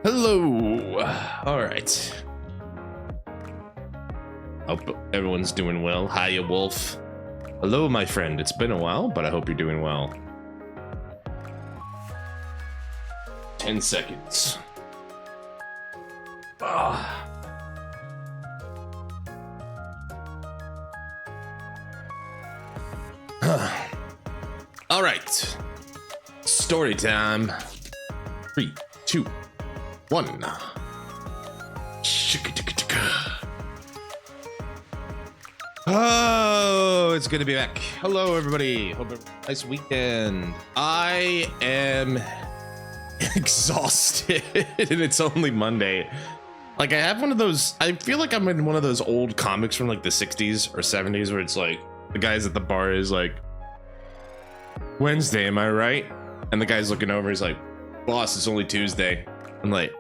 Hello. All right. Hope everyone's doing well. Hiya, Wolf. Hello, my friend. It's been a while, but I hope you're doing well. 10 seconds. Ah. All right. Story time. 3, 2, 1. Oh, it's good to be back. Hello, everybody. Hope nice weekend. I am exhausted, and it's only Monday. Like, I have one of those. I feel like I'm in one of those old comics from like the 60s or 70s where it's like the guys at the bar is like, Wednesday, am I right? And the guy's looking over. He's like, boss, it's only Tuesday. I'm like,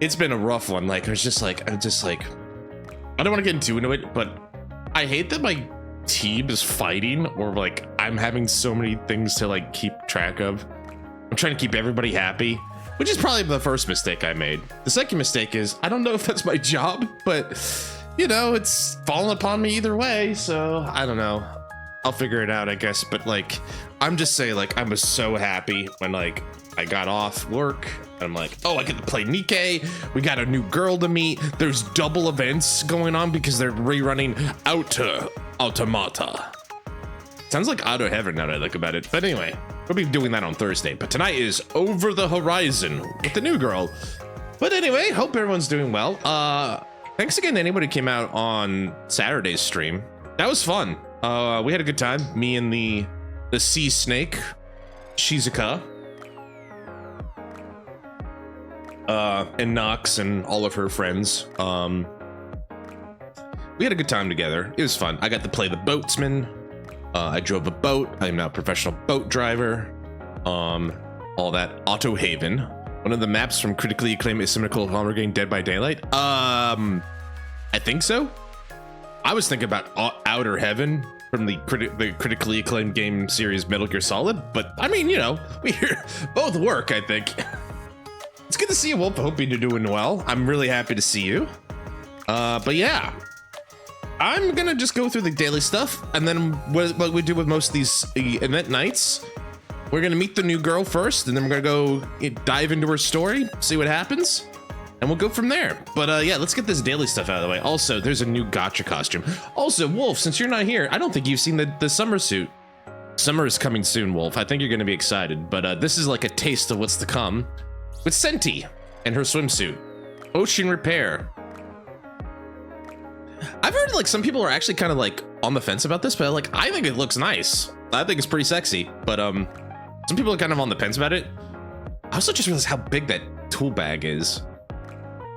it's been a rough one. Like, I'm just like, I don't want to get into it, but I hate that my team is fighting, or like I'm having so many things to like keep track of. I'm trying to keep everybody happy, which is probably the first mistake I made. The second mistake is I don't know if that's my job, but you know, it's fallen upon me either way. So I don't know. I'll figure it out, I guess. But like, I'm just saying, like, I was so happy when like I got off work. I'm like, oh, I get to play NIKKE. We got a new girl to meet. There's double events going on because they're rerunning Outer Automata. Sounds like Outer Heaven now that I think about it. But anyway, we'll be doing that on Thursday. But tonight is Over the Horizon with the new girl. But anyway, hope everyone's doing well. Thanks again to anybody who came out on Saturday's stream. That was fun. We had a good time. Me and the sea snake, Shizuka. And Nox and all of her friends. We had a good time together. It was fun. I got to play the boatsman. I drove a boat. I'm now a professional boat driver. All that. Auto Haven, one of the maps from critically acclaimed asymmetrical genre game Dead by Daylight. I think so. I was thinking about Outer Heaven from the critically acclaimed game series Metal Gear Solid, but I mean, you know, we both work, I think. It's good to see you, Wolf. I hope you're doing well. I'm really happy to see you. But yeah, I'm gonna just go through the daily stuff, and then what we do with most of these event nights, we're gonna meet the new girl first, and then we're gonna go dive into her story, see what happens, and we'll go from there. But yeah, let's get this daily stuff out of the way. Also, there's a new gotcha costume. Also, Wolf, since you're not here, I don't think you've seen the summer suit. Summer is coming soon, Wolf. I think you're gonna be excited, but this is like a taste of what's to come. With Senti and her swimsuit. Ocean Repair. I've heard like some people are actually kind of like on the fence about this, but like I think it looks nice. I think it's pretty sexy, but some people are kind of on the fence about it. I also just realized how big that tool bag is.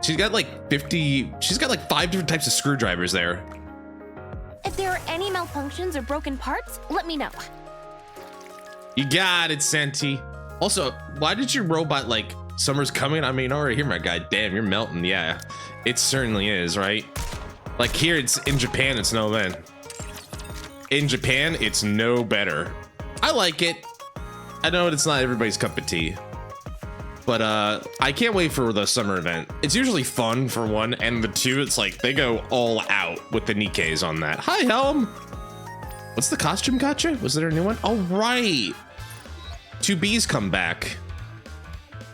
She's got like 50, she's got like 5 different types of screwdrivers there. If there are any malfunctions or broken parts, let me know. You got it, Senti. Also, why did your robot like summer's coming? I mean, all right, here, my guy. Damn, you're melting. Yeah, it certainly is, right? Like here, it's in Japan, it's no then. In Japan, it's no better. I like it. I know it's not everybody's cup of tea, but I can't wait for the summer event. It's usually fun for one, and the two, it's like they go all out with the NIKKEs on that. Hi, Helm. What's the costume gotcha? Was there a new one? Oh, right. 2B's come back.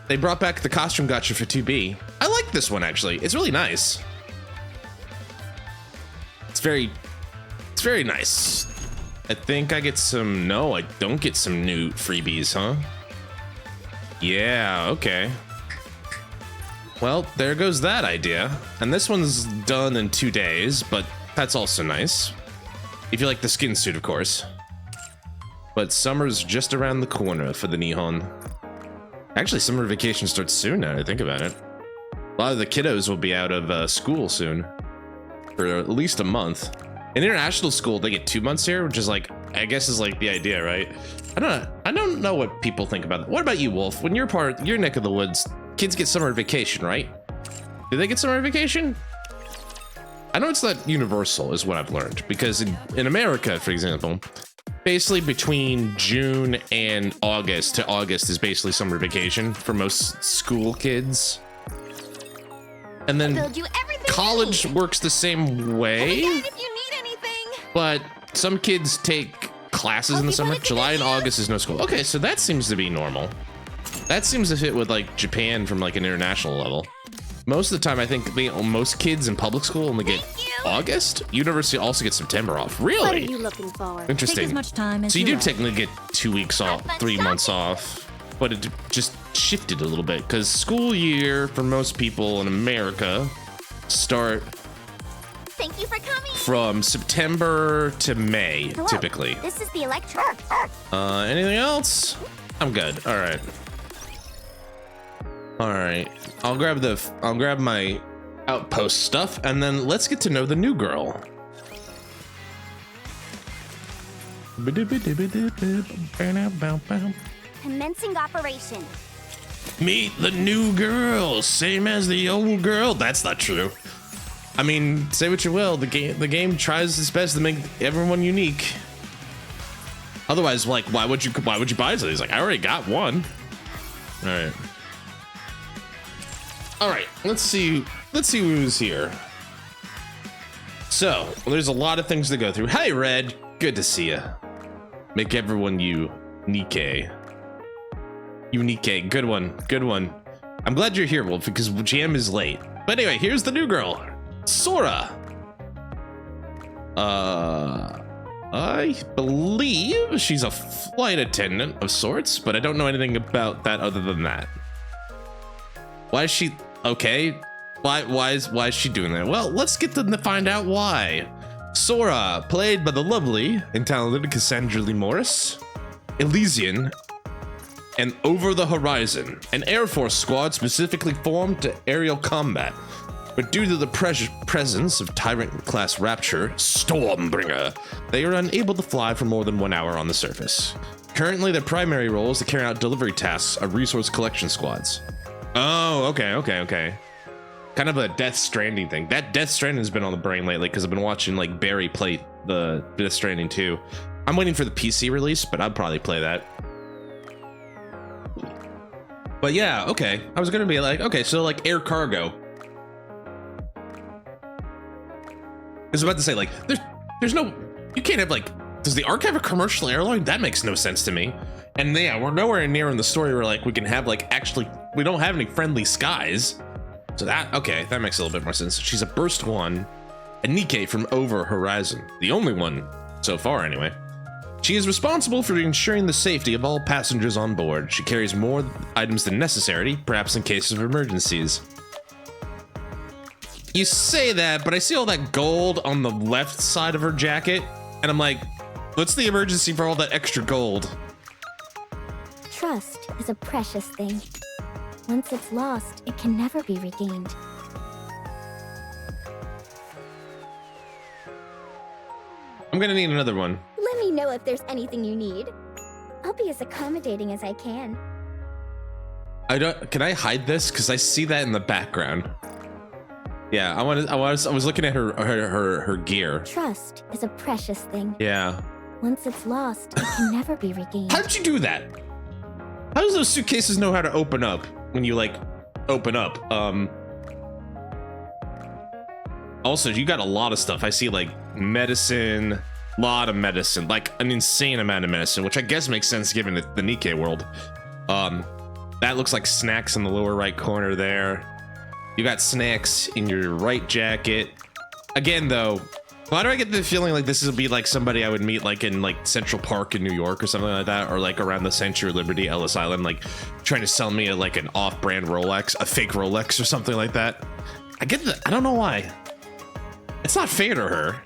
They brought back the costume gotcha for 2B. I like this one, actually. It's really nice. It's very nice. I think I get some, no, I don't get some new freebies, huh? Yeah, okay. Well, there goes that idea. And this one's done in 2 days, but that's also nice. If you like the skin suit, of course. But summer's just around the corner for the Nihon. Actually, summer vacation starts soon now that I think about it. A lot of the kiddos will be out of school soon. For at least a month. In international school, they get 2 months here, which is like, I guess is like the idea, right? I don't know what people think about that. What about you, Wolf? When you're your neck of the woods, kids get summer vacation, right? Do they get summer vacation? I know it's not universal, is what I've learned. Because in America, for example, basically between June and August to August is basically summer vacation for most school kids. And then Build you everything college you need. works the same way, Again, if you need anything. but some kids take classes in the summer. July and August is no school. Okay, so that seems to be normal. That seems to fit with like Japan from like an international level. Most of the time, I think most kids in public school only get August. University also gets September off. Really? What are you looking for? Interesting. Take as much time as So you do like. technically get 2 weeks off, 3 months off, but it just shifted a little bit because school year for most people in America start Thank you for coming. from September to May, Hello. typically. This is the electric. Anything else? I'm good. All right. All right. I'll grab my outpost stuff and then let's get to know the new girl. Commencing operation. Meet the new girl, same as the old girl. That's not true. I mean, say what you will, the game tries its best to make everyone unique. Otherwise, like, why would you buy something? He's like, I already got one. All right, let's see who's here. So, there's a lot of things to go through. Hey, Red, good to see you. Make everyone NIKKE. NIKKE, good one. I'm glad you're here, Wolf, because GM is late. But anyway, here's the new girl, Sora. I believe she's a flight attendant of sorts, but I don't know anything about that other than that. Why is she okay? Why is she doing that? Well, let's get to find out why. Sora, played by the lovely and talented Cassandra Lee Morris, Elysian, and Over the Horizon, an Air Force squad specifically formed to aerial combat. But due to the presence of Tyrant-class Rapture, Stormbringer, they are unable to fly for more than 1 hour on the surface. Currently, their primary role is to carry out delivery tasks of resource collection squads. Oh, okay. Kind of a Death Stranding thing. That Death Stranding has been on the brain lately because I've been watching like Barry play the Death Stranding 2. I'm waiting for the PC release, but I'd probably play that. But yeah, okay. I was gonna be like, okay, so like air cargo. I was about to say like, there's no, you can't have like, does the Ark have a commercial airline? That makes no sense to me. And yeah, we're nowhere near in the story where like we can have like, actually, we don't have any friendly skies. So that, okay, that makes a little bit more sense. She's a Burst 1, a NIKKE from Over Horizon. The only one so far anyway. She is responsible for ensuring the safety of all passengers on board. She carries more items than necessary, perhaps in case of emergencies. You say that, but I see all that gold on the left side of her jacket, and I'm like, what's the emergency for all that extra gold? Trust is a precious thing. Once it's lost, it can never be regained. I'm gonna need another one. Let me know if there's anything you need. I'll be as accommodating as I can. Can I hide this? Because I see that in the background. Yeah, I was looking at her gear. Trust is a precious thing. Yeah. Once it's lost, it can never be regained. How did you do that? How does those suitcases know how to open up when you like open up? Also, you got a lot of stuff. I see like medicine, a lot of medicine, like an insane amount of medicine, which I guess makes sense given the NIKKE world. That looks like snacks in the lower right corner there. You got snacks in your right jacket. Again, though, why do I get the feeling like this will be like somebody I would meet like in like Central Park in New York or something like that, or like around the Statue of Liberty, Ellis Island, like trying to sell me like an off-brand Rolex, a fake Rolex or something like that. I get that. I don't know why. It's not fair to her.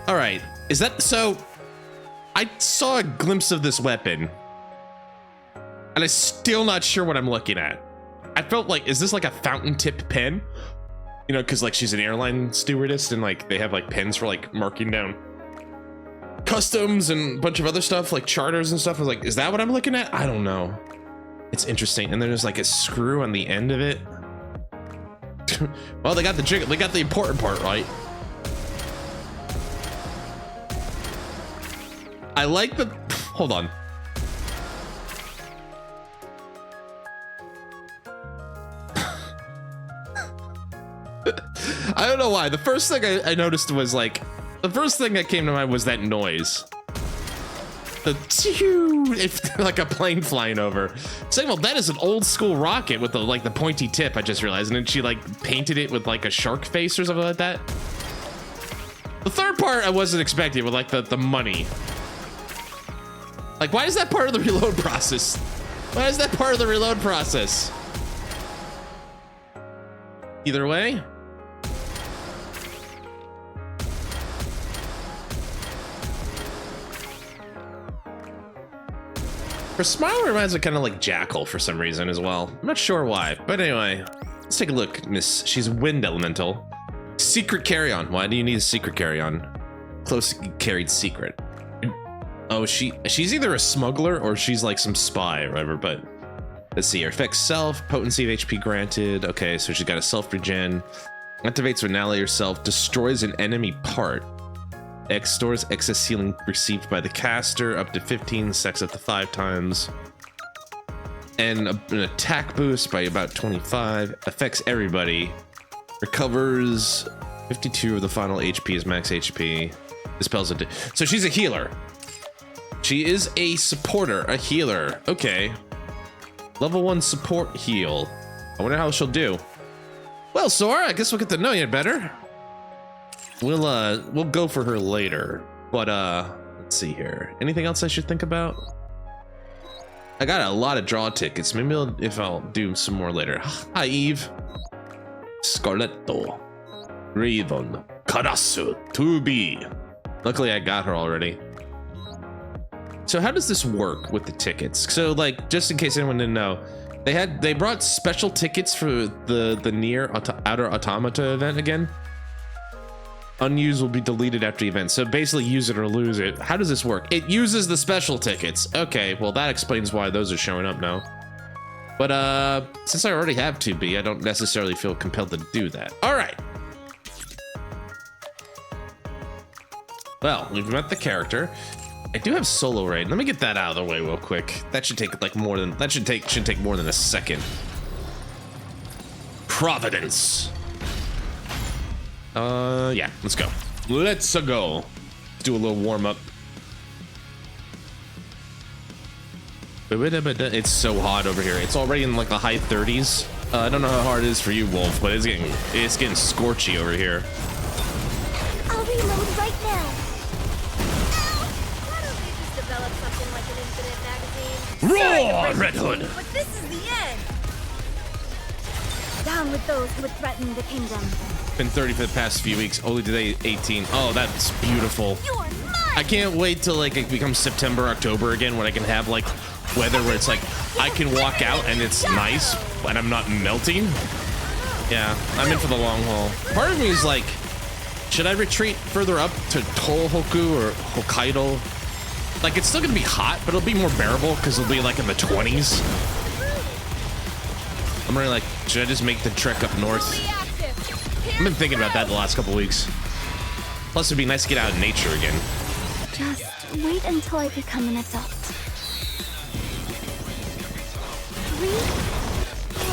All right, is that so? I saw a glimpse of this weapon, and I'm still not sure what I'm looking at. I felt like, is this like a fountain tip pen? You know, because like she's an airline stewardess and like they have like pens for like marking down customs and a bunch of other stuff like charters and stuff. I was like, is that what I'm looking at? I don't know. It's interesting. And then there's like a screw on the end of it. Well, they got the jiggle. They got the important part right. I like the, hold on. I don't know why. The first thing I noticed was like, the first thing that came to mind was that noise. The if like a plane flying over. Saying, well, that is an old school rocket with the like the pointy tip. I just realized, and then she like painted it with like a shark face or something like that. The third part I wasn't expecting with like the money. Like, why is that part of the reload process? Why is that part of the reload process? Either way. Her smile reminds me kind of like Jackal for some reason as well. I'm not sure why, but anyway, let's take a look, Miss. She's wind elemental. Secret carry-on. Why do you need a secret carry-on? Close carried secret. Oh, she's either a smuggler or she's like some spy or whatever, but let's see. Her affects self, potency of HP granted. Okay, so she's got a self regen. Activates when ally herself, destroys an enemy part. X stores excess healing received by the caster up to 15, stacks up to 5 times. And an attack boost by about 25. Affects everybody. Recovers 52 of the final HP is max HP. Dispels it. So she's a healer. She is a supporter, a healer. Okay. Level 1 support heal. I wonder how she'll do. Well, Sora, I guess we'll get to know you better. We'll go for her later. But let's see here. Anything else I should think about? I got a lot of draw tickets. Maybe I'll do some more later. Hi, Eve. Scarletto. Raven. Karasu. 2B. Luckily, I got her already. So how does this work with the tickets? So like, just in case anyone didn't know, they brought special tickets for the Nier Outer Automata event again. Unused will be deleted after the event. So basically use it or lose it. How does this work? It uses the special tickets. Okay, well that explains why those are showing up now. But since I already have 2B, I don't necessarily feel compelled to do that. All right. Well, we've met the character. I do have solo raid. Let me get that out of the way real quick. That should take like more than should take more than a second. Providence. Yeah, let's go. Let's go. Let's do a little warm up. It's so hot over here. It's already in like the high 30s. I don't know how hard it is for you, Wolf, but it's getting scorchy over here. I'll reload right now. Why don't they just develop something like an infinite magazine? Roar, Red Hood! But this is the end! Down with those who would threaten the kingdom. Been 30 for the past few weeks. Only today 18. Oh, that's beautiful. You're mine! I can't wait till like it becomes September, October again, when I can have like weather where it's like I can walk out and it's nice and I'm not melting. Yeah, I'm in for the long haul. Part of me is like, should I retreat further up to Tohoku or Hokkaido? Like, it's still gonna be hot, but it'll be more bearable because it'll be like in the 20s. I'm really like, should I just make the trek up north? I've been thinking about that the last couple weeks. Plus, it'd be nice to get out in nature again. Just wait until I become an adult.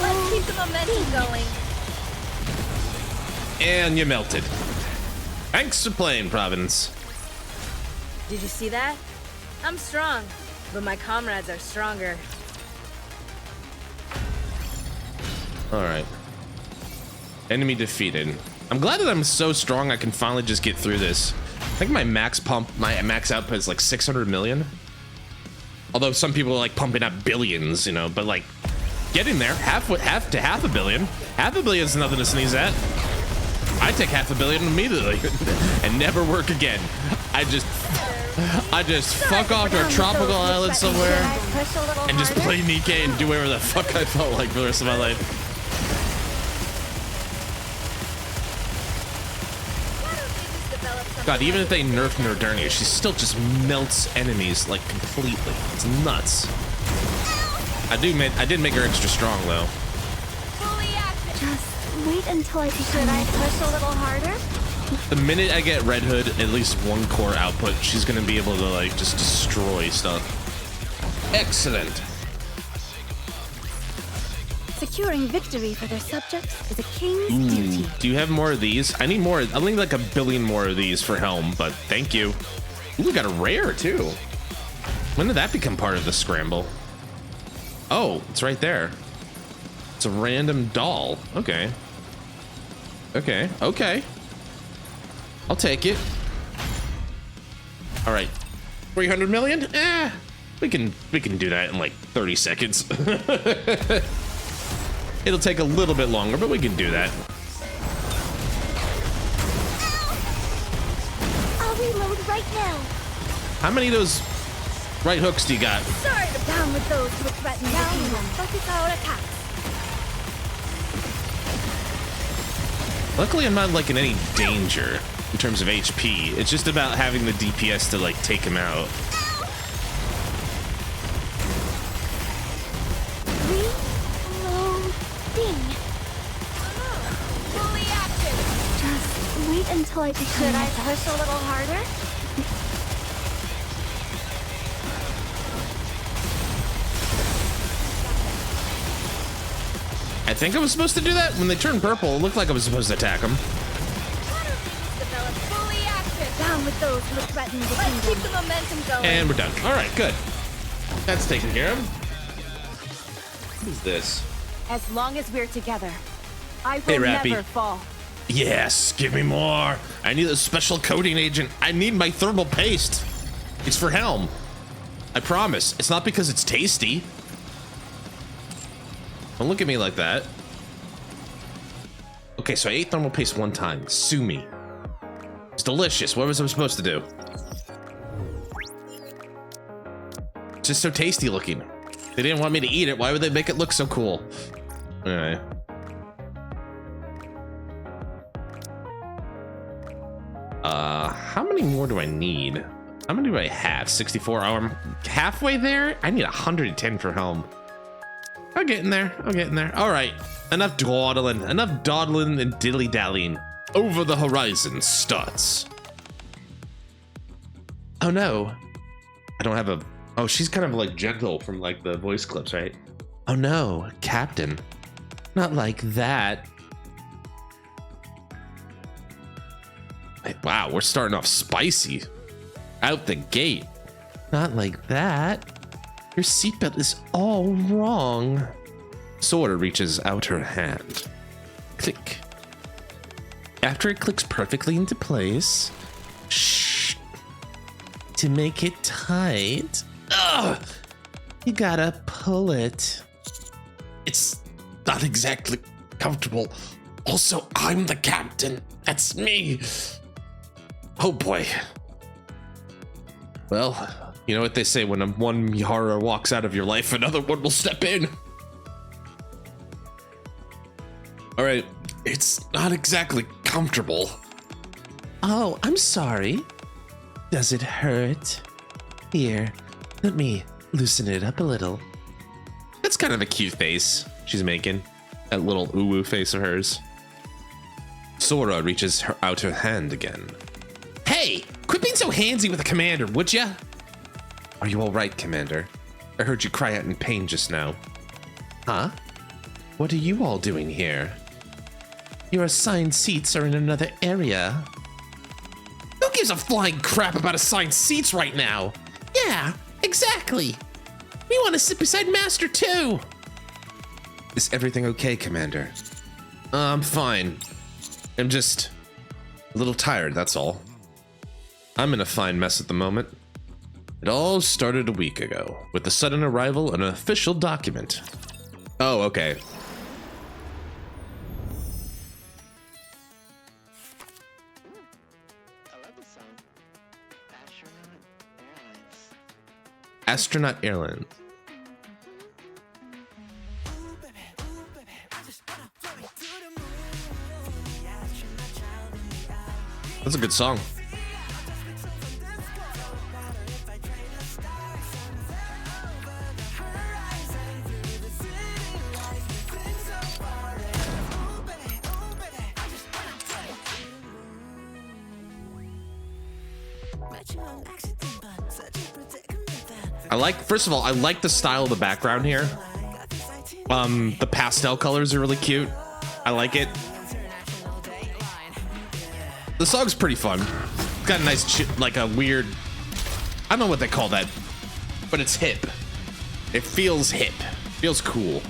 Let's keep the momentum going. And you melted. Thanks for playing, Providence. Did you see that? I'm strong, but my comrades are stronger. All right. Enemy defeated. I'm glad that I'm so strong I can finally just get through this. I think my max output is like 600 million. Although some people are like pumping out billions, you know, but like getting there, half to half a billion. Half a billion is nothing to sneeze at. I take half a billion immediately and never work again. I just fuck off to a tropical island somewhere and just play NIKKE and do whatever the fuck I felt like for the rest of my life. God, even if they nerf Nerdernia, she still just melts enemies like completely. It's nuts. I did make her extra strong though. Fully active. Just wait until I become. Should I push a little harder? The minute I get Red Hood, at least one core output, she's gonna be able to like just destroy stuff. Excellent. Securing victory for their subjects is a king's duty. Do you have more of these? I need more. I'll need like 1 billion more of these for Helm, but thank you. Ooh, we got a rare too. When did that become part of the scramble? Oh, it's right there. It's a random doll. Okay. Okay. Okay. I'll take it. All right. 300 million? Eh. We can do that in like 30 seconds. It'll take a little bit longer, but we can do that. I'll reload right now. How many of those right hooks do you got? Sorry to down with those who threaten the kingdom. Focus our attacks. Luckily, I'm not like in any danger in terms of HP. It's just about having the DPS to like take him out. Fully active. Just wait until I become. Should I push a little harder? I think I was supposed to do that. When they turned purple, it looked like I was supposed to attack them. Fully active. Down with those who threaten the Let's kingdom. keep the momentum going. And we're done. All right, good. That's taken care of. What is this? As long as we're together, I Hey, will Rappy. never fall. Yes, give me more. I need a special coating agent. I need my thermal paste. It's for Helm. I promise. It's not because it's tasty. Don't look at me like that. Okay, so I ate thermal paste one time. Sue me. It's delicious. What was I supposed to do? It's just so tasty looking. They didn't want me to eat it. Why would they make it look so cool? Anyway. How many more do I need? How many do I have? 64. Oh, I'm halfway there. I need 110 for Helm. I'm getting there. I'm getting there. All right. Enough dawdling. Enough dawdling and dilly-dallying. Over the Horizon starts. Oh no. I don't have a... Oh, she's kind of like gentle from like the voice clips, right? Oh no, Captain. Not like that. Wow, we're starting off spicy. Out the gate. Not like that. Your seatbelt is all wrong. Sora reaches out her hand. Click. After it clicks perfectly into place, shh. To make it tight, ugh, you gotta pull it. It's not exactly comfortable. Also, I'm the captain. That's me. Oh boy. Well, you know what they say, when one Mihara walks out of your life, another one will step in. All right, it's not exactly comfortable. Oh, I'm sorry. Does it hurt? Here, let me loosen it up a little. That's kind of a cute face she's making. That little ooh-woo face of hers. Sora reaches out her hand again. Hey, quit being so handsy with the commander, would ya? Are you all right, Commander? I heard you cry out in pain just now. Huh? What are you all doing here? Your assigned seats are in another area. Who gives a flying crap about assigned seats right now? Yeah, exactly. We want to sit beside Master too. Is everything okay, Commander? I'm fine. I'm just a little tired, that's all. I'm in a fine mess at the moment. It all started a week ago with the sudden arrival of an official document. Oh, okay. Astronaut Airlines. That's a good song. First of all, I like the style of the background here. The pastel colors are really cute. I like it. The song's pretty fun. It's got a nice, like a weird, I don't know what they call that, but it's hip. It feels hip. Feels cool.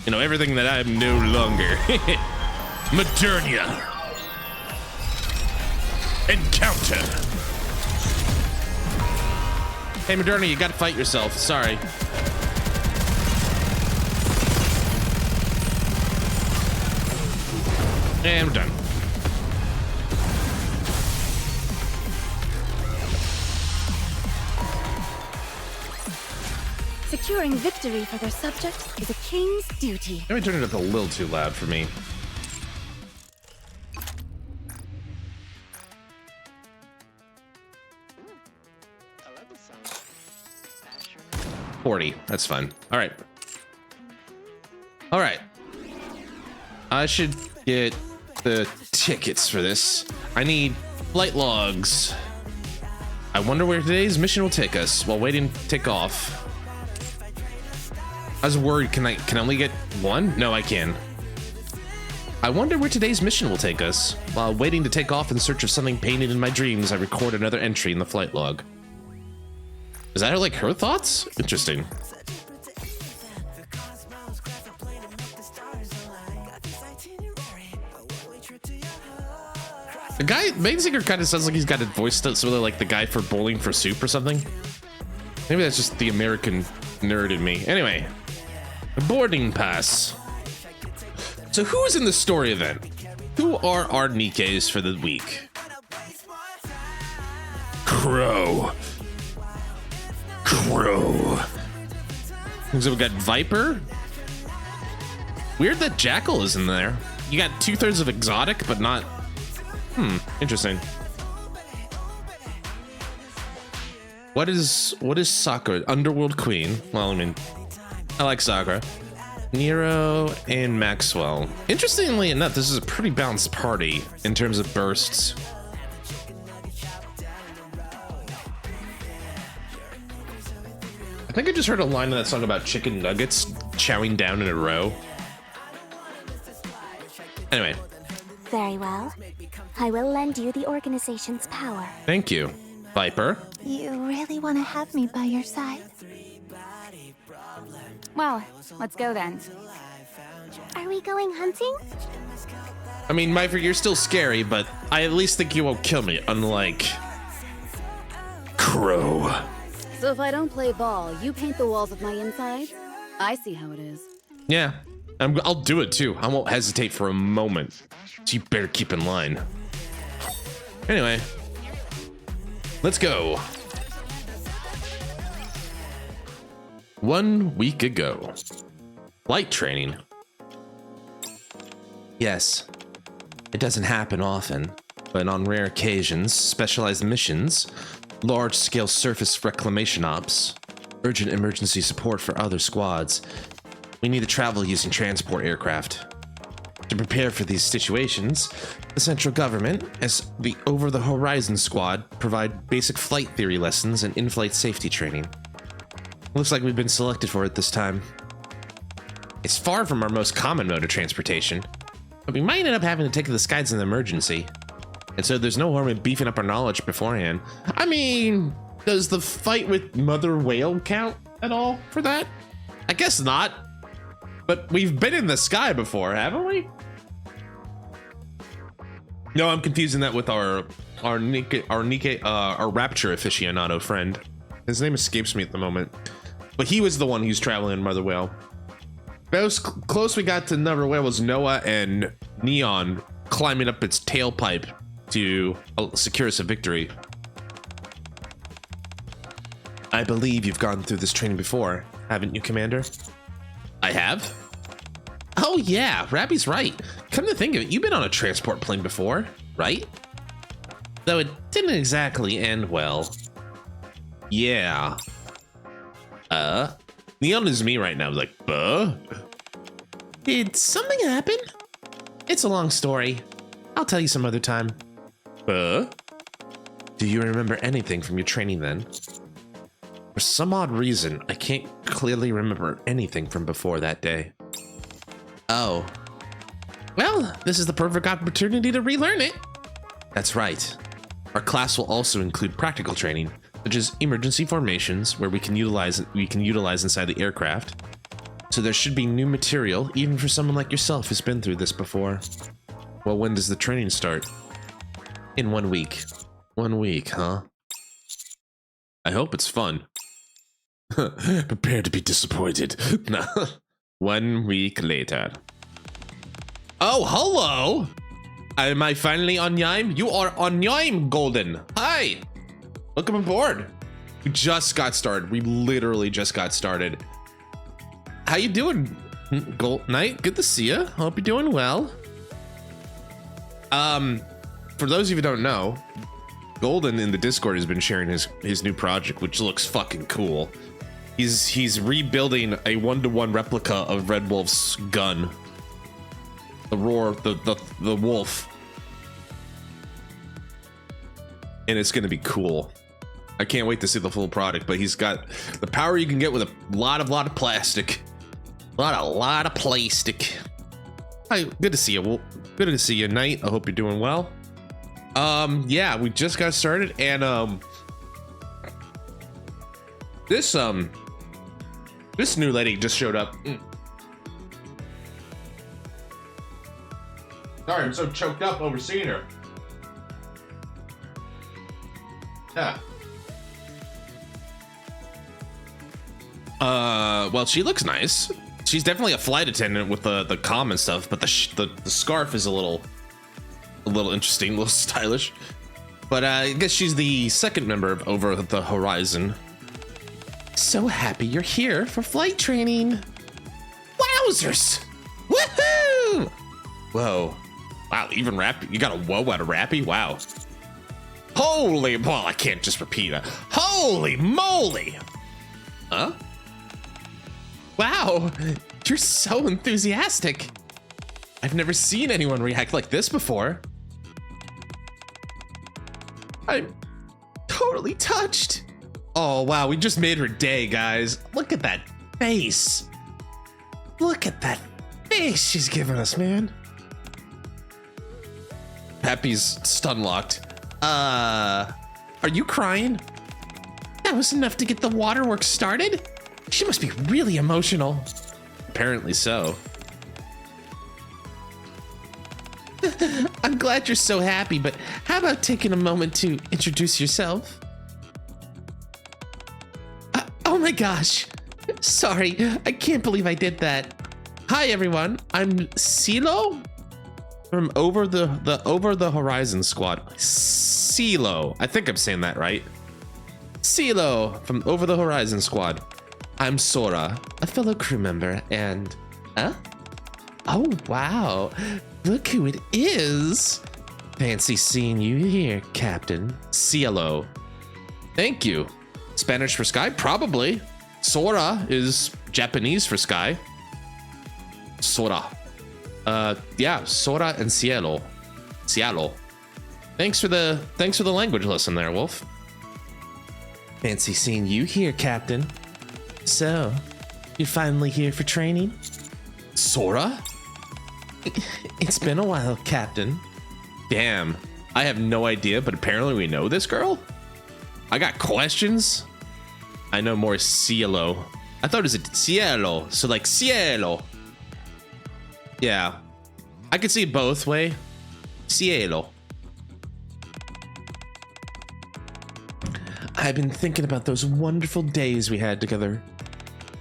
You know, everything that I am no longer. Modernia. Encounter. Hey, Modernia, you gotta fight yourself. Sorry. And we're done. Securing victory for their subjects is a king's duty. Let me turn it up a little too loud for me. $40. That's fine. All right. All right. I should get the tickets for this. I need flight logs. I wonder where today's mission will take us while waiting to take off. I was worried, can I only get one? No, I can. I wonder where today's mission will take us. While waiting to take off in search of something painted in my dreams, I record another entry in the flight log. Is that like her thoughts? Interesting. The guy, main singer, kind of sounds like he's got a voice that's sort of like the guy for Bowling for Soup or something. Maybe that's just the American nerd in me. Anyway, a boarding pass. So who's in the story event? Who are our NIKKEs for the week? Crow. So we got Viper. Weird that Jackal is in there. You got 2/3 of exotic, but not. Interesting. What is Sakura? Underworld Queen. Well, I mean, I like Sakura. Nero and Maxwell. Interestingly enough, this is a pretty balanced party in terms of bursts. I think I just heard a line in that song about chicken nuggets chowing down in a row. Anyway. Very well. I will lend you the organization's power. Thank you, Viper. You really want to have me by your side? Well, let's go then. Are we going hunting? I mean, Viper, you're still scary, but I at least think you won't kill me, unlike Crow. So if I don't play ball, you paint the walls of my inside? I see how it is. Yeah, I'll do it too. I won't hesitate for a moment. So you better keep in line. Anyway, let's go. 1 week ago. Flight training. Yes, it doesn't happen often, but on rare occasions, specialized missions, large-scale surface reclamation ops, urgent emergency support for other squads, we need to travel using transport aircraft. To prepare for these situations, the central government, as the Over-the-Horizon Squad, provide basic flight theory lessons and in-flight safety training. Looks like we've been selected for it this time. It's far from our most common mode of transportation, but we might end up having to take the skies in an emergency. And so there's no harm in beefing up our knowledge beforehand. I mean, does the fight with Mother Whale count at all for that? I guess not. But we've been in the sky before, haven't we? No, I'm confusing that with our Rapture aficionado friend. His name escapes me at the moment, but he was the one who's traveling in Mother Whale. Most close we got to Mother Whale was Noah and Neon climbing up its tailpipe to secure us a victory. I believe you've gone through this training before, haven't you, Commander? I have? Oh yeah, Rappy's right. Come to think of it, you've been on a transport plane before, right? Though it didn't exactly end well. Yeah. Neon is me right now, like, did something happen? It's a long story. I'll tell you some other time. Do you remember anything from your training then? For some odd reason, I can't clearly remember anything from before that day. Oh. Well, this is the perfect opportunity to relearn it. That's right. Our class will also include practical training, such as emergency formations, where we can utilize inside the aircraft. So there should be new material, even for someone like yourself who's been through this before. Well, when does the training start? In 1 week. 1 week, huh? I hope it's fun. Prepare to be disappointed. No. 1 week later. Oh, hello! Am I finally on Yime? You are on Yime, Golden. Hi! Welcome aboard. We just got started. We literally just got started. How you doing, Gold Knight? Good to see you. Hope you're doing well. For those of you who don't know, Golden in the Discord has been sharing his new project, which looks fucking cool. He's rebuilding a 1-to-1 replica of Red Wolf's gun. The roar, the wolf. And it's gonna be cool. I can't wait to see the full product, but he's got the power you can get with a lot of plastic. A lot of plastic. Hi, good to see you. Well, good to see you, Knight. I hope you're doing well. Yeah, we just got started, and this new lady just showed up. Sorry, I'm so choked up over seeing her. Yeah. Well, she looks nice. She's definitely a flight attendant with the comm and stuff, but the scarf is a little interesting, a little stylish. But I guess she's the second member of Over the Horizon. So happy you're here for flight training. Wowzers! Woohoo! Whoa. Wow, even rap, you got a whoa out of Rappy? Wow. Holy, well, I can't just repeat it. Holy moly! Huh? Wow, you're so enthusiastic. I've never seen anyone react like this before. I'm totally touched. Oh, wow, we just made her day, guys. Look at that face. Look at that face she's giving us, man. Happy's stun locked. Are you crying? That was enough to get the waterworks started? She must be really emotional. Apparently so. I'm glad you're so happy, but how about taking a moment to introduce yourself? Oh my gosh. Sorry, I can't believe I did that. Hi everyone, I'm CeeLo from Over the Horizon Squad. CeeLo, I think I'm saying that right. CeeLo from Over the Horizon Squad. I'm Sora, a fellow crew member, and... Huh? Oh, wow. Look who it is. Fancy seeing you here, Captain. CeeLo. Thank you. Spanish for sky? Probably. Sora is Japanese for sky. Sora. Yeah, Sora and Cielo. Cielo. Thanks for the language lesson there, Wolf. Fancy seeing you here, Captain. So, you're finally here for training? Sora? It's been a while, Captain. Damn, I have no idea, but apparently we know this girl? I got questions? I know more Cielo. I thought it was a Cielo, so like Cielo. Yeah, I could see it both way. Cielo. I've been thinking about those wonderful days we had together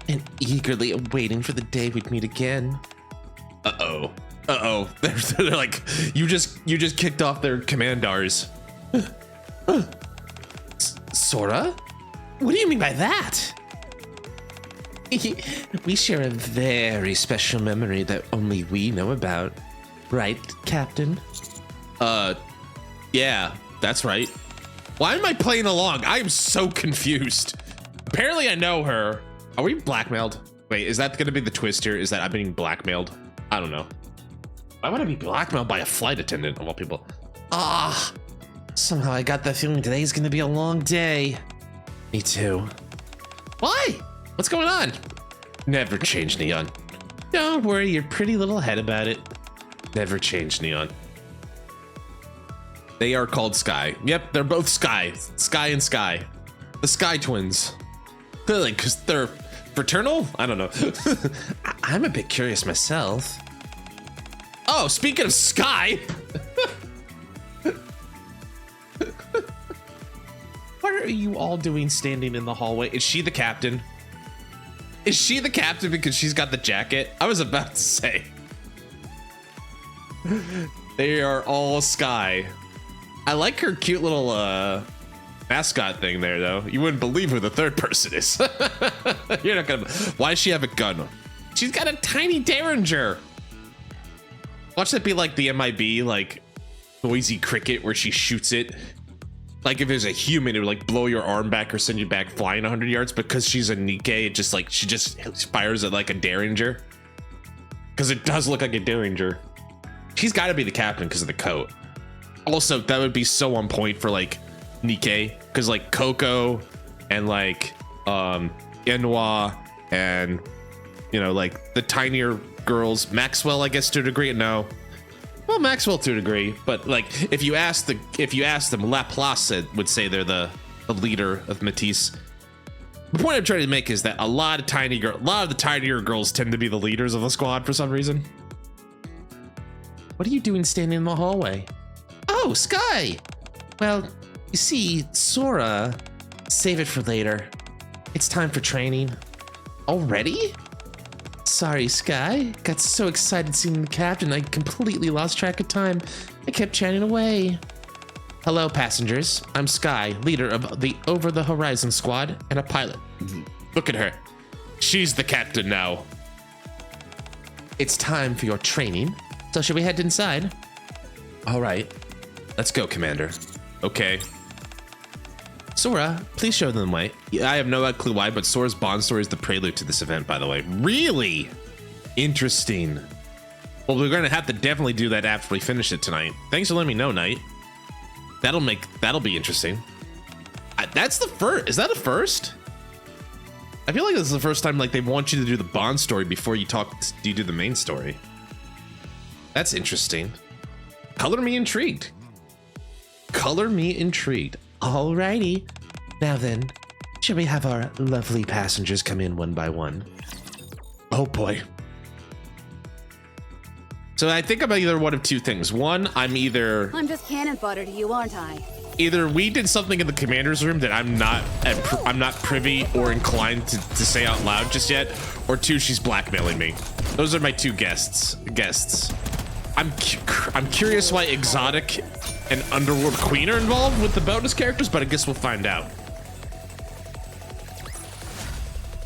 and eagerly awaiting for the day we'd meet again. Uh-oh. Uh-oh. They're like, you just kicked off their commandars. Sora? What do you mean by that? We share a very special memory that only we know about. Right, Captain? Yeah, that's right. Why am I playing along? I am so confused. Apparently I know her. Are we blackmailed? Wait, is that gonna be the twist here? Is that I'm being blackmailed? I don't know. Why would I be blackmailed by a flight attendant of all people? Ah, somehow I got that feeling today's gonna be a long day. Me too. Why? What's going on? Never change, Neon. Don't worry your pretty little head about it. Never change, Neon. They are called Sky. Yep, they're both Sky. Sky and Sky. The Sky twins. Clearly, because they're fraternal? I don't know. I'm a bit curious myself. Oh, speaking of Sky. What are you all doing standing in the hallway? Is she the captain? Is she the captain because she's got the jacket? I was about to say. They are all Sky. I like her cute little mascot thing there, though. You wouldn't believe who the third person is. You're not gonna. Why does she have a gun? She's got a tiny derringer. Watch that be like the MIB, like noisy cricket, where she shoots it. Like if there's a human, it would like blow your arm back or send you back flying 100 yards. Because she's a NIKKE, it just like she just fires at like a derringer. Because it does look like a derringer. She's got to be the captain because of the coat. Also, that would be so on point for like NIKKE, because like Coco and like Enwa and you know like the tinier girls, Maxwell, I guess to a degree. No, well, Maxwell to a degree, but like if you ask them, Laplace would say they're the leader of Matisse. The point I'm trying to make is that a lot of the tinier girls tend to be the leaders of the squad for some reason. What are you doing standing in the hallway? Oh, Sky! Well, you see, Sora... Save it for later. It's time for training. Already? Sorry, Sky. Got so excited seeing the captain, I completely lost track of time. I kept chatting away. Hello, passengers. I'm Sky, leader of the Over the Horizon squad and a pilot. Look at her. She's the captain now. It's time for your training. So should we head inside? All right. Let's go, Commander. Okay. Sora, please show them the way. Yeah, I have no clue why, but Sora's Bond story is the prelude to this event, by the way. Really? Interesting. Well, we're gonna have to definitely do that after we finish it tonight. Thanks for letting me know, Knight. That'll be interesting. That's the first. Is that a first? I feel like this is the first time like they want you to do the Bond story before you do the main story. That's interesting. Color me intrigued. Color me intrigued. Alrighty. Now then, shall we have our lovely passengers come in one by one? Oh boy. So I think I'm either one of two things. One, I'm just cannon fodder to you, aren't I? Either we did something in the commander's room that I'm not privy or inclined to say out loud just yet, or two, she's blackmailing me. Those are my two guests. I'm curious why Exotic and Underworld Queen are involved with the bonus characters, but I guess we'll find out.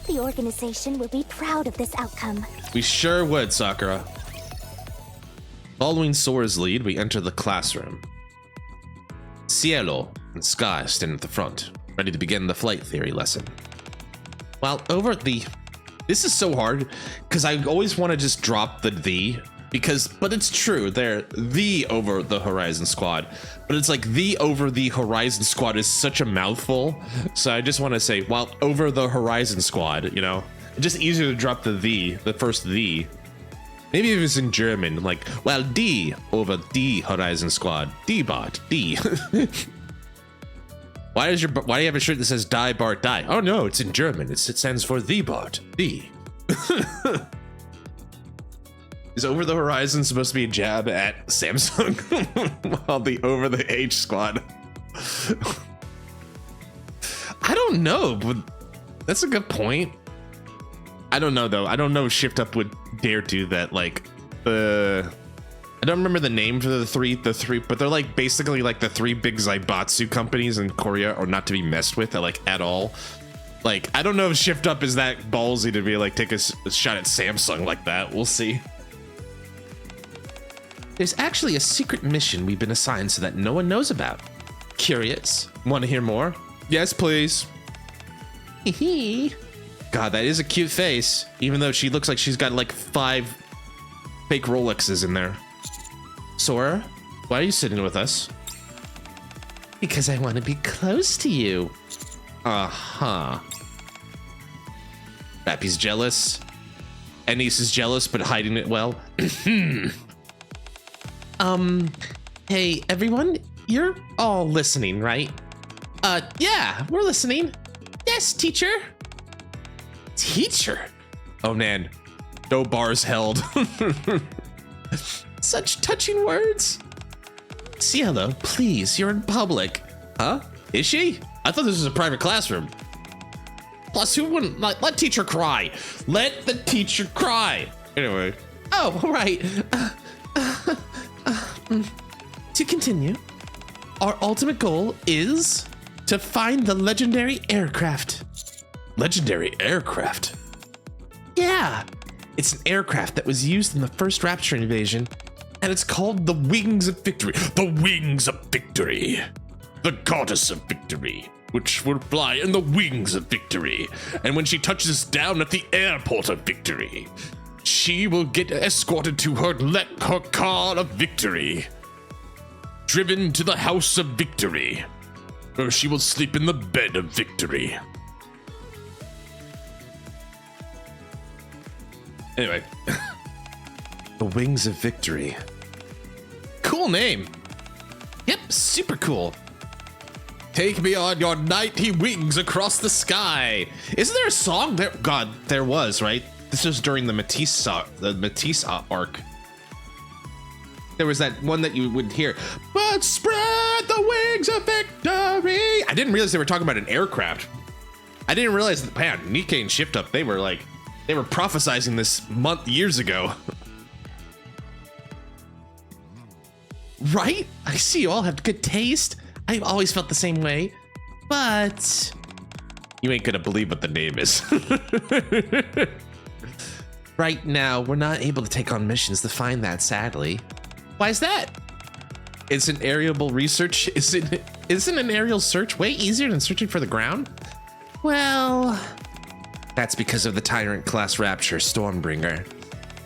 The organization will be proud of this outcome. We sure would, Sakura. Following Sora's lead, we enter the classroom. Cielo and Sky stand at the front, ready to begin the flight theory lesson. While over the... This is so hard, because I always want to just drop the... But it's true, they're the Over the Horizon squad, but it's like the Over the Horizon squad is such a mouthful, so I just want to say, while Over the Horizon squad, you know, it's just easier to drop the first the. Maybe if it's in German, like, well, die over the Horizon squad, die Bart, die. Why do you have a shirt that says die Bart die? Oh no, it's in German. It stands for the Bart, the. Is Over the Horizon supposed to be a jab at Samsung? While the Over the H squad. I don't know, but that's a good point. I don't know though. I don't know if Shift Up would dare do that. Like I don't remember the name for the three, but they're like basically like the three big Zaibatsu companies in Korea are not to be messed with at all. Like, I don't know if Shift Up is that ballsy to be like, take a shot at Samsung like that. We'll see. There's actually a secret mission we've been assigned so that no one knows about. Curious? Want to hear more? Yes, please. God, that is a cute face, even though she looks like she's got like 5 fake Rolexes in there. Sora, why are you sitting with us? Because I want to be close to you. Uh-huh. Rappy's jealous. Ennis is jealous, but hiding it well. Hey, everyone. You're all listening, right? Yeah, we're listening. Yes, teacher. Teacher? Oh, man. No bars held. Such touching words. Cielo, please, you're in public. Huh? Is she? I thought this was a private classroom. Plus, who wouldn't let teacher cry? Let the teacher cry. Anyway. Oh, right. To continue, our ultimate goal is to find the legendary aircraft. Legendary aircraft? Yeah. It's an aircraft that was used in the first Rapture invasion, and it's called the Wings of Victory. The Wings of Victory. The goddess of victory, which will fly in the wings of victory. And when she touches down at the airport of victory, she will get escorted to her car of victory, driven to the house of victory, where she will sleep in the bed of victory. Anyway, the Wings of Victory. Cool name. Yep, super cool. Take me on your mighty wings across the sky. Isn't there a song there? God, there was, right? This was during the Matisse arc. There was that one that you would hear, but spread the wings of victory. I didn't realize they were talking about an aircraft. I didn't realize that, man, NIKKE and Shift Up, they were prophesizing this years ago. Right? I see you all have good taste. I've always felt the same way, but you ain't gonna believe what the name is. Right now, we're not able to take on missions to find that, sadly. Why is that? It's an aerial research. Isn't an aerial search way easier than searching for the ground? Well, that's because of the Tyrant class Rapture Stormbringer.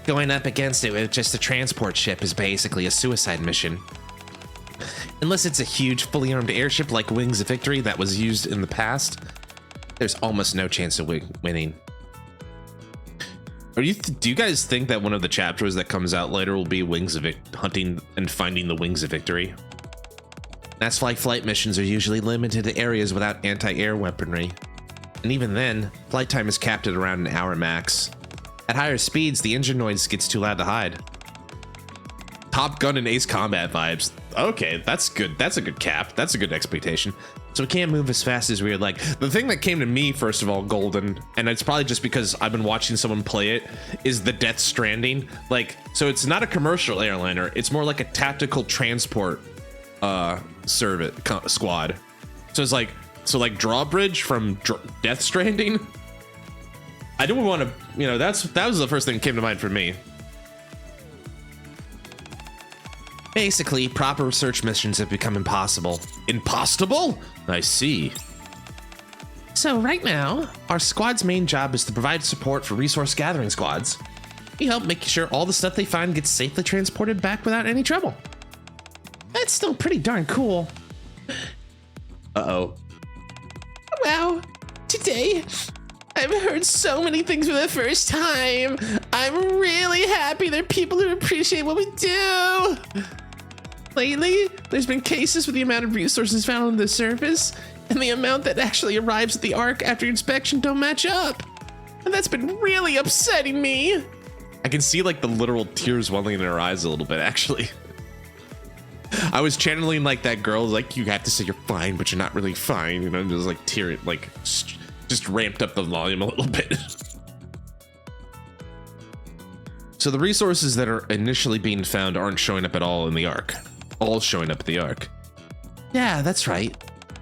Going up against it with just a transport ship is basically a suicide mission. Unless it's a huge, fully armed airship like Wings of Victory that was used in the past, there's almost no chance of winning. Do you guys think that one of the chapters that comes out later will be hunting and finding the Wings of Victory? That's why flight missions are usually limited to areas without anti-air weaponry. And even then, flight time is capped at around an hour max. At higher speeds, the engine noise gets too loud to hide. Top Gun and Ace Combat vibes. Okay, that's good. That's a good cap. That's a good expectation. So we can't move as fast as we would like. The thing that came to me, first of all, Golden, and it's probably just because I've been watching someone play it, is the Death Stranding. So it's not a commercial airliner. It's more like a tactical transport squad. So it's like Drawbridge from Death Stranding. I don't want to, that was the first thing that came to mind for me. Basically, proper research missions have become impossible. Impossible? I see. So right now, our squad's main job is to provide support for resource gathering squads. We help making sure all the stuff they find gets safely transported back without any trouble. That's still pretty darn cool. Uh-oh. Wow, today, I've heard so many things for the first time. I'm really happy there are people who appreciate what we do. Lately, there's been cases where the amount of resources found on the surface and the amount that actually arrives at the Ark after inspection don't match up. And that's been really upsetting me. I can see like the literal tears welling in her eyes a little bit, actually. I was channeling like that girl, like, you have to say you're fine, but you're not really fine. Just like just ramped up the volume a little bit. So the resources that are initially being found aren't showing up at all in the Ark. All showing up at the Ark. Yeah, that's right.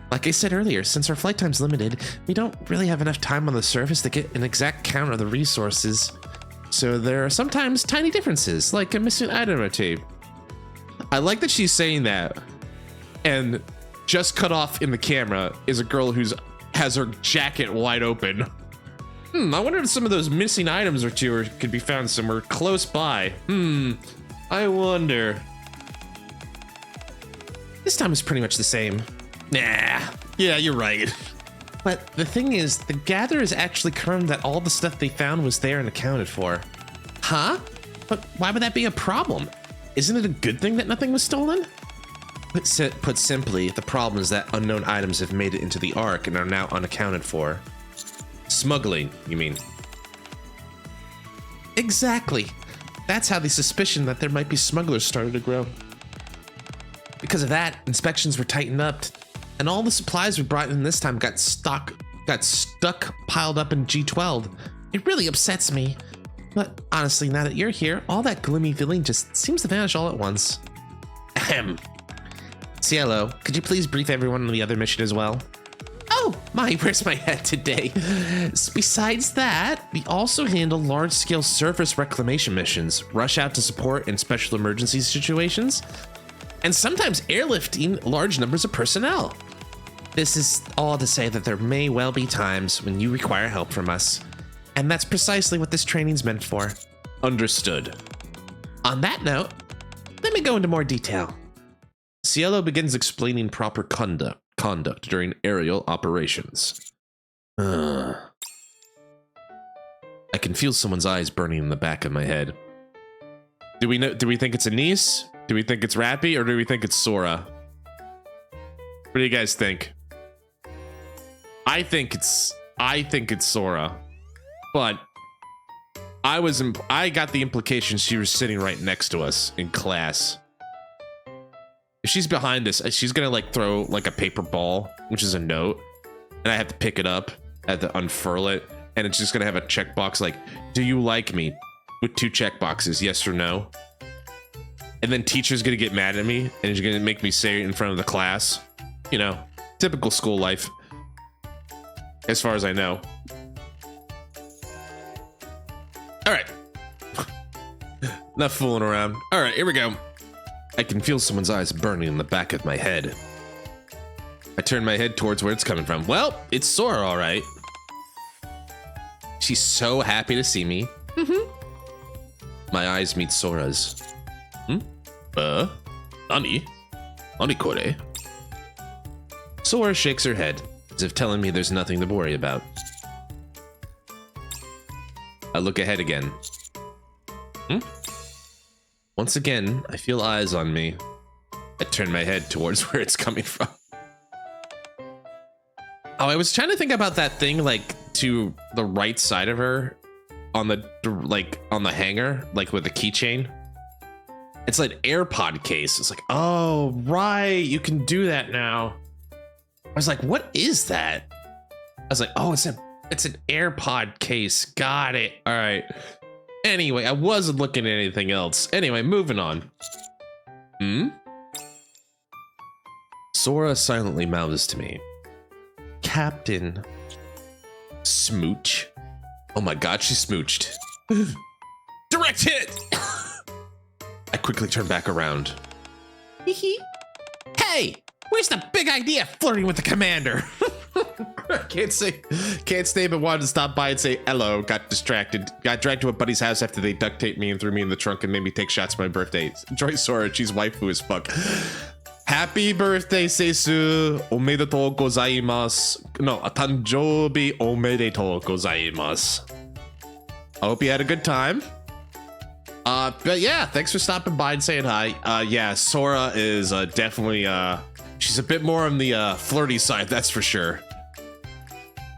Like I said earlier, since our flight time's limited, we don't really have enough time on the surface to get an exact count of the resources. So there are sometimes tiny differences, like a missing item or two. I like that she's saying that, and just cut off in the camera is a girl who's has her jacket wide open. I wonder if some of those missing items or two could be found somewhere close by. I wonder. This time is pretty much the same. Nah, yeah, you're right. But the thing is, the gatherers actually confirmed that all the stuff they found was there and accounted for. Huh? But why would that be a problem? Isn't it a good thing that nothing was stolen? Put simply, the problem is that unknown items have made it into the Ark and are now unaccounted for. Smuggling, you mean? Exactly. That's how the suspicion that there might be smugglers started to grow. Because of that, inspections were tightened up, and all the supplies we brought in this time got stuck piled up in G12. It really upsets me. But honestly, now that you're here, all that gloomy feeling just seems to vanish all at once. Ahem. Cielo, could you please brief everyone on the other mission as well? Oh, where's my head today? Besides that, we also handle large-scale surface reclamation missions, rush out to support in special emergency situations, and sometimes airlifting large numbers of personnel. This is all to say that there may well be times when you require help from us, and that's precisely what this training's meant for. Understood. On that note, let me go into more detail. Cielo begins explaining proper conduct during aerial operations. I can feel someone's eyes burning in the back of my head. Do we think it's Anise? Do we think it's Rappy, or do we think it's Sora? What do you guys think? I think it's Sora, but I got the implication she was sitting right next to us in class. If she's behind us, she's gonna like throw like a paper ball, which is a note, and I have to pick it up, I have to unfurl it, and it's just gonna have a checkbox like, do you like me? With 2 checkboxes, yes or no. And then teacher's gonna get mad at me, and she's gonna make me say it in front of the class. You know, typical school life. As far as I know. All right. Not fooling around. All right, here we go. I can feel someone's eyes burning in the back of my head. I turn my head towards where it's coming from. Well, it's Sora, all right. She's so happy to see me. My eyes meet Sora's. Nani? Nani kore? Sora shakes her head, as if telling me there's nothing to worry about. I look ahead again. Once again, I feel eyes on me. I turn my head towards where it's coming from. Oh, I was trying to think about that thing, like, to the right side of her, on the hanger, like with a keychain. It's like an AirPod case. It's like, oh, right, you can do that now. I was like, what is that? I was like, oh, it's an AirPod case. Got it. All right. Anyway, I wasn't looking at anything else. Anyway, moving on. Sora silently mouths to me. Captain. Smooch. Oh my god, she smooched. Direct hit! I quickly turn back around. Hey! Where's the big idea flirting with the commander? Can't stay but wanted to stop by and say hello. Got distracted. Got dragged to a buddy's house after they duct taped me and threw me in the trunk and made me take shots for my birthday. Enjoy Sora. She's waifu as fuck. Happy birthday, Seisu. Omedetou gozaimasu. No, tanjoubi omedetou gozaimasu. I hope you had a good time. But yeah, thanks for stopping by and saying hi. Yeah, Sora is definitely she's a bit more on the flirty side, that's for sure.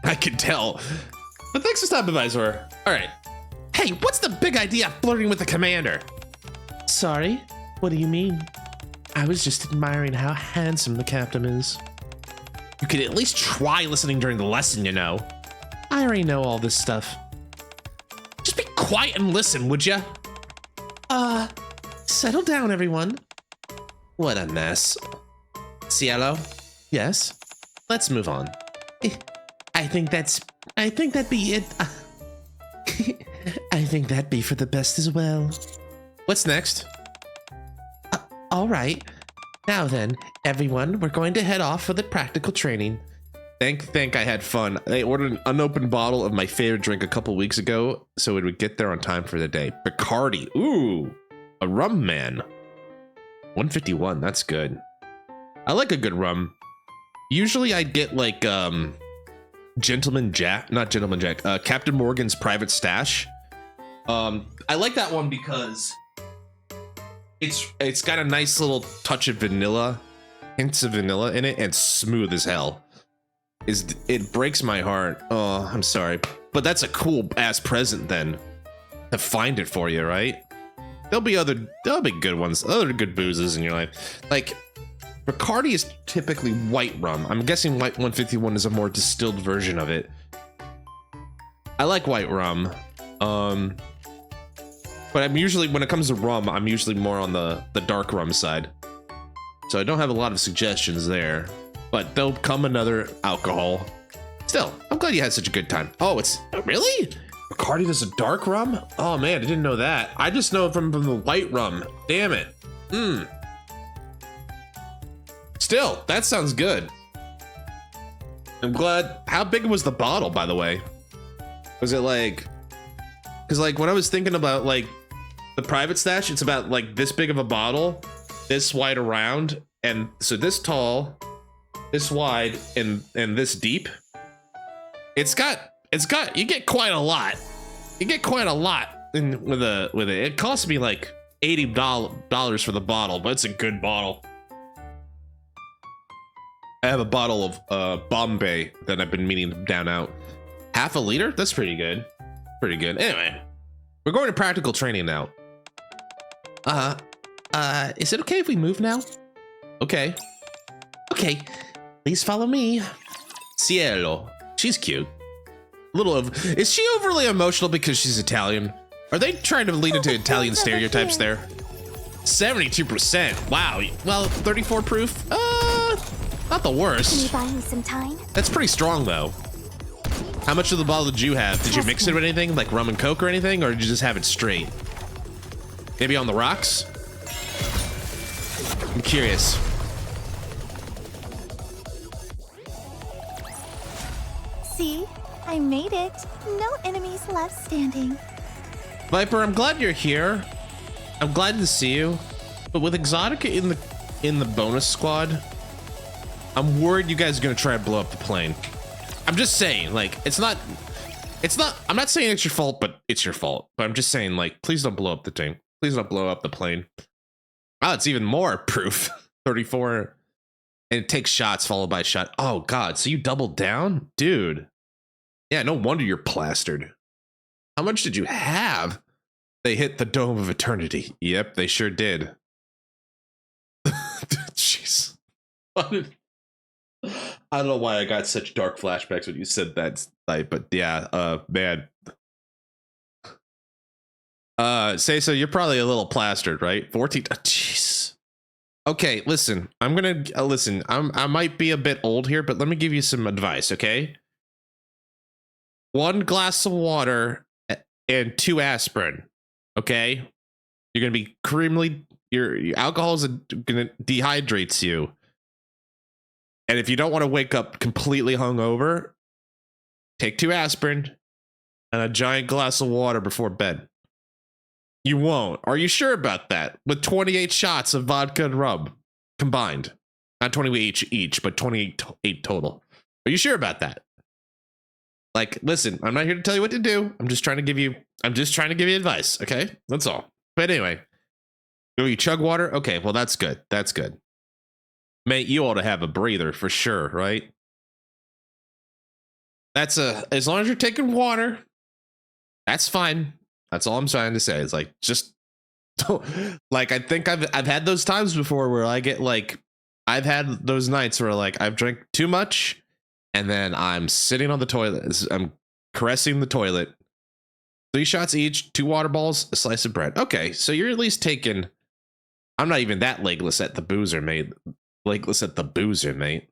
I can tell. But thanks for stopping by, Sora. All right. Hey, what's the big idea of flirting with the commander? Sorry, what do you mean? I was just admiring how handsome the captain is. You could at least try listening during the lesson, you know. I already know all this stuff. Just be quiet and listen, would ya? Settle down, everyone. What a mess. Cielo? Yes? Let's move on. I think that'd be it. I think that'd be for the best as well. What's next? All right. Now then, everyone, we're going to head off for the practical training. Thank I had fun. I ordered an unopened bottle of my favorite drink a couple weeks ago, so it would get there on time for the day. Bacardi. Ooh, a rum man. 151, that's good. I like a good rum. Usually I'd get like Gentleman Jack, not Gentleman Jack, Captain Morgan's Private Stash. I like that one because it's got a nice little touch of vanilla, hints of vanilla in it, and smooth as hell. It breaks my heart. Oh, I'm sorry, but that's a cool ass present then to find it for you, right? There'll be good ones, other good boozes in your life. Like Bacardi is typically white rum. I'm guessing White 151 is a more distilled version of it. I like white rum. But I'm usually, when it comes to rum, I'm usually more on the dark rum side. So I don't have a lot of suggestions there, but there'll come another alcohol. Still, I'm glad you had such a good time. Oh, it's really? Bacardi does a dark rum? Oh man, I didn't know that. I just know it from the white rum. Damn it. Still, that sounds good. I'm glad. How big was the bottle, by the way? Was it like, because like when I was thinking about like the private stash, it's about like this big of a bottle, this wide around, and so this tall, this wide, and this deep. It's got you get quite a lot. You get quite a lot with it. It cost me like $80 for the bottle, but it's a good bottle. I have a bottle of Bombay that I've been meaning to down out. Half a liter? That's pretty good. Pretty good. Anyway, we're going to practical training now. Is it okay if we move now? Okay. Okay, please follow me. Cielo. She's cute. Is she overly emotional because she's Italian? Are they trying to lead into Italian stereotypes there? 72%. Wow. Well, 34 proof. Not the worst. Can you buy me some time? That's pretty strong though. How much of the bottle did you have? Did you mix it with anything, like rum and coke or anything, or did you just have it straight? Maybe on the rocks? I'm curious. See? I made it. No enemies left standing. Viper, I'm glad you're here. I'm glad to see you. But with Exotica in the bonus squad, I'm worried you guys are gonna try to blow up the plane. I'm just saying, like, it's not, I'm not saying it's your fault, but it's your fault. But I'm just saying, like, please don't blow up the thing. Please don't blow up the plane. Oh, it's even more proof. 34. And it takes shots followed by shot. Oh, God. So you doubled down? Dude. Yeah, no wonder you're plastered. How much did you have? They hit the Dome of Eternity. Yep, they sure did. Jeez. I don't know why I got such dark flashbacks when you said that, but yeah, man. Say so, you're probably a little plastered, right? 14. Jeez. Okay, listen. I'm gonna listen. I might be a bit old here, but let me give you some advice, okay? 1 glass of water and 2 aspirin. Okay, you're gonna be your alcohol is gonna dehydrates you. And if you don't want to wake up completely hungover, take 2 aspirin and a giant glass of water before bed. You won't. Are you sure about that? With 28 shots of vodka and rum combined. Not 28 each, but 28 total. Are you sure about that? Like, listen, I'm not here to tell you what to do. I'm just trying to give you advice, okay? That's all. But anyway, do you chug water? Okay, well, that's good. That's good. Mate, you ought to have a breather for sure, right? That's as long as you're taking water, that's fine. That's all I'm trying to say. It's like, just don't, like, I think I've had those times before where I get like, I've had those nights where like I've drank too much and then I'm sitting on the toilet. I'm caressing the toilet. 3 shots each, 2 water balls, a slice of bread. Okay, so you're at least taking, I'm not even that legless at the boozer, mate. Legless at the boozer, mate.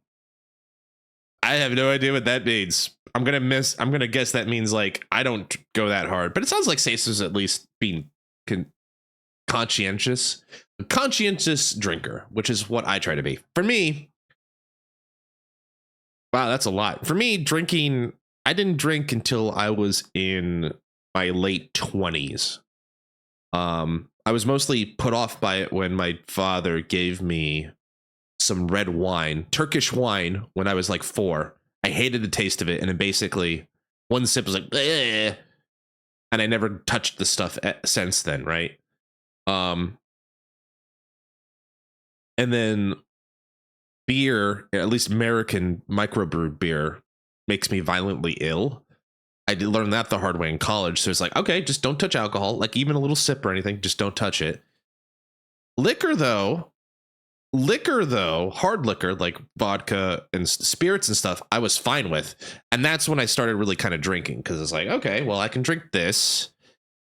I have no idea what that means. I'm gonna guess that means like I don't go that hard, but it sounds like Sacer's at least being conscientious. A conscientious drinker, which is what I try to be. For me, wow, that's a lot. For me, drinking, I didn't drink until I was in my late 20s. I was mostly put off by it when my father gave me some red wine, Turkish wine, when I was like 4. I hated the taste of it, and then basically one sip was like, bleh, and I never touched the stuff since then, right? And then beer, at least American microbrewed beer, makes me violently ill. I did learn that the hard way in college. So it's like, okay, just don't touch alcohol, like even a little sip or anything, just don't touch it. Liquor though, hard liquor like vodka and spirits and stuff, I was fine with. And that's when I started really kind of drinking, because it's like, okay, well, I can drink this.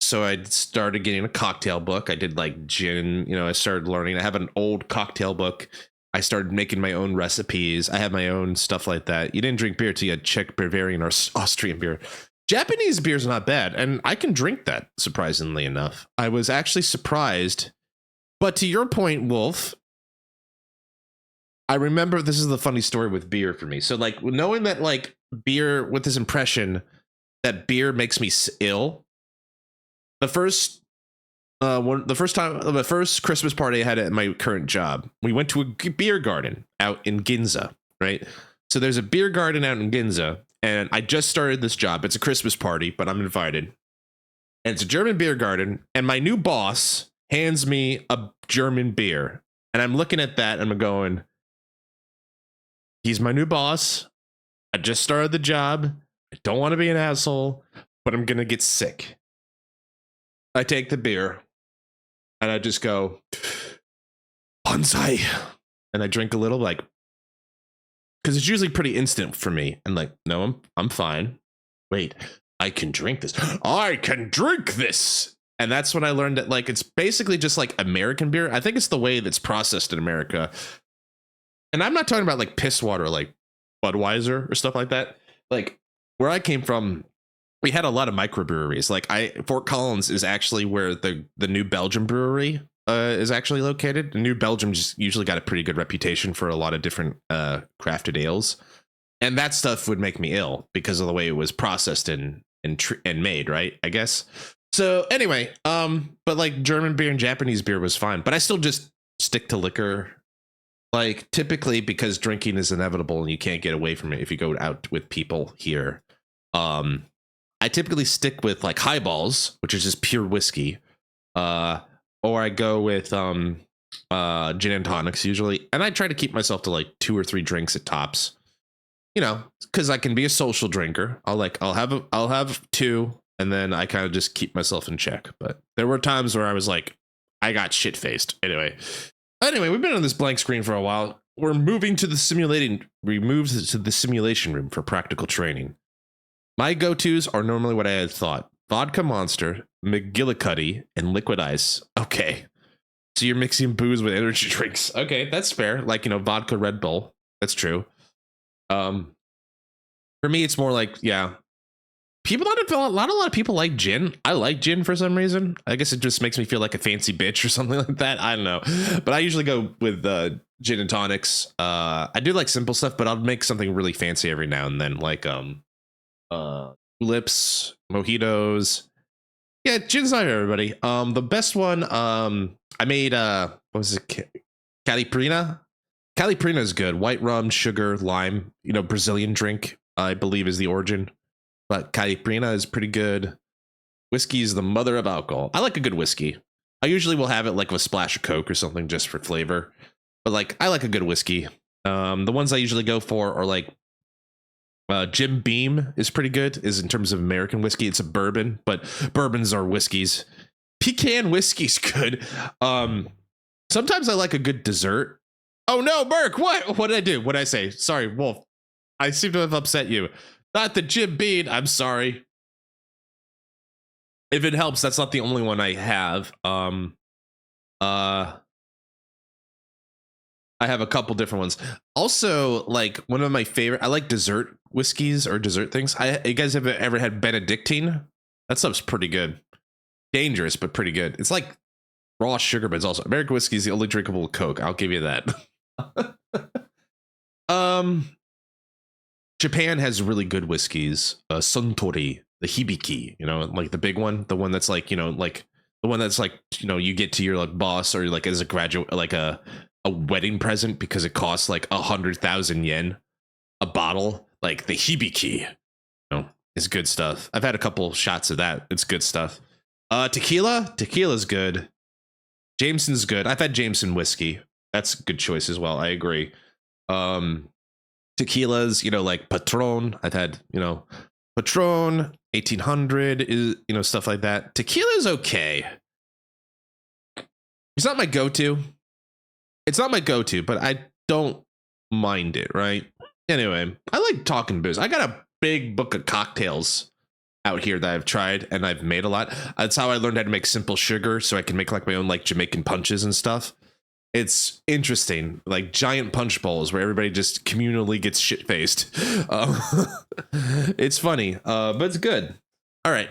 So I started getting a cocktail book. I did like gin, I started learning. I have an old cocktail book. I started making my own recipes. I have my own stuff like that. You didn't drink beer till you had Czech, Bavarian, or Austrian beer. Japanese beer is not bad, and I can drink that, surprisingly enough. I was actually surprised. But to your point, Wolf, I remember this is the funny story with beer for me. So like knowing that like beer, with this impression that beer makes me ill, the first Christmas party I had at my current job, we went to a beer garden out in Ginza, right? So there's a beer garden out in Ginza, and I just started this job. It's a Christmas party, but I'm invited. And it's a German beer garden, and my new boss hands me a German beer. And I'm looking at that, and I'm going, he's my new boss. I just started the job. I don't want to be an asshole, but I'm going to get sick. I take the beer. And I just go, bonsai. And I drink a little, like, because it's usually pretty instant for me. And like, no, I'm fine. Wait, I can drink this. I can drink this. And that's when I learned that, like, it's basically just like American beer. I think it's the way that's processed in America. And I'm not talking about like piss water, like Budweiser or stuff like that. Like where I came from, we had a lot of microbreweries. Like Fort Collins is actually where the New Belgium brewery is actually located. New Belgium just usually got a pretty good reputation for a lot of different crafted ales, and that stuff would make me ill because of the way it was processed and made, right? I guess. So anyway, but like German beer and Japanese beer was fine, but I still just stick to liquor. Like typically because drinking is inevitable and you can't get away from it if you go out with people here. I typically stick with like highballs, which is just pure whiskey, or I go with gin and tonics usually, and I try to keep myself to like 2 or 3 drinks at tops, because I can be a social drinker. I'll have 2, and then I kind of just keep myself in check. But there were times where I was like, I got shit faced. Anyway, we've been on this blank screen for a while. We moved to the simulation room for practical training. My go-tos are normally what I had thought. Vodka Monster, McGillicuddy, and Liquid Ice. Okay. So you're mixing booze with energy drinks. Okay, that's fair. Like, vodka Red Bull. That's true. For me, it's more like, yeah. A lot of people like gin. I like gin for some reason. I guess it just makes me feel like a fancy bitch or something like that. I don't know. But I usually go with gin and tonics. I do like simple stuff, but I'll make something really fancy every now and then, like tulips, mojitos. Yeah, gin's not everybody. The best one, I made what was it? Caliprina. Caliprina is good. White rum, sugar, lime. Brazilian drink, I believe, is the origin. But Caliprina is pretty good. Whiskey is the mother of alcohol. I like a good whiskey. I usually will have it like with a splash of Coke or something just for flavor. But like, I like a good whiskey. The ones I usually go for are like Jim Beam is pretty good, is in terms of American whiskey. It's a bourbon, but bourbons are whiskeys. Pecan whiskey's good. Sometimes I like a good dessert. Oh no, Merc, what did I do? What did I say? Sorry, Wolf. I seem to have upset you. Not the Jim Beam. I'm sorry. If it helps, that's not the only one I have. I have a couple different ones. Also, like one of my favorite, I like dessert whiskeys or dessert things. You guys have ever had Benedictine? That stuff's pretty good. Dangerous, but pretty good. It's like raw sugar, but it's also American whiskey is the only drinkable Coke. I'll give you that. Japan has really good whiskeys. Suntory, the Hibiki, like the big one, the one that's like, like the one that's like, you get to your like boss or like as a graduate, like a wedding present because it costs like 100,000 yen a bottle. like the hibiki, you know, is good stuff. I've had a couple shots of that. It's good stuff. Tequila's good. Jameson's good. I've had Jameson whiskey. That's a good choice as well. I agree. Tequilas, you know, like Patron. I've had, you know, Patron, 1800 is, you know, stuff like that. Tequila is okay. It's not my go-to. It's not my go-to, but I don't mind it, right? Anyway, I like talking booze. I got a big book of cocktails out here that I've tried and I've made a lot. That's how I learned how to make simple sugar, so I can make like my own like Jamaican punches and stuff. It's interesting, like giant punch bowls where everybody just communally gets shit-faced. It's funny, but it's good. All right,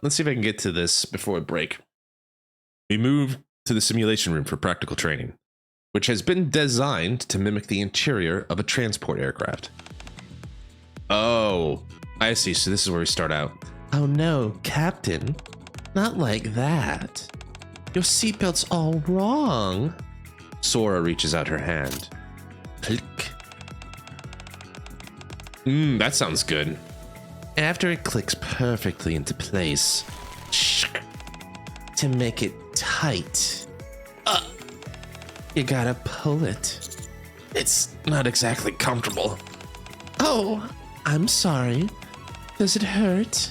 let's see if I can get to this before we break. We move to the simulation room for practical training, which has been designed to mimic the interior of a transport aircraft. Oh, I see. So this is where we start out. Oh no, Captain. Not like that. Your seatbelt's all wrong. Sora reaches out her hand. Click. That sounds good. After it clicks perfectly into place, to make it tight, you gotta pull it. It's not exactly comfortable. Oh, I'm sorry. Does it hurt?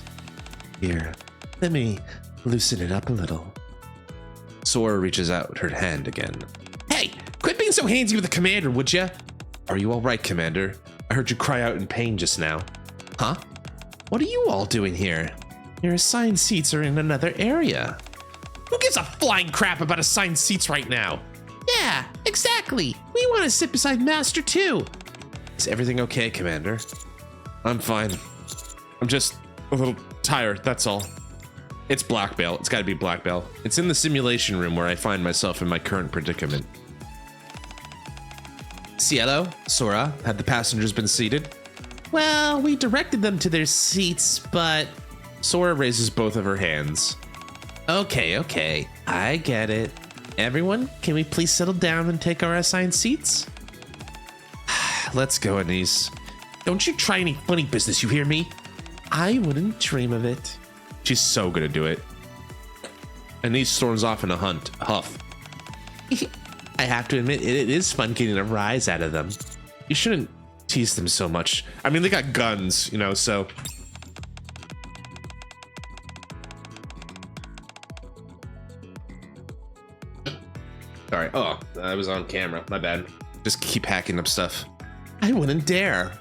Here, let me loosen it up a little. Sora reaches out her hand again. Hey, quit being so handsy with the commander, would ya? Are you all right, Commander? I heard you cry out in pain just now. Huh? What are you all doing here? Your assigned seats are in another area. Who gives a flying crap about assigned seats right now? Yeah, exactly. We want to sit beside Master too. Is everything okay, Commander? I'm fine. I'm just a little tired, that's all. It's Black Belt. It's got to be Black Belt. It's in the simulation room where I find myself in my current predicament. Cielo, Sora, had the passengers been seated? Well, we directed them to their seats, but... Sora raises both of her hands. Okay, I get it. Everyone, can we please settle down and take our assigned seats? Let's go, Anise. Don't you try any funny business, you hear me? I wouldn't dream of it. She's so gonna do it. Anise storms off in a huff. I have to admit, it is fun getting a rise out of them. You shouldn't tease them so much. I mean, they got guns, you know, so... Sorry. Oh, I was on camera. My bad. Just keep hacking up stuff. I wouldn't dare.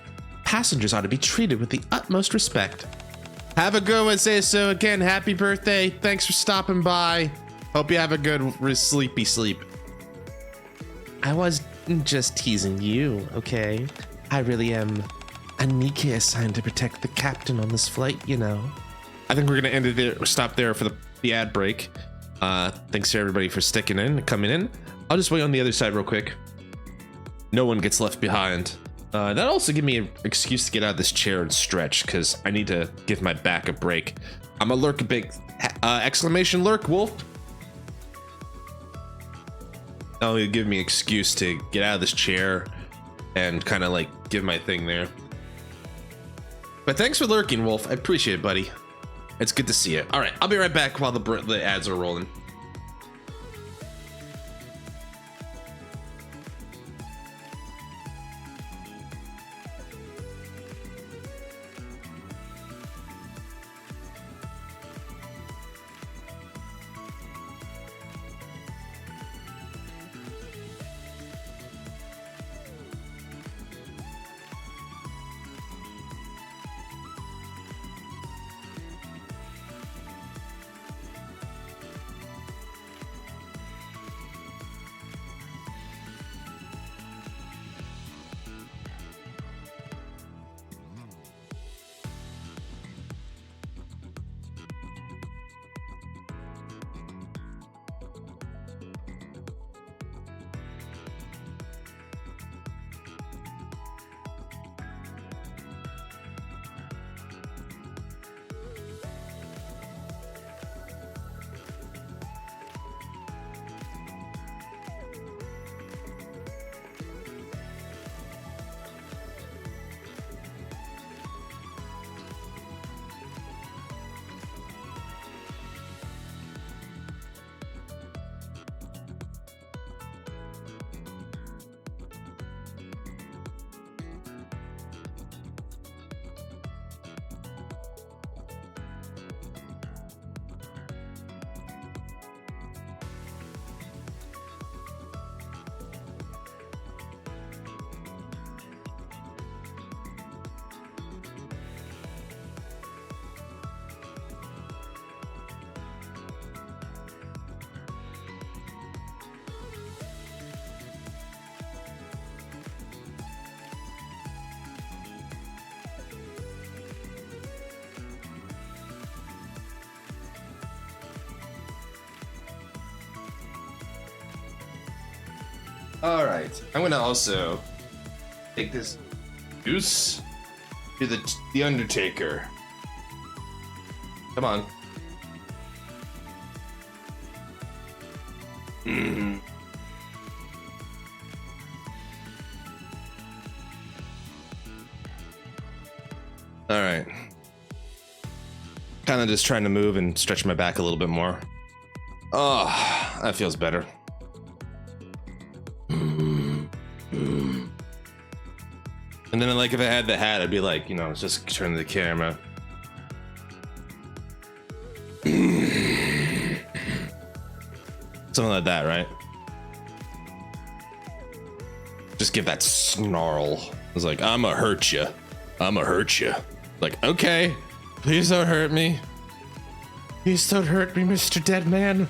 Passengers ought to be treated with the utmost respect. Have a good one. Say so again. Happy birthday. Thanks for stopping by. Hope you have a good sleepy sleep. I was just teasing you, okay? I really am a NIKKE assigned to protect the captain on this flight, you know. I think we're gonna end it there. Stop there for the ad break. Thanks to everybody for sticking in, coming in. I'll just wait on the other side real quick. No one gets left behind. That also give me an excuse to get out of this chair and stretch, because I need to give my back a break. I'm a lurk a big exclamation lurk wolf. That'll give me an excuse to get out of this chair and kind of like give my thing there. But thanks for lurking, Wolf. I appreciate it, buddy. It's good to see you. All right, I'll be right back while the ads are rolling. All right, I'm gonna also take this goose to the Undertaker. Come on. All right. Kind of just trying to move and stretch my back a little bit more. Oh, that feels better. And then, like, if I had the hat, I'd be like, you know, just turn the camera. Something like that, right? Just give that snarl. It's like, I'ma hurt you. I'ma hurt you. Like, okay, please don't hurt me. Please don't hurt me, Mr. Deadman.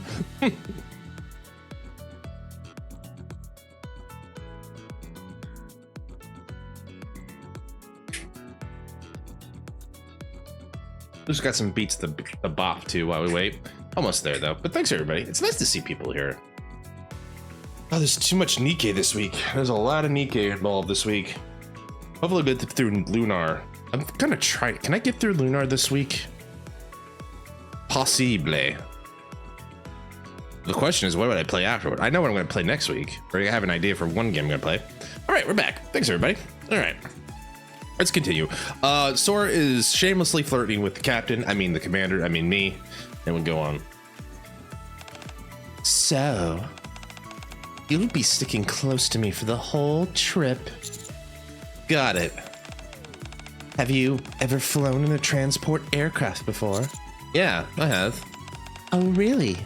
Just got some beats the bop too while we wait. Almost there though, but thanks everybody. It's nice to see people here. Oh, there's too much NIKKE this week. There's a lot of NIKKE involved this week. Hopefully we'll get through Lunar. I'm gonna try. Can I get through Lunar this week? Possible. The question is, what would I play afterward? I know what I'm gonna play next week. Or I have an idea for one game I'm gonna play. All right, we're back. Thanks everybody. All right, let's continue. Sora is shamelessly flirting with the captain. I mean the commander. I mean me. And we'll go on. So, you'll be sticking close to me for the whole trip. Got it. Have you ever flown in a transport aircraft before? Yeah, I have. Oh, really?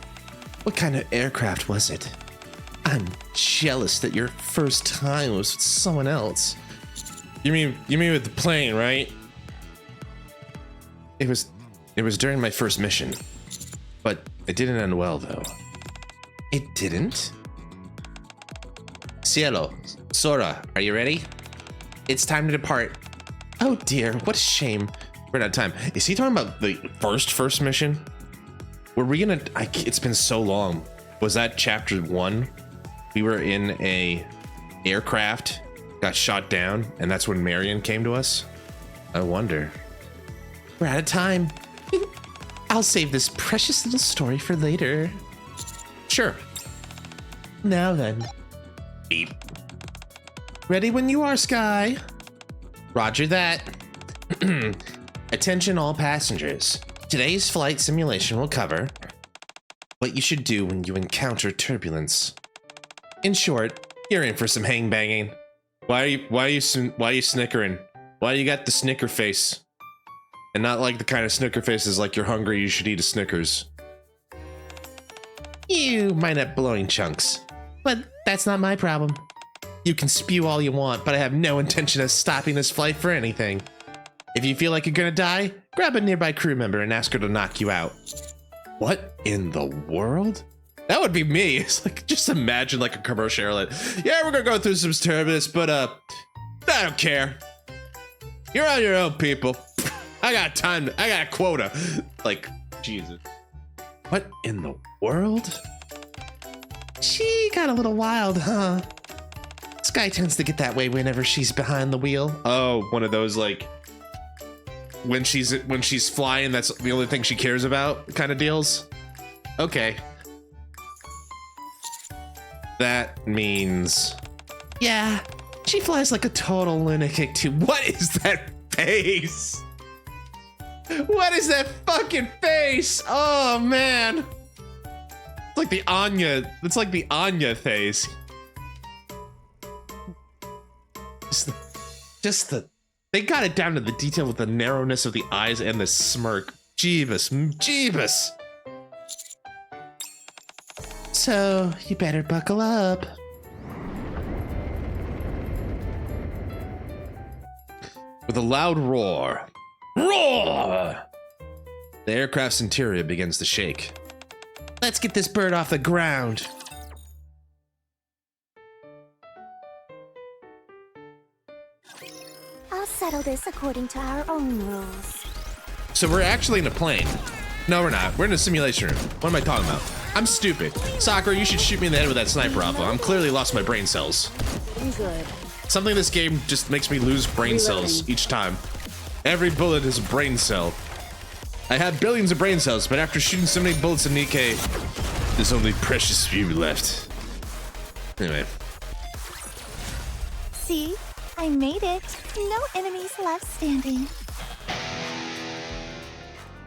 What kind of aircraft was it? I'm jealous that your first time was with someone else. You mean with the plane, right? It was during my first mission. But it didn't end well, though. It didn't? Cielo, Sora, are you ready? It's time to depart. Oh dear, what a shame. We're out of time. Is he talking about the first mission? Were we gonna, it's been so long. Was that chapter 1? We were in a aircraft, got shot down, and that's when Marion came to us? I wonder. We're out of time. I'll save this precious little story for later. Sure. Now then. Beep. Ready when you are, Sky. Roger that. Attention all passengers. Today's flight simulation will cover what you should do when you encounter turbulence. In short, you're in for some hang banging. Why are you snickering? Why you got the snicker face? And not like the kind of snicker faces like you're hungry, you should eat a Snickers. You might have blowing chunks, but that's not my problem. You can spew all you want, but I have no intention of stopping this flight for anything. If you feel like you're gonna die, grab a nearby crew member and ask her to knock you out. What in the world? That would be me. It's like, just imagine like a commercial airline. Yeah, we're gonna go through some turbulence, but I don't care. You're on your own, people. I got time. I got a quota. Like, Jesus. What in the world? She got a little wild, huh? Sky tends to get that way whenever she's behind the wheel. Oh, one of those like when she's flying, that's the only thing she cares about kind of deals. Okay. That means, yeah, she flies like a total lunatic too. What is that face? What is that fucking face? Oh man. It's like the Anya. It's like the Anya face. Just the they got it down to the detail with the narrowness of the eyes and the smirk. Jeebus, Jeebus. So you better buckle up. With a loud roar. Roar! The aircraft's interior begins to shake. Let's get this bird off the ground. I'll settle this according to our own rules. So we're actually in a plane. No, we're not. We're in a simulation room. What am I talking about? I'm stupid. Sakura, you should shoot me in the head with that sniper rifle. I'm clearly lost my brain cells. I'm good. Something in this game just makes me lose brain cells each time. Every bullet is a brain cell. I have billions of brain cells, but after shooting so many bullets in NIKKE, there's only precious few left. Anyway. See? I made it. No enemies left standing.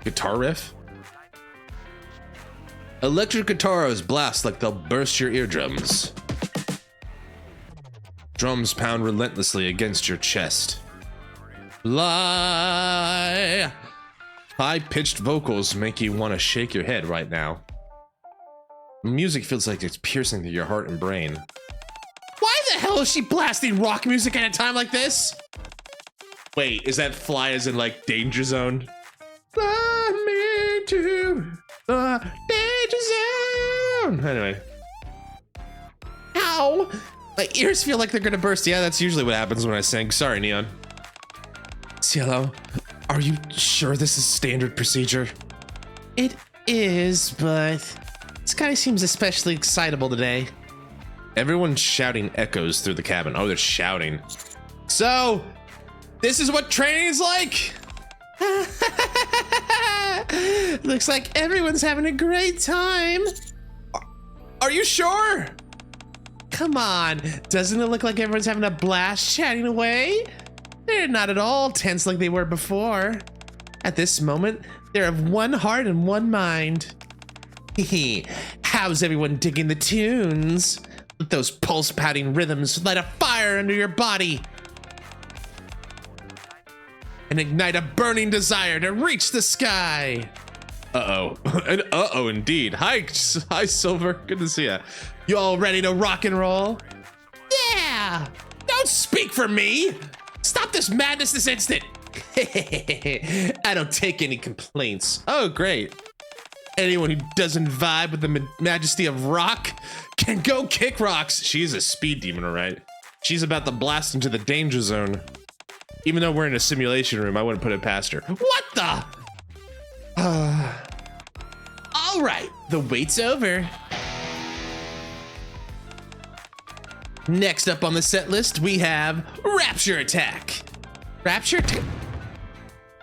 Guitar riff? Electric guitars blast like they'll burst your eardrums. Drums pound relentlessly against your chest. Lie. High-pitched vocals make you want to shake your head right now. Music feels like it's piercing through your heart and brain. Why the hell is she blasting rock music at a time like this? Wait, is that Fly as in like Danger Zone? Fly me to the Danger Zone. Anyway. Ow! My ears feel like they're gonna burst. Yeah, that's usually what happens when I sing. Sorry, Neon. Cielo, are you sure this is standard procedure? It is, but this guy seems especially excitable today. Everyone's shouting echoes through the cabin. Oh, they're shouting. So, this is what training is like? Looks like everyone's having a great time. Are you sure? Come on, doesn't it look like everyone's having a blast chatting away? They're not at all tense like they were before. At this moment, they're of one heart and one mind. Hehe, how's everyone digging the tunes? Let those pulse-pounding rhythms light a fire under your body and ignite a burning desire to reach the sky. Uh-oh. And uh-oh indeed. Hi, Silver. Good to see ya. You all ready to rock and roll? Yeah! Don't speak for me! Stop this madness this instant! I don't take any complaints. Oh, great. Anyone who doesn't vibe with the majesty of rock can go kick rocks. She's a speed demon, all right? She's about to blast into the danger zone. Even though we're in a simulation room, I wouldn't put it past her. What the? All right, the wait's over. Next up on the set list, we have Rapture Attack. Rapture Attack?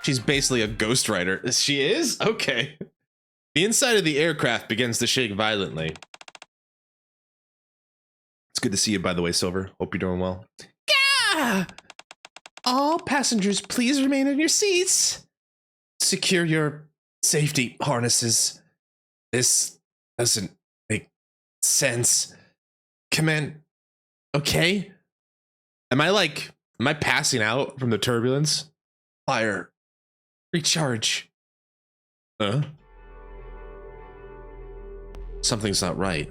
She's basically a ghostwriter. She is? Okay. The inside of the aircraft begins to shake violently. It's good to see you, by the way, Silver. Hope you're doing well. Gah! All passengers, please remain in your seats. Secure your safety harnesses. This doesn't make sense. Command. Okay. Am I passing out from the turbulence? Fire. Recharge. Something's not right.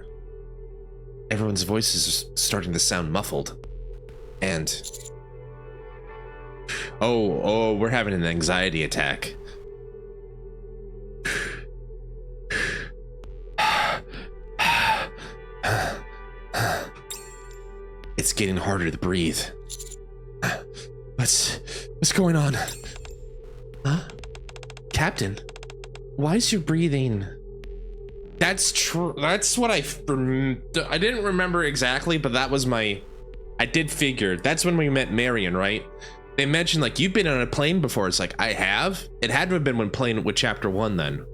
Everyone's voices are starting to sound muffled. And oh, we're having an anxiety attack. It's getting harder to breathe. What's going on? Huh? Captain, why is your breathing? That's true. That's what I didn't remember exactly, but that was I did figure. That's when we met Marion, right? They mentioned like, you've been on a plane before. It's like, I have. It had to have been when playing with chapter 1 then.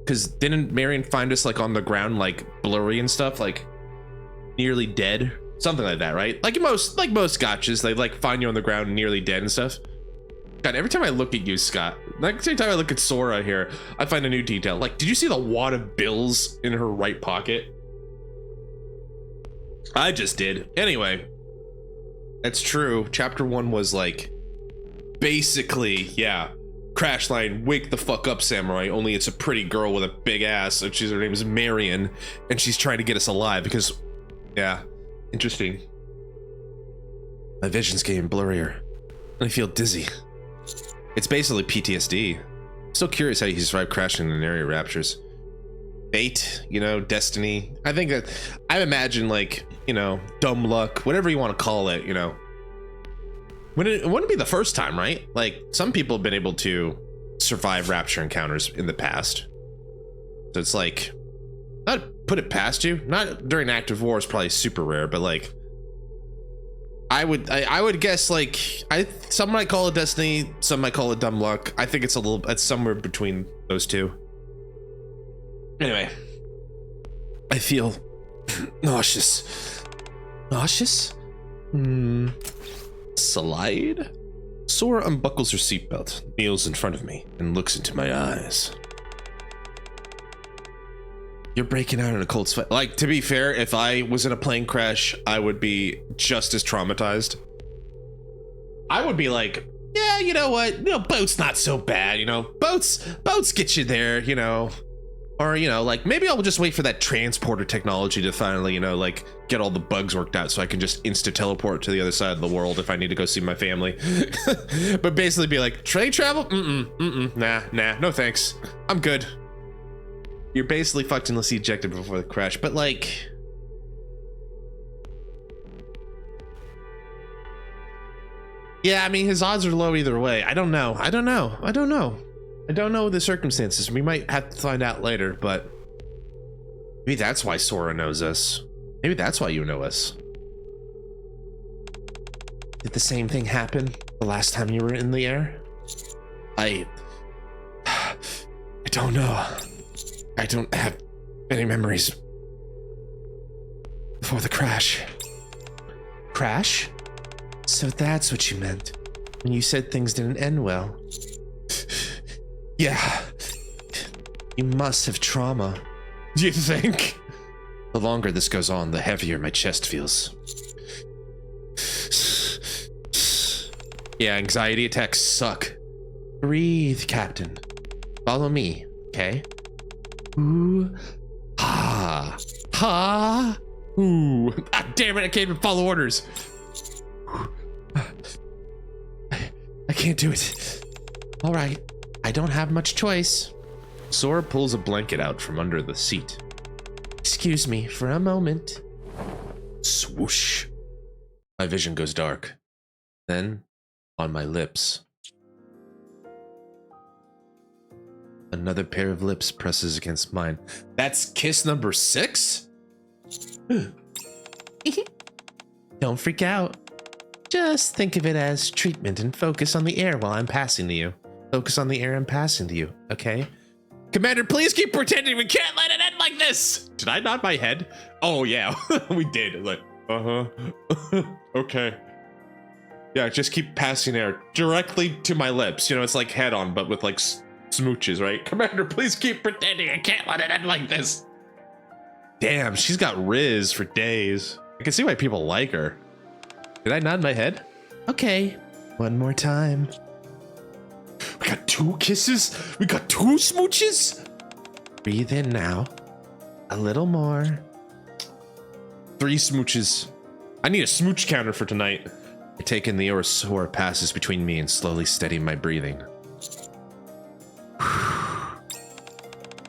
Because didn't Marion find us like on the ground, like blurry and stuff, like nearly dead? Something like that, right? Like most gotchas, they like find you on the ground nearly dead and stuff. God, every time I look at you, Scott, like every time I look at Sora here, I find a new detail. Like, did you see the wad of bills in her right pocket? I just did. Anyway, that's true. Chapter 1 was like, basically, yeah, crash line, wake the fuck up, samurai. Only it's a pretty girl with a big ass, and her name is Marion, and she's trying to get us alive because, yeah, interesting. My vision's getting blurrier, and I feel dizzy. It's basically PTSD. Still curious how you survive crashing in an area of raptures. Fate, you know, destiny. I think that I imagine like, you know, dumb luck, whatever you want to call it, you know. It wouldn't be the first time, right? Like some people have been able to survive rapture encounters in the past. So it's like, not put it past you. Not during active war is probably super rare, but like I would guess like some might call it destiny, some might call it dumb luck. I think it's somewhere between those two. Anyway, I feel nauseous. Nauseous? Slide? Sora unbuckles her seatbelt, kneels in front of me, and looks into my eyes. You're breaking out in a cold sweat. Like, to be fair, if I was in a plane crash, I would be just as traumatized. I would be like, yeah, you know what? You know, boat's not so bad, you know? Boats get you there, you know? Or, you know, like, maybe I'll just wait for that transporter technology to finally, you know, like, get all the bugs worked out so I can just insta-teleport to the other side of the world if I need to go see my family. But basically be like, train travel? Nah, no thanks. I'm good. You're basically fucked unless you ejected before the crash, but like... Yeah, I mean, his odds are low either way. I don't know the circumstances. We might have to find out later, but... Maybe that's why Sora knows us. Maybe that's why you know us. Did the same thing happen the last time you were in the air? I don't know. I don't have any memories before the crash. Crash? So that's what you meant when you said things didn't end well. Yeah. You must have trauma. Do you think? The longer this goes on, the heavier my chest feels. Yeah, anxiety attacks suck. Breathe, Captain. Follow me, okay? Ooh. Ha. Ha. Ooh. Ah, damn it, I can't even follow orders. I can't do it. All right, I don't have much choice. Sora pulls a blanket out from under the seat. Excuse me for a moment. Swoosh. My vision goes dark. Then, on my lips, another pair of lips presses against mine. That's kiss number 6? Don't freak out. Just think of it as treatment and focus on the air while I'm passing to you. Focus on the air I'm passing to you, okay? Commander, please keep pretending we can't let it end like this! Did I nod my head? Oh yeah, we did. Like, okay. Yeah, just keep passing air directly to my lips. You know, it's like head on, but with like smooches, right? Commander, please keep pretending I can't let it end like this. Damn, she's got Riz for days. I can see why people like her. Did I nod my head? Okay, one more time. We got 2 kisses? We got 2 smooches? Breathe in now. A little more. 3 smooches. I need a smooch counter for tonight. I take in the air as Sora passes between me and slowly steady my breathing.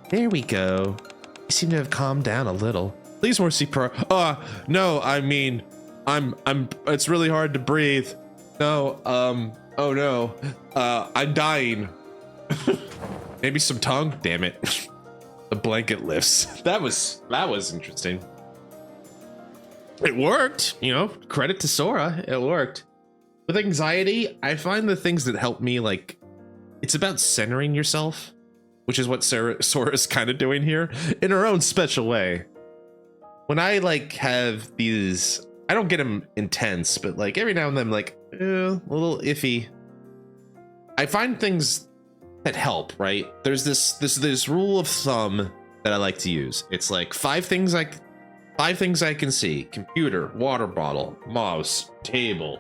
There we go. You seem to have calmed down a little. Please, Mercy Pro. No, I mean, it's really hard to breathe. No, oh no. I'm dying. Maybe some tongue? Damn it. The blanket lifts. That was interesting. It worked, you know, credit to Sora. It worked. With anxiety, I find the things that help me, like, it's about centering yourself, which is what Sora's kind of doing here in her own special way. When I like have these, I don't get them intense, but like every now and then I'm like, a little iffy. I find things that help, right? There's this rule of thumb that I like to use. It's like 5 things I can see: computer, water bottle, mouse, table,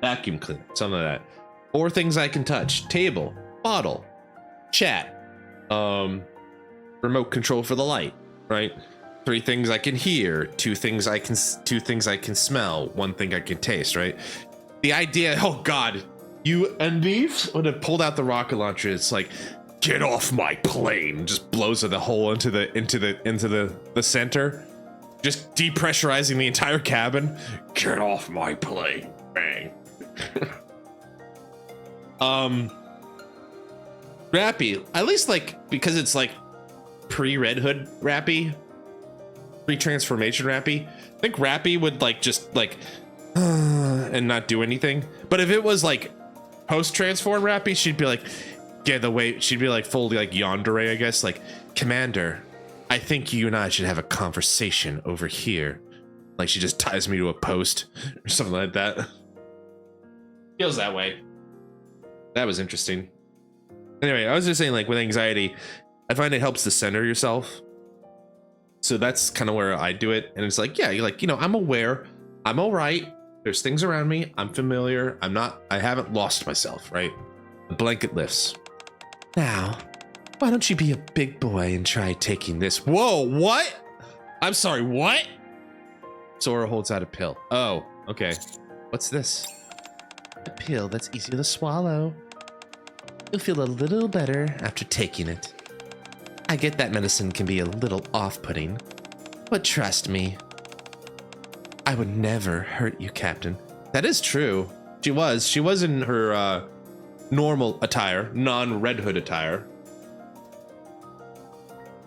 vacuum cleaner, something like that. 4 things I can touch: table, bottle, chat, remote control for the light, right? 3 things I can hear, 2 things I can smell, 1 thing I can taste, right? The idea, oh god, and these, when it pulled out the rocket launcher, it's like, get off my plane, just blows the hole into the center, just depressurizing the entire cabin. Get off my plane, bang. Rappy, at least like, because it's like pre-Red Hood Rappy, Pre-transformation Rappy. I think Rappy would like just like and not do anything. But if it was like post-transform Rappy, she'd be like, get the way. She'd be like fully like yandere, I guess. Like, Commander, I think you and I should have a conversation over here. Like she just ties me to a post or something like that. Feels that way. That was interesting. Anyway, I was just saying, like, with anxiety, I find it helps to center yourself. So that's kind of where I do it. And it's like, yeah, you're like, you know, I'm aware. I'm all right. There's things around me. I'm familiar. I haven't lost myself, right? The blanket lifts. Now, why don't you be a big boy and try taking this? Whoa, what? I'm sorry, what? Sora holds out a pill. Oh, okay. What's this? A pill that's easier to swallow. You'll feel a little better after taking it. I get that medicine can be a little off-putting, but trust me, I would never hurt you, Captain. That is true. She was in her normal attire, non-Red Hood attire.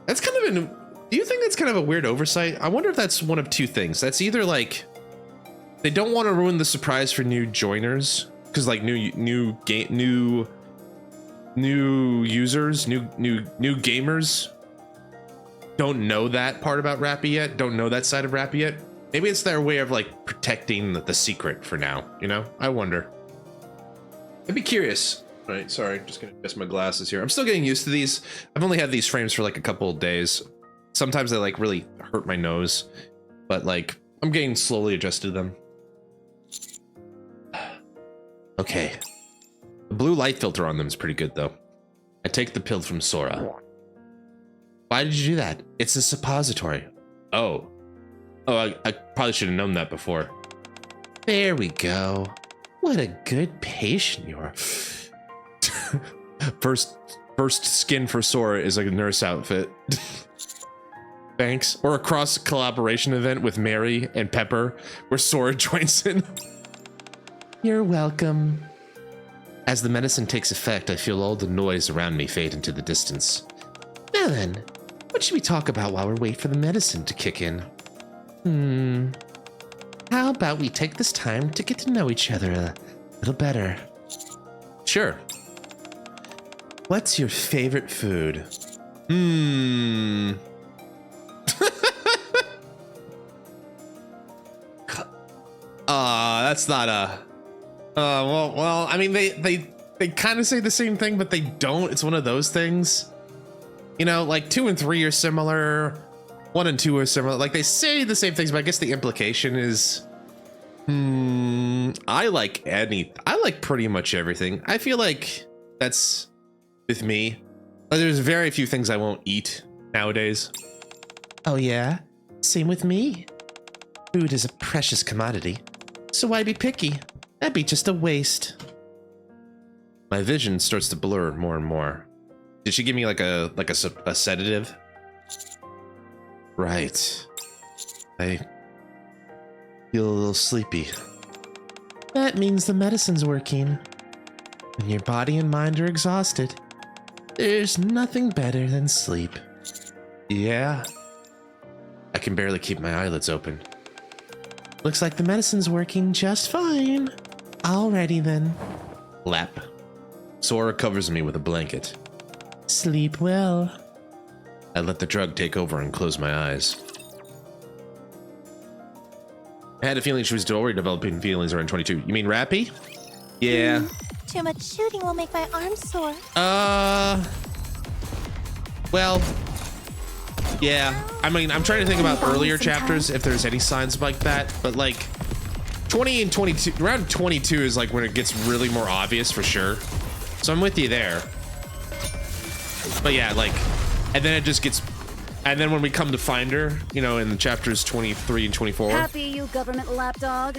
That's kind of an, do you think that's kind of a weird oversight? I wonder if that's one of two things. That's either like, they don't want to ruin the surprise for new joiners, because like new users, new gamers don't know that part about Rappy yet, don't know that side of Rappy yet. Maybe it's their way of like protecting the secret for now, you know? I wonder. I'd be curious. All right, sorry, just gonna adjust my glasses here. I'm still getting used to these. I've only had these frames for like a couple of days. Sometimes they like really hurt my nose, but like I'm getting slowly adjusted to them. Okay. The blue light filter on them is pretty good, though. I take the pill from Sora. Why did you do that? It's a suppository. Oh. Oh, I probably should have known that before. There we go. What a good patient you are. First skin for Sora is like a nurse outfit. Thanks. Or a cross collaboration event with Mary and Pepper where Sora joins in. You're welcome. As the medicine takes effect, I feel all the noise around me fade into the distance. Now then, what should we talk about while we wait for the medicine to kick in? How about we take this time to get to know each other a little better? Sure. What's your favorite food? That's not a... well, I mean, they kind of say the same thing, but they don't. It's one of those things. You know, like 2 and 3 are similar. 1 and 2 are similar. Like they say the same things, but I guess the implication is, I like pretty much everything. I feel like that's with me. There's very few things I won't eat nowadays. Oh yeah, same with me. Food is a precious commodity, so why be picky? That'd be just a waste. My vision starts to blur more and more. Did she give me like a sedative? Right. I feel a little sleepy. That means the medicine's working. When your body and mind are exhausted, there's nothing better than sleep. Yeah. I can barely keep my eyelids open. Looks like the medicine's working just fine. Alrighty then. Lap. Sora covers me with a blanket. Sleep well. I let the drug take over and close my eyes. I had a feeling she was already developing feelings around 22. You mean Rappy? Yeah. Too much shooting will make my arms sore. Well, yeah. I mean, I'm trying to think about earlier chapters if there's any signs like that, but like 20 and 22, around 22 is like when it gets really more obvious for sure. So I'm with you there. But yeah, like, and then it just gets, and then when we come to find her, you know, in the chapters 23 and 24. Happy, you government lapdog.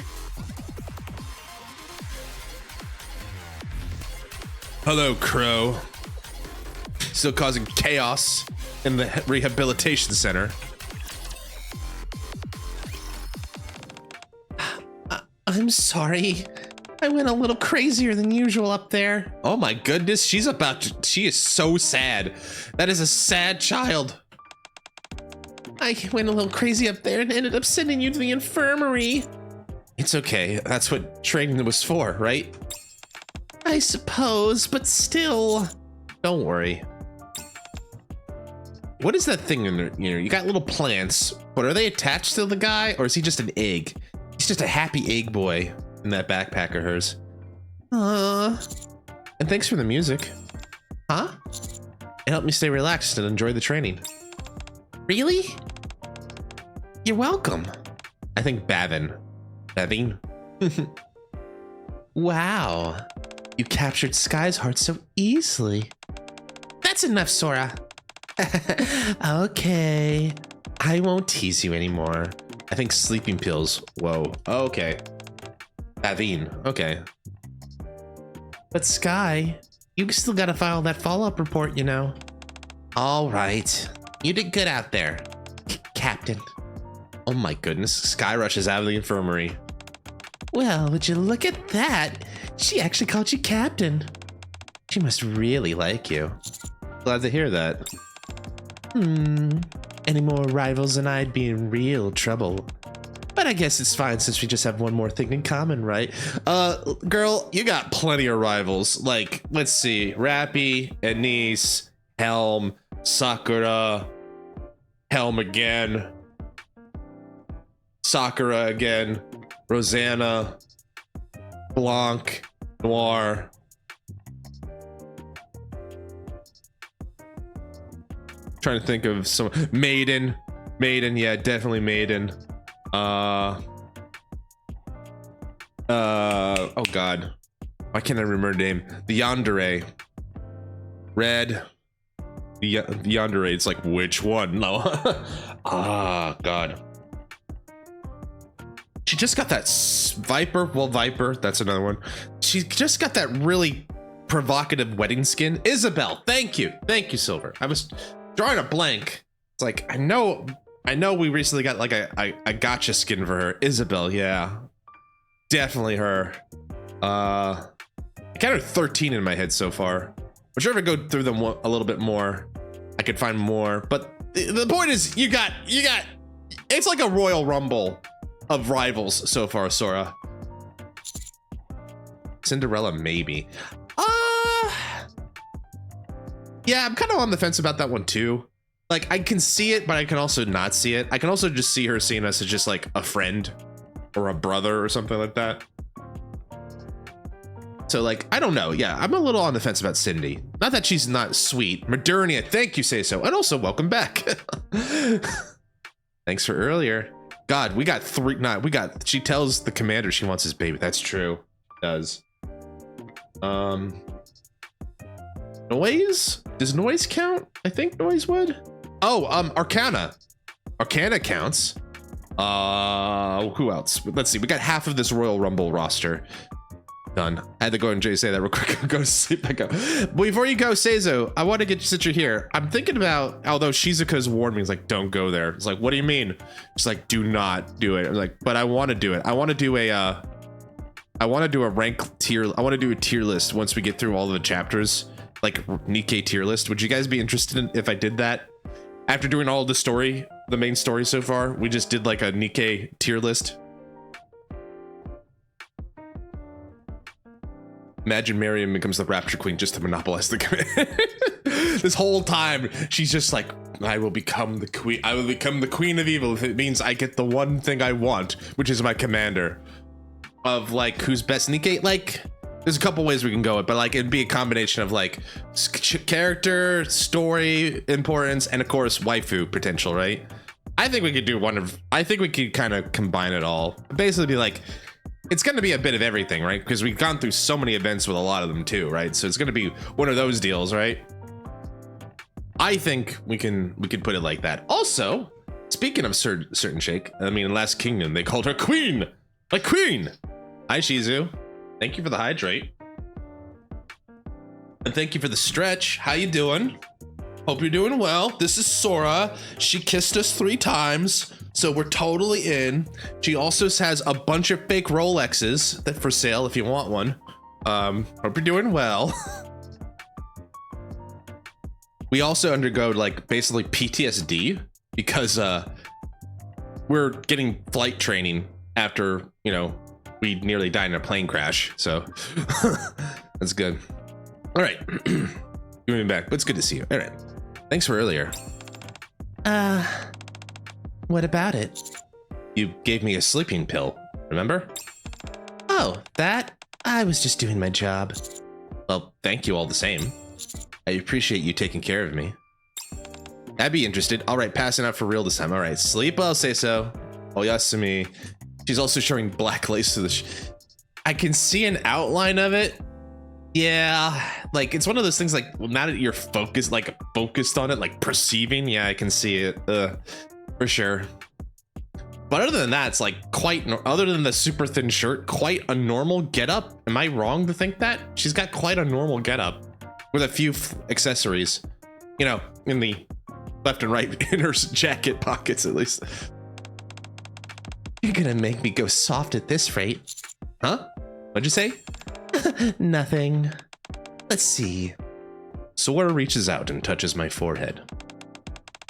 Hello, Crow. Still causing chaos in the rehabilitation center. I'm sorry. I went a little crazier than usual up there. Oh my goodness, she is so sad. That is a sad child. I went a little crazy up there and ended up sending you to the infirmary. It's okay. That's what training was for, right? I suppose, but still. Don't worry. What is that thing in there? You know, you got little plants, but are they attached to the guy, or is he just an egg? He's just a happy egg boy in that backpack of hers. And thanks for the music. Huh? It helped me stay relaxed and enjoy the training. Really? You're welcome. I think Bavin. Bavin? Wow. You captured Sky's heart so easily. That's enough, Sora. Okay. I won't tease you anymore. I think sleeping pills. Whoa. Okay. Bavin. Okay. But Sky, you still gotta file that follow-up report, you know. All right. You did good out there, Captain. Oh my goodness. Sky rushes out of the infirmary. Well, would you look at that? She actually called you Captain. She must really like you. Glad to hear that. Any more rivals and I'd be in real trouble. But I guess it's fine since we just have one more thing in common, right? Girl, you got plenty of rivals. Like, let's see. Rappy, Anise, Helm, Sakura, Helm again, Sakura again, Rosanna, Blanc, Noir. Trying to think of some. Maiden, yeah, definitely Maiden. Oh god, why can't I remember the name? The Yandere. Red. The Yandere. It's like, which one? No. Ah, god. She just got that Viper. Well, Viper. That's another one. She just got that really provocative wedding skin. Isabel. Thank you, Silver. I was drawing a blank. It's like, I know we recently got like a gotcha skin for her. Isabel, yeah. Definitely her. I counted 13 in my head so far. I'm sure if I go through them a little bit more, I could find more. But the point is, you got, it's like a Royal Rumble of rivals so far, Sora. Cinderella, maybe. Yeah, I'm kind of on the fence about that one too. Like, I can see it, but I can also not see it. I can also just see her seeing us as just like a friend or a brother or something like that. So like, I don't know. Yeah, I'm a little on the fence about Cindy. Not that she's not sweet. Modernia, thank you, say so. And also welcome back. Thanks for earlier. God, we got she tells the commander she wants his baby. That's true. Does. Noise? Does noise count? I think noise would. Oh, Arcana. Arcana counts. Who else? Let's see. We got half of this Royal Rumble roster done. I had to go and say that real quick. Go to sleep. I go. Before you go, Seizo, I want to get you since you're here. I'm thinking about, although Shizuka's warned me, it's like, don't go there. It's like, what do you mean? She's like, do not do it. I'm like, but I want to do it. I want to do a rank tier. I want to do a tier list once we get through all the chapters, like NIKKE tier list. Would you guys be interested in if I did that? After doing all the main story so far, we just did like a NIKKE tier list. Imagine Miriam becomes the Rapture Queen just to monopolize the command. This whole time, she's just like, I will become the queen. I will become the queen of evil if it means I get the one thing I want, which is my commander. Of like, who's best NIKKE? Like, there's a couple ways we can go it, but like, it'd be a combination of like character, story importance, and of course, waifu potential, right? I think we could do I think we could kind of combine it all. Basically be like, it's going to be a bit of everything, right? Because we've gone through so many events with a lot of them too, right? So it's going to be one of those deals, right? I think we can put it like that. Also, speaking of certain Shake, I mean, in Last Kingdom, they called her Queen. Like Queen. Hi, Shizu. Thank you for the hydrate. And thank you for the stretch. How you doing? Hope you're doing well. This is Sora. She kissed us 3 times. So we're totally in. She also has a bunch of fake Rolexes that for sale if you want one. Hope you're doing well. We also undergo like basically PTSD because we're getting flight training after, you know, we nearly died in a plane crash. So that's good. All right. You're moving back, but it's good to see you. All right. Thanks for earlier. What about it? You gave me a sleeping pill, remember? Oh, that? I was just doing my job. Well, thank you all the same. I appreciate you taking care of me. I'd be interested. All right, passing out for real this time. All right, sleep well, say so. Oh, yes to me. She's also showing black lace to the I can see an outline of it. Yeah, like it's one of those things like, well, now that you're focused, like focused on it, like perceiving, yeah, I can see it for sure. But other than that, it's like quite, other than the super thin shirt, quite a normal getup. Am I wrong to think that? She's got quite a normal getup with a few accessories, you know, in the left and right in her jacket pockets, at least. You're gonna make me go soft at this rate. Huh? What'd you say? Nothing. Let's see. Sora reaches out and touches my forehead.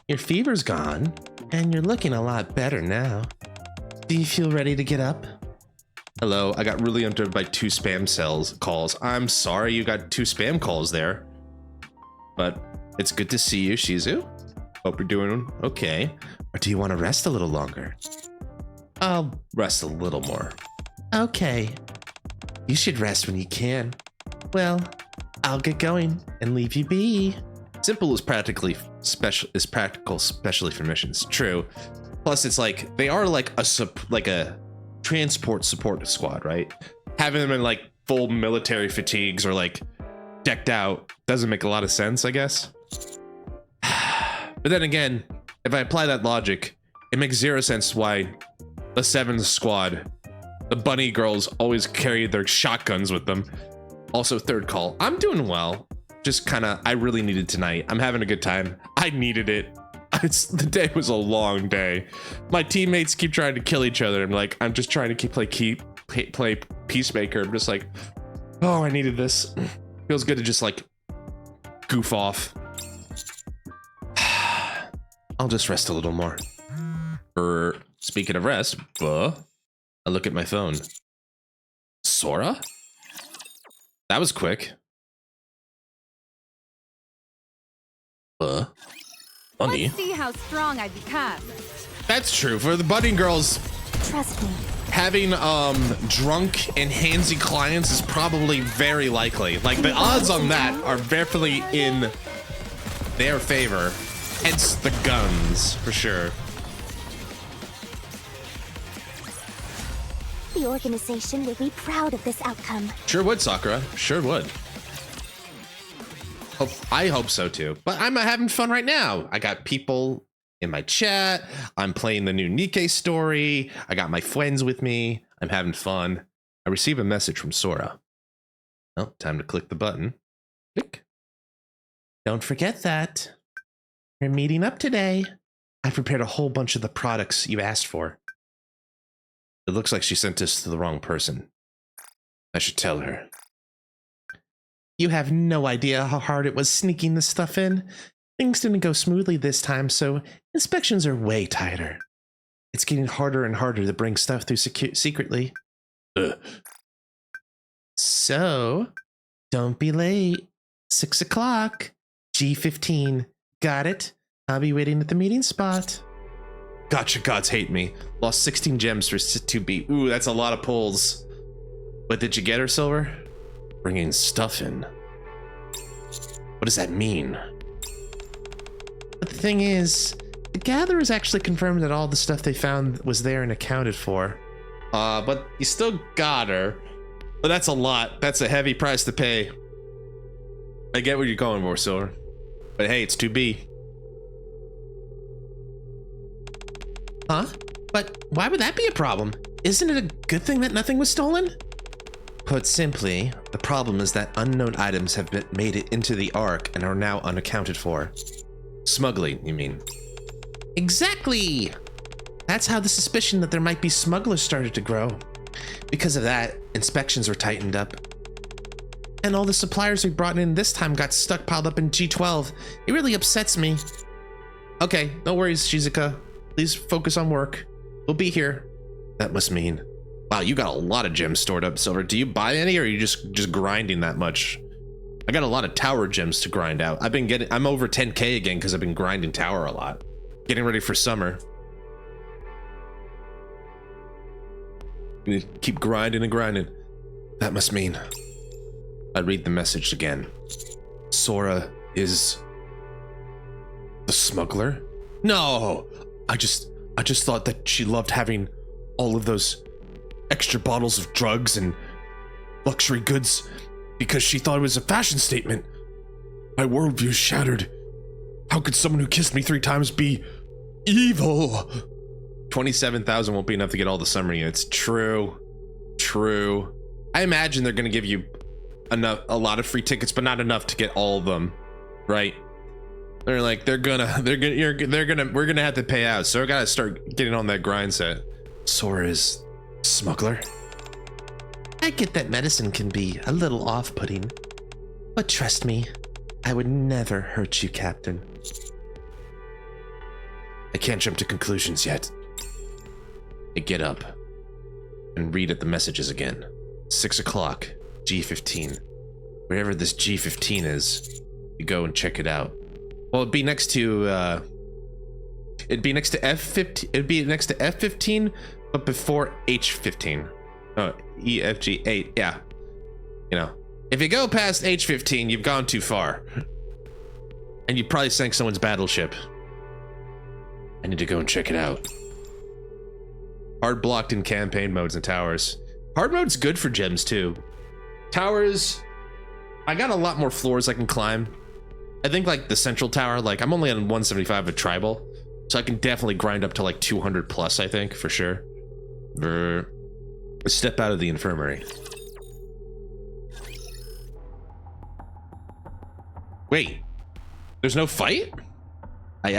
Your fever's gone, and you're looking a lot better now. Do you feel ready to get up? Hello, I got really entered by 2 spam calls. I'm sorry you got 2 spam calls there. But it's good to see you, Shizu. Hope you're doing okay. Or do you want to rest a little longer? I'll rest a little more. Okay. You should rest when you can. Well, I'll get going and leave you be. Simple is practical, especially for missions. True. Plus, it's like they are like a transport support squad, right? Having them in like full military fatigues or like decked out doesn't make a lot of sense, I guess. But then again, if I apply that logic, it makes 0 sense why the 7th squad, the bunny girls, always carry their shotguns with them. Also, third call. I'm doing well. Just kind of, I really needed tonight. I'm having a good time. I needed it. The day was a long day. My teammates keep trying to kill each other. I'm just trying to play peacemaker. I'm just like, oh, I needed this. Feels good to just like goof off. I'll just rest a little more. Speaking of rest, I look at my phone. Sora? That was quick. Bunny? Let's see how strong I become. That's true. For the bunny girls, Trust me. having drunk and handsy clients is probably very likely. Like the odds on that are definitely in their favor. Hence the guns, for sure. The organization will be proud of this outcome. Sure would, Sakura. Sure would. I hope so too. But I'm having fun right now. I got people in my chat. I'm playing the new NIKKE story. I got my friends with me. I'm having fun. I receive a message from Sora. Well, time to click the button. Click. Don't forget that. We're meeting up today. I prepared a whole bunch of the products you asked for. It looks like she sent this to the wrong person. I should tell her. You have no idea how hard it was sneaking this stuff in. Things didn't go smoothly this time, so inspections are way tighter. It's getting harder and harder to bring stuff through secretly. So, don't be late. 6 o'clock. G15. Got it? I'll be waiting at the meeting spot. Gotcha, gods hate me. Lost 16 gems for 2B. Ooh, that's a lot of pulls. But did you get her, Silver? Bringing stuff in. What does that mean? But the thing is, the gatherers actually confirmed that all the stuff they found was there and accounted for. But you still got her. But that's a lot. That's a heavy price to pay. I get what you're going for, Silver. But hey, it's 2B. Huh? But why would that be a problem? Isn't it a good thing that nothing was stolen? Put simply, the problem is that unknown items have made it into the Ark and are now unaccounted for. Smuggling, you mean? Exactly! That's how the suspicion that there might be smugglers started to grow. Because of that, inspections were tightened up. And all the suppliers we brought in this time got stuck piled up in G12. It really upsets me. Okay, no worries, Shizuka. Please focus on work. We'll be here. That must mean... Wow, you got a lot of gems stored up, Silver. Do you buy any, or are you just grinding that much? I got a lot of tower gems to grind out. I'm over 10k again because I've been grinding tower a lot. Getting ready for summer. Gonna keep grinding and grinding. That must mean... I read the message again. Sora is... the smuggler? No! I just thought that she loved having all of those extra bottles of drugs and luxury goods because she thought it was a fashion statement. My worldview shattered. How could someone who kissed me 3 times be evil? 27,000 won't be enough to get all the summer units. True. I imagine they're gonna give you a lot of free tickets, but not enough to get all of them, right? We're gonna have to pay out, so I gotta start getting on that grind set. Sora's smuggler. I get that medicine can be a little off-putting, but trust me, I would never hurt you, Captain. I can't jump to conclusions yet. I get up and read at the messages again. 6 o'clock, G15. Wherever this G15 is, you go and check it out. Well, it'd be next to F15. It'd be next to F15, but before H15. Oh, EFG 8. Yeah. You know, if you go past H15, you've gone too far, and you probably sank someone's battleship. I need to go and check it out. Hard blocked in campaign modes and towers. Hard mode's good for gems too. Towers, I got a lot more floors I can climb. I think like the central tower, like I'm only on 175 of tribal, so I can definitely grind up to like 200 plus, I think, for sure. Step out of the infirmary. Wait, there's no fight? I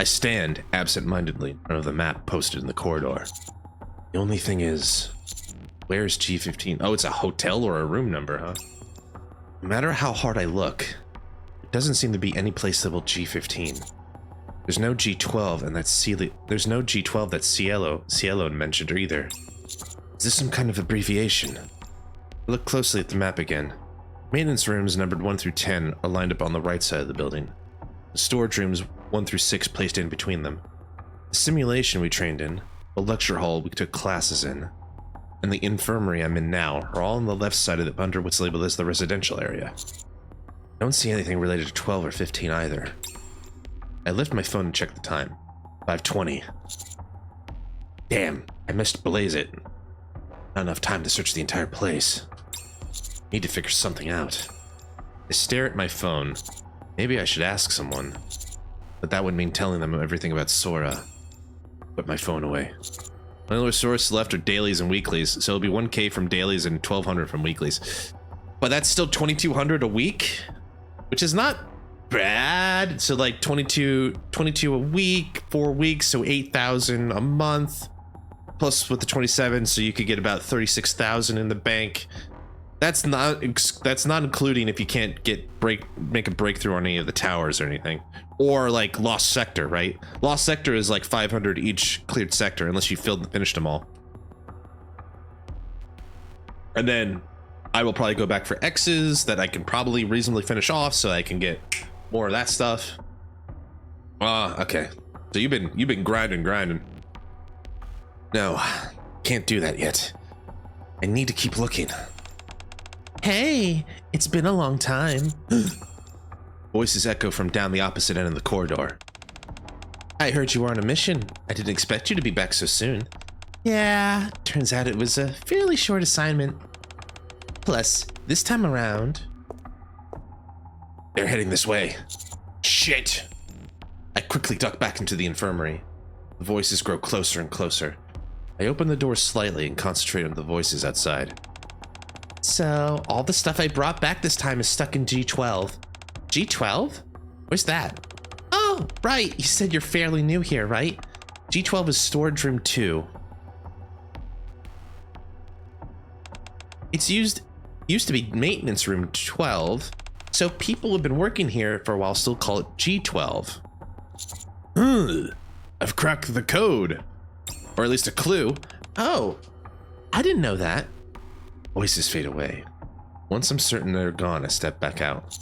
stand absent-mindedly in front of the map posted in the corridor. The only thing is, where's G15? Oh, it's a hotel or a room number, huh? No matter how hard I look, it doesn't seem to be any place labeled G15. There's no G12, and there's no G12 that Cielo mentioned either. Is this some kind of abbreviation? I look closely at the map again. Maintenance rooms numbered 1 through 10 are lined up on the right side of the building. The storage rooms 1 through 6 placed in between them. The simulation we trained in, the lecture hall we took classes in, and the infirmary I'm in now are all on the left side of the under what's labeled as the residential area. I don't see anything related to 12 or 15 either. I lift my phone and check the time. 5:20. Damn, I missed blaze it. Not enough time to search the entire place. Need to figure something out. I stare at my phone. Maybe I should ask someone, but that would mean telling them everything about Sora. Put my phone away. My only source left are dailies and weeklies, so it'll be 1k from dailies and 1200 from weeklies. But that's still 2200 a week, which is not bad. So like 22 a week, 4 weeks, so 8,000 a month, plus with the 27, so you could get about 36,000 in the bank. That's not including if you can't make a breakthrough on any of the towers or anything, or like Lost Sector, right? Lost Sector is like 500 each cleared sector unless you finished them all. And then I will probably go back for X's that I can probably reasonably finish off, so I can get more of that stuff. Okay. So you've been grinding. No, can't do that yet. I need to keep looking. Hey, it's been a long time. Voices echo from down the opposite end of the corridor. I heard you were on a mission. I didn't expect you to be back so soon. Yeah, turns out it was a fairly short assignment. Plus, this time around... They're heading this way. Shit! I quickly duck back into the infirmary. The voices grow closer and closer. I open the door slightly and concentrate on the voices outside. So, all the stuff I brought back this time is stuck in G12. G12? Where's that? Oh, right, you said you're fairly new here, right? G12 is storage room 2. It's used to be maintenance room 12, So people who've been working here for a while still call it G12. I've cracked the code. Or at least a clue. Oh, I didn't know that. Voices fade away. Once I'm certain they're gone, I step back out.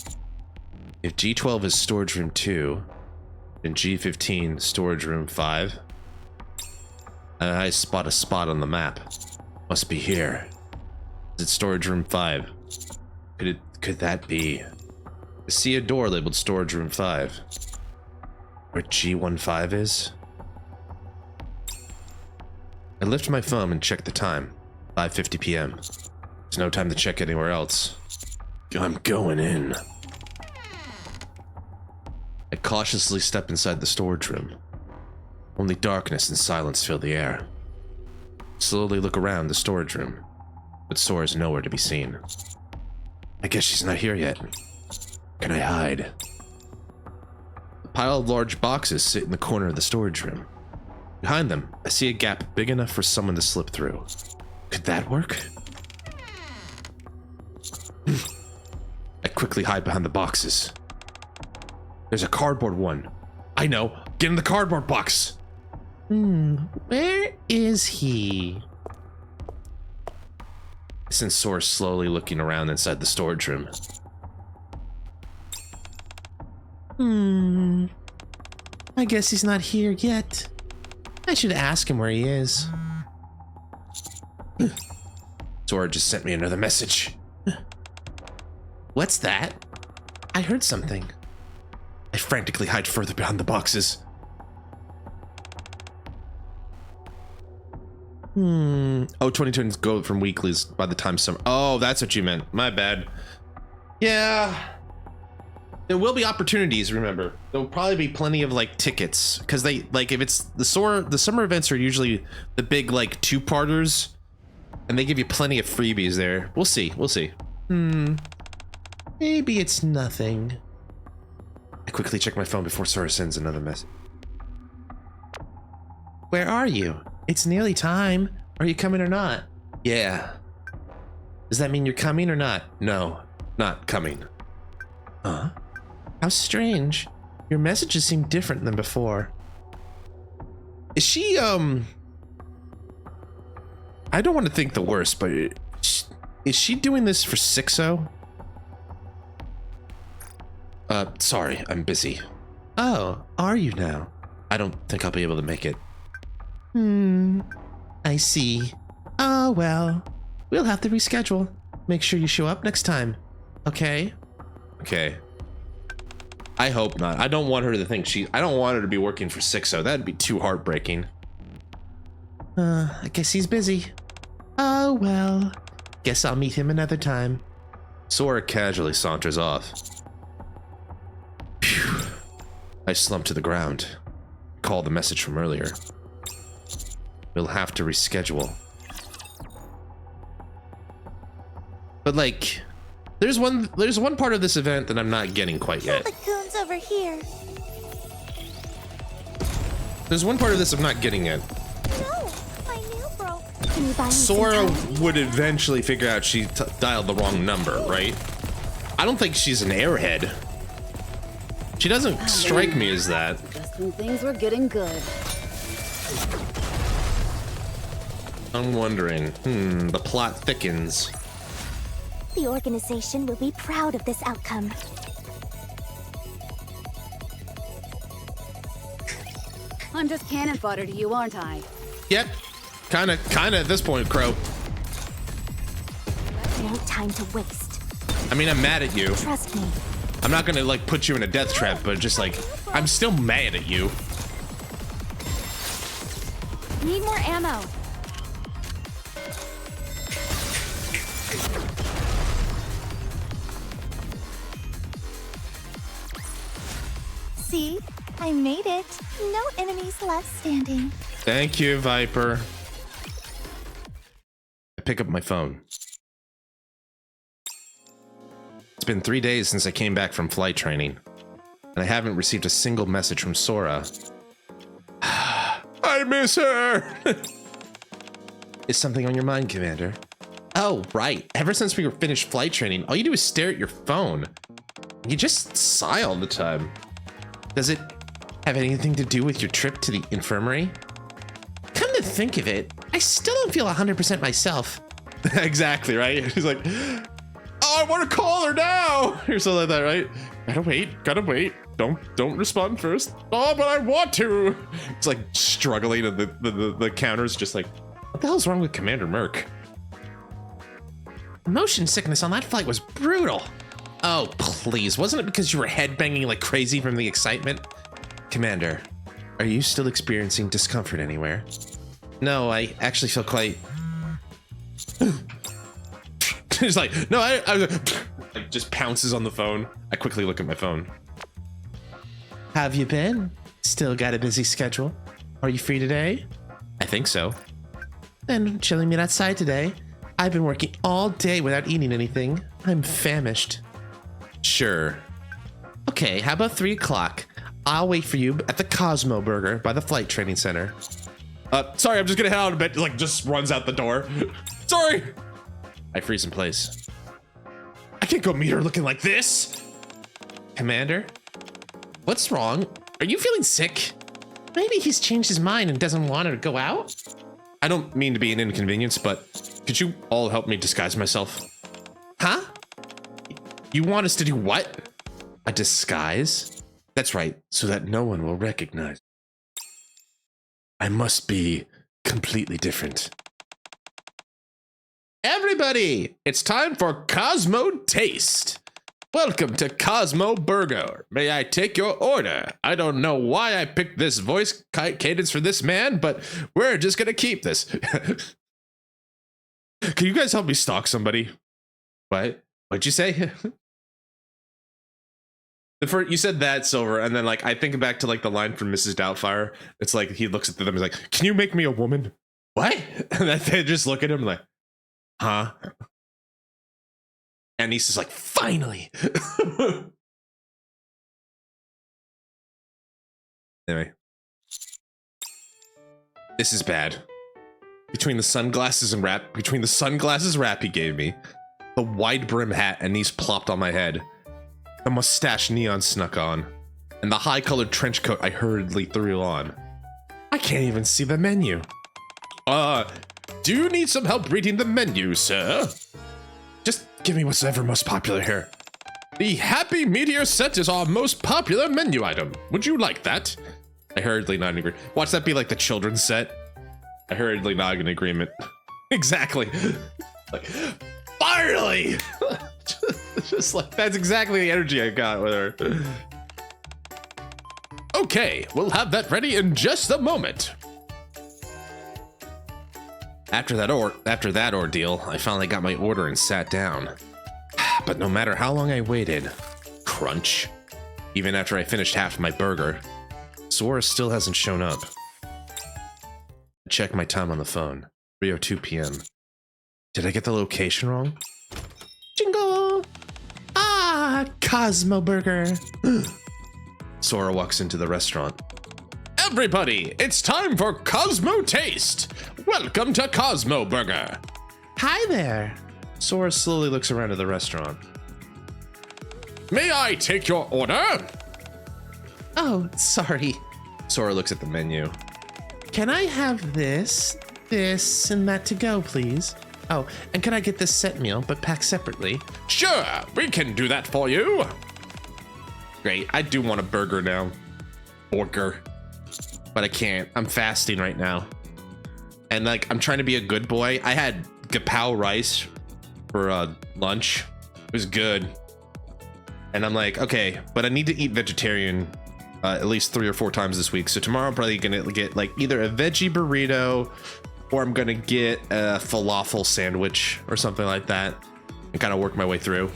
If G12 is storage room 2, and G15 storage room 5, I spot a spot on the map. Must be here. Is it storage room 5? Could that be? I see a door labeled storage room 5. Where G15 is? I lift my phone and check the time. 5:50 p.m. There's no time to check anywhere else. I'm going in. I cautiously step inside the storage room. Only darkness and silence fill the air. Slowly look around the storage room, but Sora's nowhere to be seen. I guess she's not here yet. Can I hide? A pile of large boxes sit in the corner of the storage room. Behind them, I see a gap big enough for someone to slip through. Could that work? I quickly hide behind the boxes. There's a cardboard one. I know. Get in the cardboard box. Where is he? I sense Sora slowly looking around inside the storage room. I guess he's not here yet. I should ask him where he is. Sora just sent me another message. What's that? I heard something. I frantically hide further behind the boxes. Oh, 2020s go from weeklies by the time summer. Oh, that's what you meant. My bad. Yeah. There will be opportunities, remember. There'll probably be plenty of like tickets. Because they like if it's the summer events are usually the big like two-parters. And they give you plenty of freebies there. We'll see. We'll see. Maybe it's nothing. I quickly check my phone before Sora sends another message. Where are you? It's nearly time. Are you coming or not? Yeah. Does that mean you're coming or not? No, not coming. Huh? How strange. Your messages seem different than before. Is she, I don't want to think the worst, but is she doing this for 6-0? Sorry, I'm busy. Oh, are you now? I don't think I'll be able to make it. I see. Oh, well, we'll have to reschedule. Make sure you show up next time. Okay? Okay. I hope not. I don't want her to think I don't want her to be working for 6-0. That'd be too heartbreaking. I guess he's busy. Oh, well. Guess I'll meet him another time. Sora casually saunters off. Phew. I slump to the ground. Call the message from earlier. We'll have to reschedule. But like, there's one part of this event that I'm not getting quite yet. The goons over here. There's one part of this I'm not getting yet. No, my nail broke. Can you buy me some Sora time? would eventually figure out she dialed the wrong number, right? I don't think she's an airhead. She doesn't strike me as that. Just when things were getting good. I'm wondering. The plot thickens. The organization will be proud of this outcome. I'm just cannon fodder to you, aren't I? Yep. Kinda at this point, Crow. No time to waste. I mean, I'm mad at you. Trust me. I'm not gonna like put you in a death trap, but just like, I'm still mad at you. Need more ammo. See? I made it. No enemies left standing. Thank you, Viper. I pick up my phone. It's been 3 days since I came back from flight training, and I haven't received a single message from Sora. I miss her! Is something on your mind, Commander? Oh, right. Ever since we were finished flight training, all you do is stare at your phone. You just sigh all the time. Does it have anything to do with your trip to the infirmary? Come to think of it, I still don't feel 100% myself. Exactly, right? He's like, oh, I want to call her now, or something like that, right? Gotta wait. Don't respond first. Oh, but I want to. It's like struggling, and the counter's just like, what the hell's wrong with Commander Merc? Motion sickness on that flight was brutal. Oh, please. Wasn't it because you were headbanging like crazy from the excitement? Commander, are you still experiencing discomfort anywhere? No, I actually feel quite... He's like, no, I like just pounces on the phone. I quickly look at my phone. How have you been? Still got a busy schedule? Are you free today? I think so. Then chilling me outside today. I've been working all day without eating anything. I'm famished. Sure. Okay, how about 3 o'clock? I'll wait for you at the Cosmo Burger by the flight training center. Sorry, I'm just gonna head out of bed. Like, just runs out the door. Sorry. I freeze in place. I can't go meet her looking like this. Commander, what's wrong? Are you feeling sick? Maybe he's changed his mind and doesn't want her to go out. I don't mean to be an inconvenience, but could you all help me disguise myself? Huh? You want us to do what? A disguise? That's right, so that no one will recognize. I must be completely different. Everybody, it's time for Cosmo Taste. Welcome to Cosmo Burger. May I take your order? I don't know why I picked this voice cadence for this man, but we're just gonna keep this. Can you guys help me stalk somebody? What? What'd you say? You said that, Silver, and then like I think back to like the line from Mrs. Doubtfire. It's like he looks at them, he's like, "Can you make me a woman?" What? And then they just look at him like, "Huh?" And he's just like, "Finally." Anyway, this is bad. Between the sunglasses wrap he gave me, the wide brim hat and these plopped on my head, the mustache Neon snuck on, and the high-colored trench coat I hurriedly threw on, I can't even see the menu. Do you need some help reading the menu, sir? Just give me whatever most popular here. The Happy Meteor set is our most popular menu item. Would you like that? I hurriedly nod in agreement. Watch that be like the children's set. I hurriedly nod in agreement. Exactly. Like, finally! Just like, that's exactly the energy I got with her. Okay, we'll have that ready in just a moment. After that ordeal, I finally got my order and sat down. But no matter how long I waited, crunch, even after I finished half of my burger, Sora still hasn't shown up. I checked my time on the phone, 3:02 p.m. Did I get the location wrong? Jingle! Ah, Cosmo Burger. Sora walks into the restaurant. Everybody, it's time for Cosmo Taste. Welcome to Cosmo Burger. Hi there. Sora slowly looks around at the restaurant. May I take your order? Oh, sorry. Sora looks at the menu. Can I have this, and that to go, please? Oh, and can I get this set meal, but packed separately? Sure, we can do that for you. Great, I do want a burger now. Burger. But I can't, I'm fasting right now. And like, I'm trying to be a good boy. I had gapow rice for lunch. It was good. And I'm like, okay, but I need to eat vegetarian at least 3 or 4 times this week. So tomorrow I'm probably gonna get like either a veggie burrito or I'm gonna get a falafel sandwich or something like that and kind of work my way through.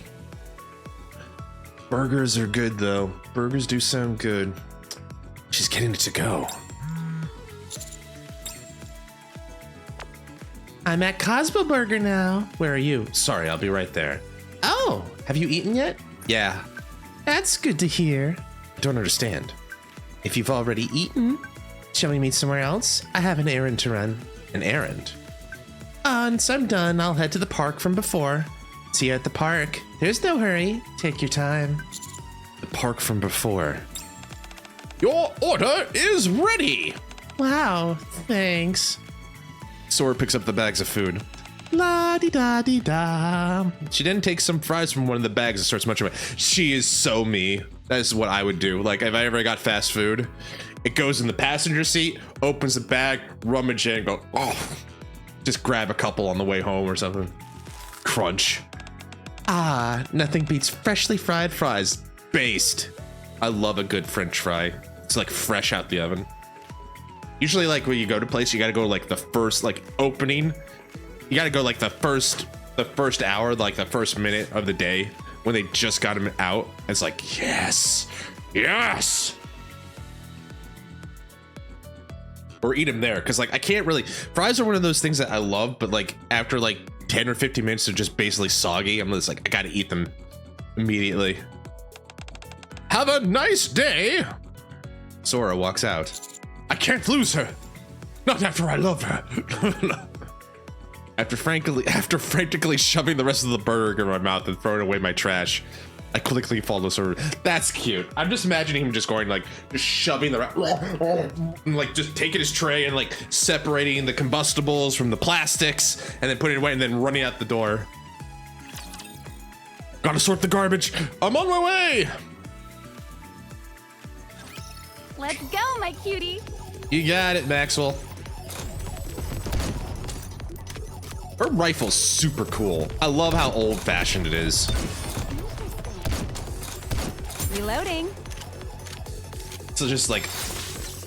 Burgers are good though. Burgers do sound good. She's getting it to go. I'm at Cosmo Burger now. Where are you? Sorry, I'll be right there. Oh, have you eaten yet? Yeah. That's good to hear. I don't understand. If you've already eaten, shall we meet somewhere else? I have an errand to run. An errand? Once I'm done, I'll head to the park from before. See you at the park. There's no hurry. Take your time. park from before. Your order is ready! Wow, thanks. Sora picks up the bags of food. La-di-da-di-da. She then takes some fries from one of the bags and starts munching away. She is so me. That is what I would do. Like, if I ever got fast food, it goes in the passenger seat, opens the bag, rummage it, and go, oh. Just grab a couple on the way home or something. Crunch. Ah, nothing beats freshly fried fries. Based. I love a good French fry. It's like fresh out the oven. Usually, like, when you go to place, you gotta go like the first, like, opening. You gotta go like the first hour, like the first minute of the day when they just got them out. It's like, yes, yes. Or eat them there, because like I can't really. Fries are one of those things that I love, but like after like 10 or 15 minutes, they're just basically soggy. I'm just like, I gotta eat them immediately. Have a nice day. Sora walks out. I can't lose her. Not after I love her. After frantically shoving the rest of the burger in my mouth and throwing away my trash, I quickly follow Sora. That's cute. I'm just imagining him just going like, just shoving the, and like just taking his tray and like separating the combustibles from the plastics and then putting it away and then running out the door. Gotta sort the garbage. I'm on my way. Let's go, my cutie. You got it, Maxwell. Her rifle's super cool. I love how old-fashioned it is. Reloading. So just like,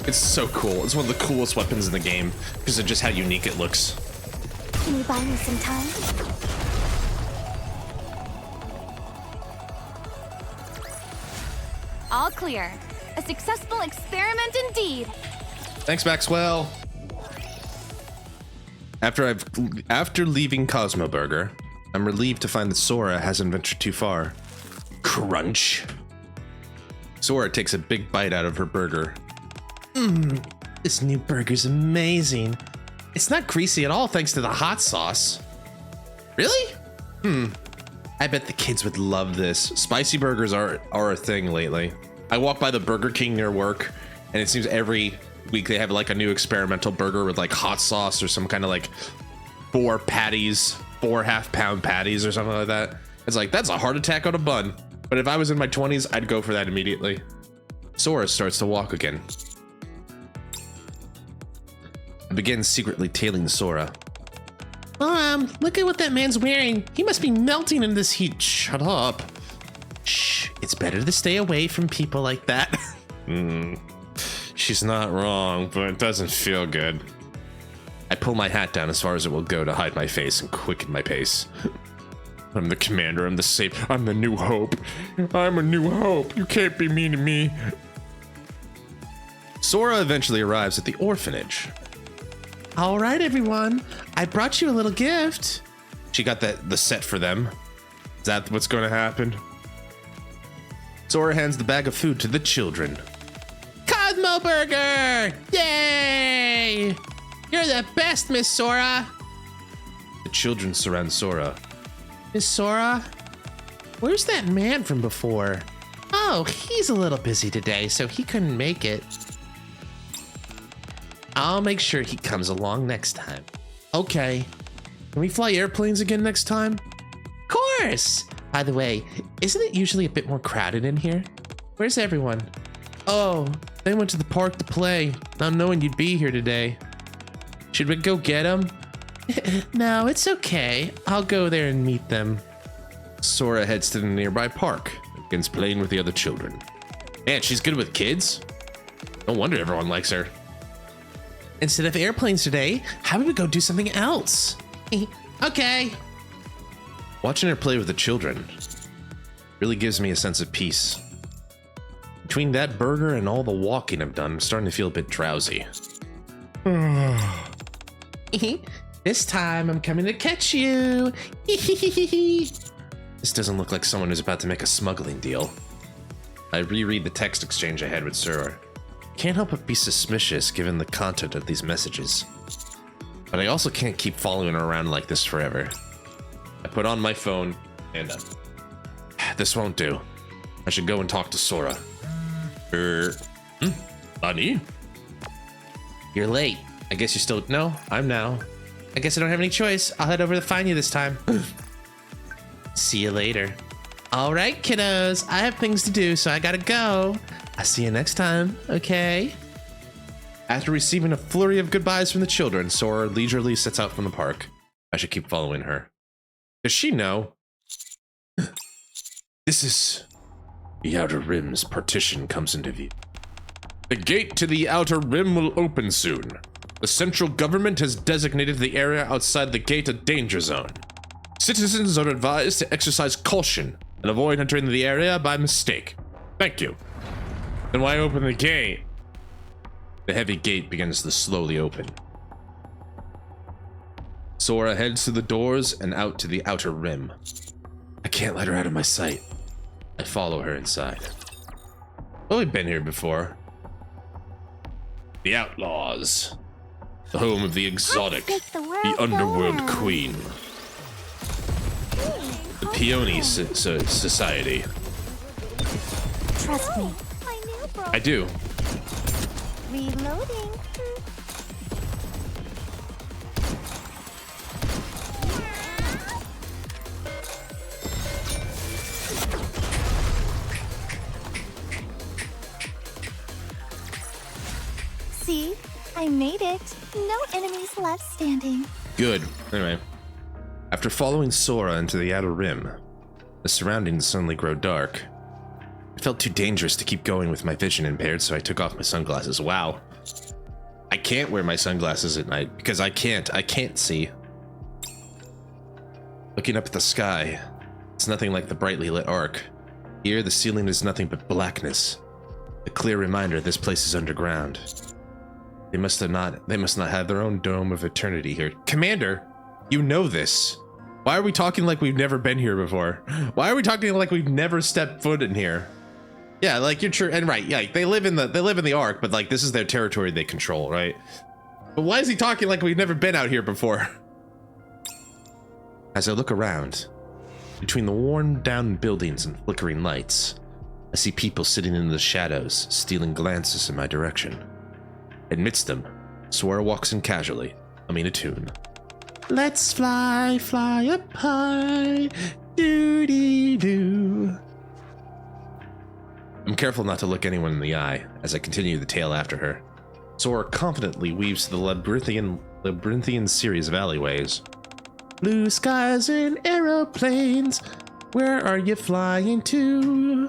it's so cool. It's one of the coolest weapons in the game because of just how unique it looks. Can you buy me some time? All clear. A successful experiment indeed. Thanks, Maxwell. After leaving Cosmo Burger, I'm relieved to find that Sora hasn't ventured too far. Crunch. Sora takes a big bite out of her burger. This new burger's amazing. It's not greasy at all thanks to the hot sauce. Really? I bet the kids would love this. Spicy burgers are a thing lately. I walk by the Burger King near work, and it seems every week they have like a new experimental burger with like hot sauce or some kind of like 4 half-pound patties or something like that. It's like, that's a heart attack on a bun. But if I was in my 20s, I'd go for that immediately. Sora starts to walk again. I begin secretly tailing Sora. Mom, look at what that man's wearing. He must be melting in this heat. Shut up. Shh, it's better to stay away from people like that. She's not wrong, but it doesn't feel good. I pull my hat down as far as it will go to hide my face and quicken my pace. I'm the commander, I'm the safe, I'm the new hope. I'm a new hope, you can't be mean to me. Sora eventually arrives at the orphanage. All right, everyone, I brought you a little gift. She got the set for them. Is that what's going to happen? Sora hands the bag of food to the children. Cosmo Burger! Yay! You're the best, Miss Sora! The children surround Sora. Miss Sora? Where's that man from before? Oh, he's a little busy today, so he couldn't make it. I'll make sure he comes along next time. Okay. Can we fly airplanes again next time? Of course! By the way, isn't it usually a bit more crowded in here? Where's everyone? Oh, they went to the park to play, not knowing you'd be here today. Should we go get them? No, it's okay. I'll go there and meet them. Sora heads to the nearby park and begins playing with the other children. Man, she's good with kids. No wonder everyone likes her. Instead of airplanes today, how about we go do something else? Okay. Watching her play with the children really gives me a sense of peace. Between that burger and all the walking I've done, I'm starting to feel a bit drowsy. This time I'm coming to catch you. This doesn't look like someone who's about to make a smuggling deal. I reread the text exchange I had with Sora. Can't help but be suspicious given the content of these messages. But I also can't keep following her around like this forever. I put on my phone and this won't do. I should go and talk to Sora. Bunny? You're late. I guess you're still... No, I'm now. I guess I don't have any choice. I'll head over to find you this time. See you later. All right, kiddos. I have things to do, so I gotta go. I'll see you next time, okay? After receiving a flurry of goodbyes from the children, Sora leisurely sets out from the park. I should keep following her. Does she know? This is... The Outer Rim's partition comes into view. The gate to the Outer Rim will open soon. The central government has designated the area outside the gate a danger zone. Citizens are advised to exercise caution and avoid entering the area by mistake. Thank you. Then why open the gate? The heavy gate begins to slowly open. Sora heads to the doors and out to the Outer Rim. I can't let her out of my sight. I follow her inside. Oh, we've been here before. The Outlaws. The home of the exotic, the underworld queen. The Peony Society. Trust me. I knew, bro. I do. Reloading. See? I made it. No enemies left standing. Good. Anyway. After following Sora into the Outer Rim, the surroundings suddenly grow dark. It felt too dangerous to keep going with my vision impaired, so I took off my sunglasses. Wow. I can't wear my sunglasses at night because I can't see. Looking up at the sky, it's nothing like the brightly lit Ark. Here, the ceiling is nothing but blackness. A clear reminder this place is underground. They must not have their own dome of eternity here. Commander, you know this. Why are we talking like we've never been here before? Why are we talking like we've never stepped foot in here? Yeah, like you're true, and right, yeah, they live in the Ark, but like this is their territory they control, right? But why is he talking like we've never been out here before? As I look around, between the worn down buildings and flickering lights, I see people sitting in the shadows, stealing glances in my direction. Amidst them, Sora walks in casually, humming a tune. Let's fly, fly up high, doo-dee-doo. I'm careful not to look anyone in the eye as I continue the tale after her. Sora confidently weaves the labyrinthian series of alleyways. Blue skies and aeroplanes, where are you flying to?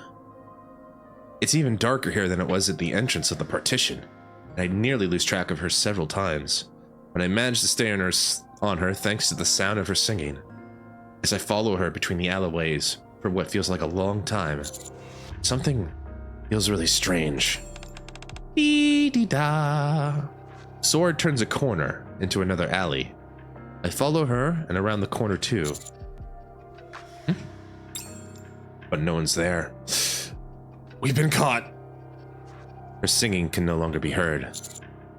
It's even darker here than it was at the entrance of the partition, and I nearly lose track of her several times, but I manage to stay on her thanks to the sound of her singing. As I follow her between the alleyways for what feels like a long time, something feels really strange. Dee-dee-da. Sora turns a corner into another alley. I follow her and around the corner too. But no one's there. We've been caught. Her singing can no longer be heard.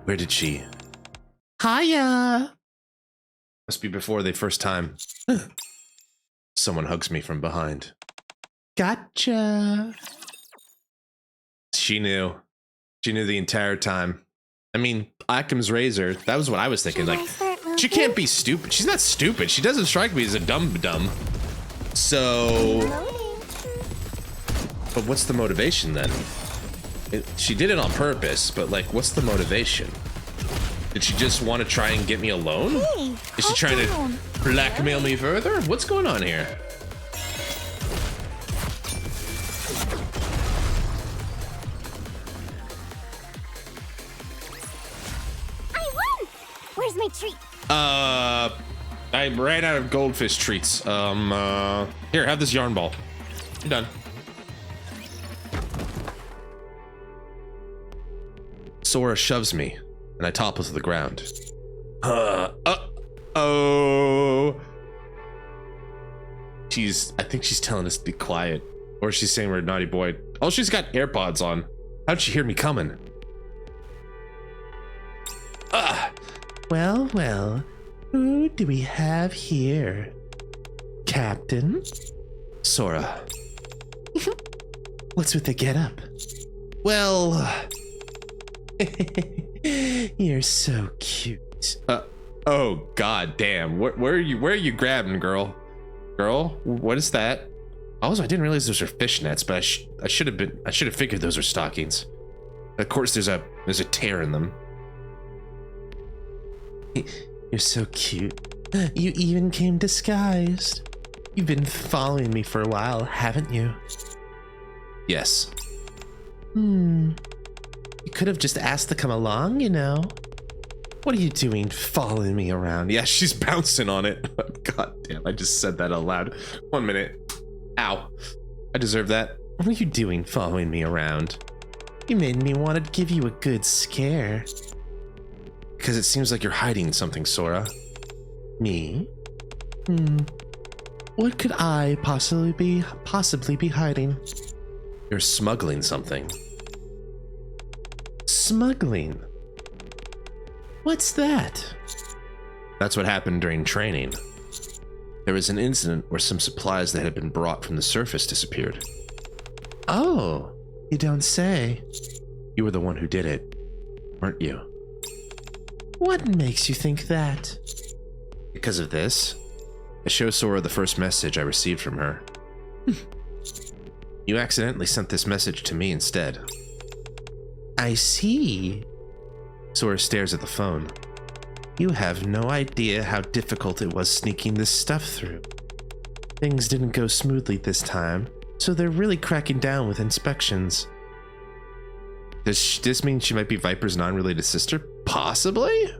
Where did she? Hiya! Must be before the first time. Someone hugs me from behind. Gotcha. She knew. She knew the entire time. I mean, Occam's razor, that was what I was thinking. Like, she can't be stupid. She's not stupid. She doesn't strike me as a dumb. So... But what's the motivation then? She did it on purpose, but like, what's the motivation? Did she just want to try and get me alone? Hey, Is she trying to blackmail me further? What's going on here? I won! Where's my treat? I ran out of goldfish treats. Here, have this yarn ball. You're done. Sora shoves me, and I topple to the ground. Oh. I think she's telling us to be quiet. Or she's saying we're a naughty boy. Oh, she's got AirPods on. How'd she hear me coming? Well, who do we have here? Captain? Sora. What's with the get-up? Well... You're so cute. Oh, god damn. Where are you grabbing, girl? Girl, what is that? Also, I didn't realize those are fishnets, but I should have figured those are stockings. Of course, there's a tear in them. You're so cute. You even came disguised. You've been following me for a while, haven't you? Yes. You could have just asked to come along, you know. What are you doing following me around? Yeah, she's bouncing on it. God damn, I just said that out loud. 1 minute. Ow. I deserve that. What are you doing following me around? You made me want to give you a good scare. Because it seems like you're hiding something, Sora. Me? What could I possibly be hiding? You're smuggling something. Smuggling? What's that? That's what happened during training. There was an incident where some supplies that had been brought from the surface disappeared. Oh, you don't say. You were the one who did it, weren't you? What makes you think that? Because of this. I show Sora the first message I received from her. You accidentally sent this message to me instead. I see. Sora stares at the phone. You have no idea how difficult it was sneaking this stuff through. Things didn't go smoothly this time, so they're really cracking down with inspections. Does this mean she might be Viper's non-related sister? Possibly?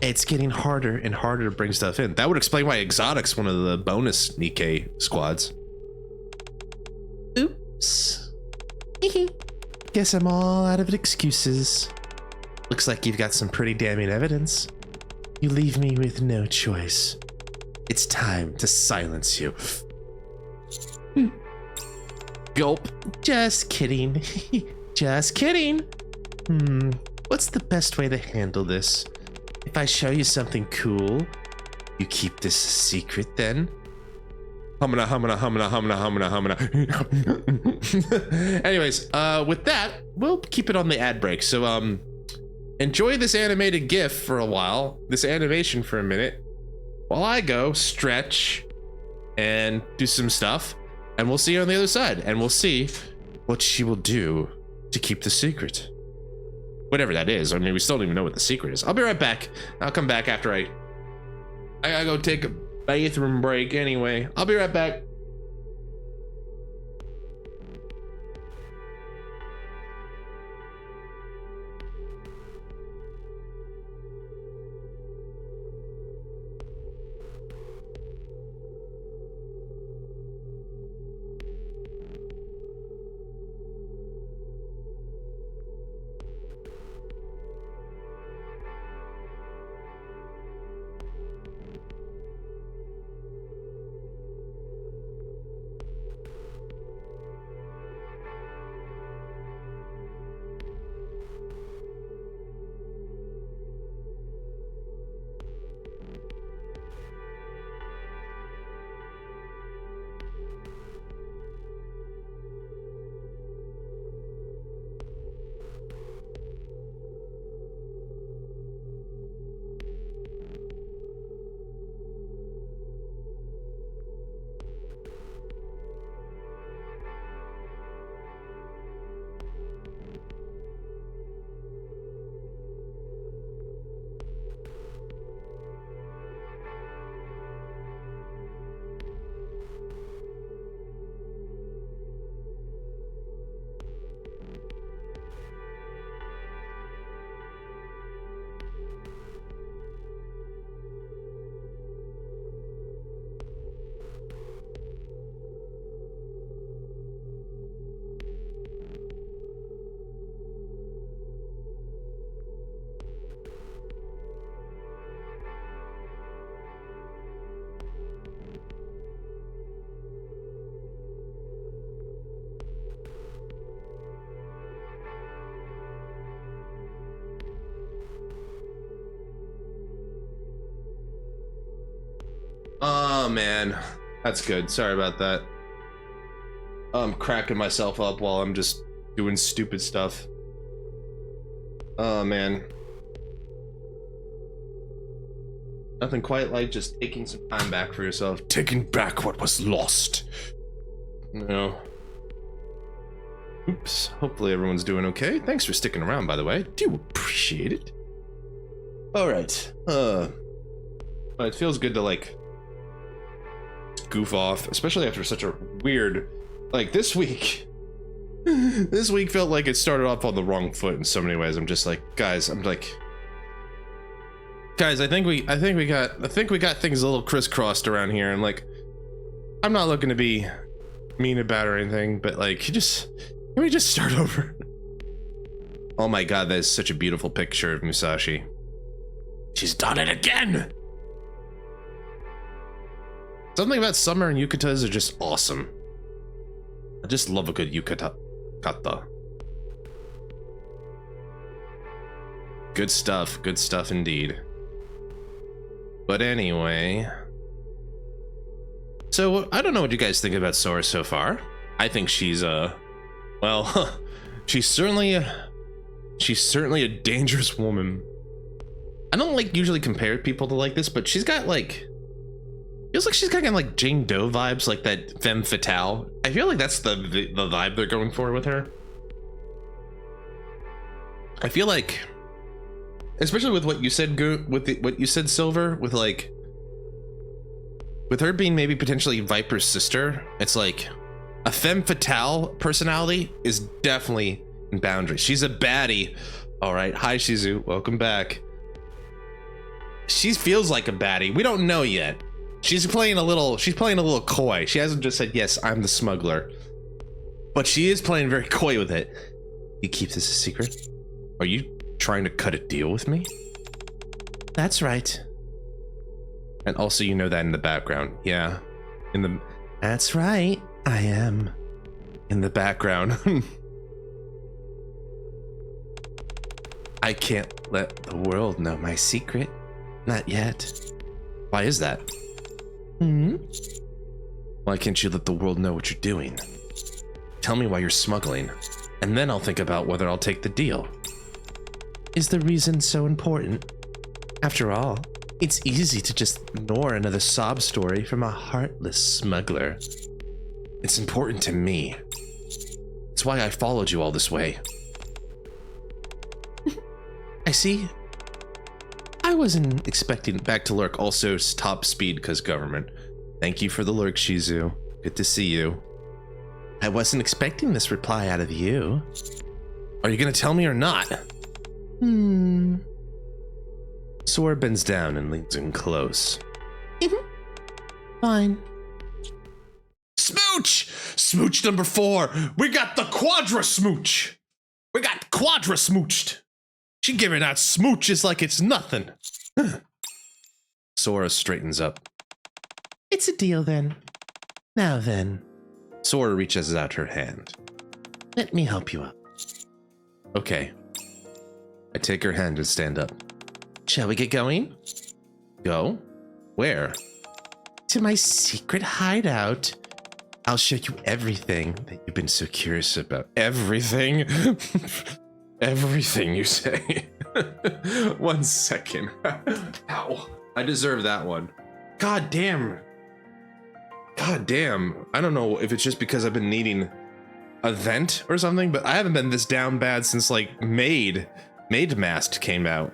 It's getting harder and harder to bring stuff in. That would explain why Exotic's one of the bonus NIKKE squads. Oops. Guess I'm all out of excuses. Looks like you've got some pretty damning evidence. You leave me with no choice. It's time to silence you. Gulp. Just kidding. Just kidding. What's the best way to handle this? If I show you something cool, you keep this a secret then? Humana, humana, humana, humana, humana, humana. Anyways, with that, we'll keep it on the ad break. So, enjoy this animated GIF for a while, this animation for a minute, while I go stretch and do some stuff, and we'll see you on the other side, and we'll see what she will do to keep the secret. Whatever that is. I mean, we still don't even know what the secret is. I'll be right back. I'll come back after I gotta go take a bathroom break anyway. I'll be right back. Oh man, that's good. Sorry about that. I'm cracking myself up while I'm just doing stupid stuff. Oh man. Nothing quite like just taking some time back for yourself. Taking back what was lost. No. Oops. Hopefully everyone's doing okay. Thanks for sticking around, by the way. Do appreciate it. Alright. It feels good to like goof off, especially after such a weird, like this week. This week felt like it started off on the wrong foot in so many ways. I'm just like, guys, I think we got things a little crisscrossed around here, and like, I'm not looking to be mean about or anything, but like, can we just start over? Oh my god, that is such a beautiful picture of Musashi. She's done it again! Something about summer and yukatas are just awesome. I just love a good yukata. Kata. Good stuff indeed. But anyway, so I don't know what you guys think about Sora so far. I think she's well, she's certainly a dangerous woman. I don't like usually compare people to like this, but she's got like, feels like she's got kind of like Jane Doe vibes, like that femme fatale. I feel like that's the vibe they're going for with her. I feel like, especially with what you said, what you said, Silver, with like, with her being maybe potentially Viper's sister, it's like a femme fatale personality is definitely in boundaries. She's a baddie. All right, hi Shizu, welcome back. She feels like a baddie. We don't know yet. She's playing a little coy. She hasn't just said, yes, I'm the smuggler. But she is playing very coy with it. You keep this a secret? Are you trying to cut a deal with me? That's right. And also, you know that in the background. Yeah. That's right. I am. In the background. I can't let the world know my secret. Not yet. Why is that? Why can't you let the world know what you're doing? Tell me why you're smuggling, and then I'll think about whether I'll take the deal. Is the reason so important? After all, it's easy to just ignore another sob story from a heartless smuggler. It's important to me. It's why I followed you all this way. I see. I wasn't expecting back to lurk. Also, top speed because government. Thank you for the lurk, Shizu. Good to see you. I wasn't expecting this reply out of you. Are you gonna tell me or not? Sora bends down and leans in close. Fine. Smooch! Smooch number 4. We got the quadra smooch. We got quadra smooched. She giving out smooches like it's nothing. Sora straightens up. It's a deal then. Now then. Sora reaches out her hand. Let me help you up. Okay. I take her hand and stand up. Shall we get going? Go? Where? To my secret hideout. I'll show you everything that you've been so curious about. Everything? Everything you say. 1 second. Ow. I deserve that one. God damn. God damn. I don't know if it's just because I've been needing a vent or something, but I haven't been this down bad since like Maid Masked came out.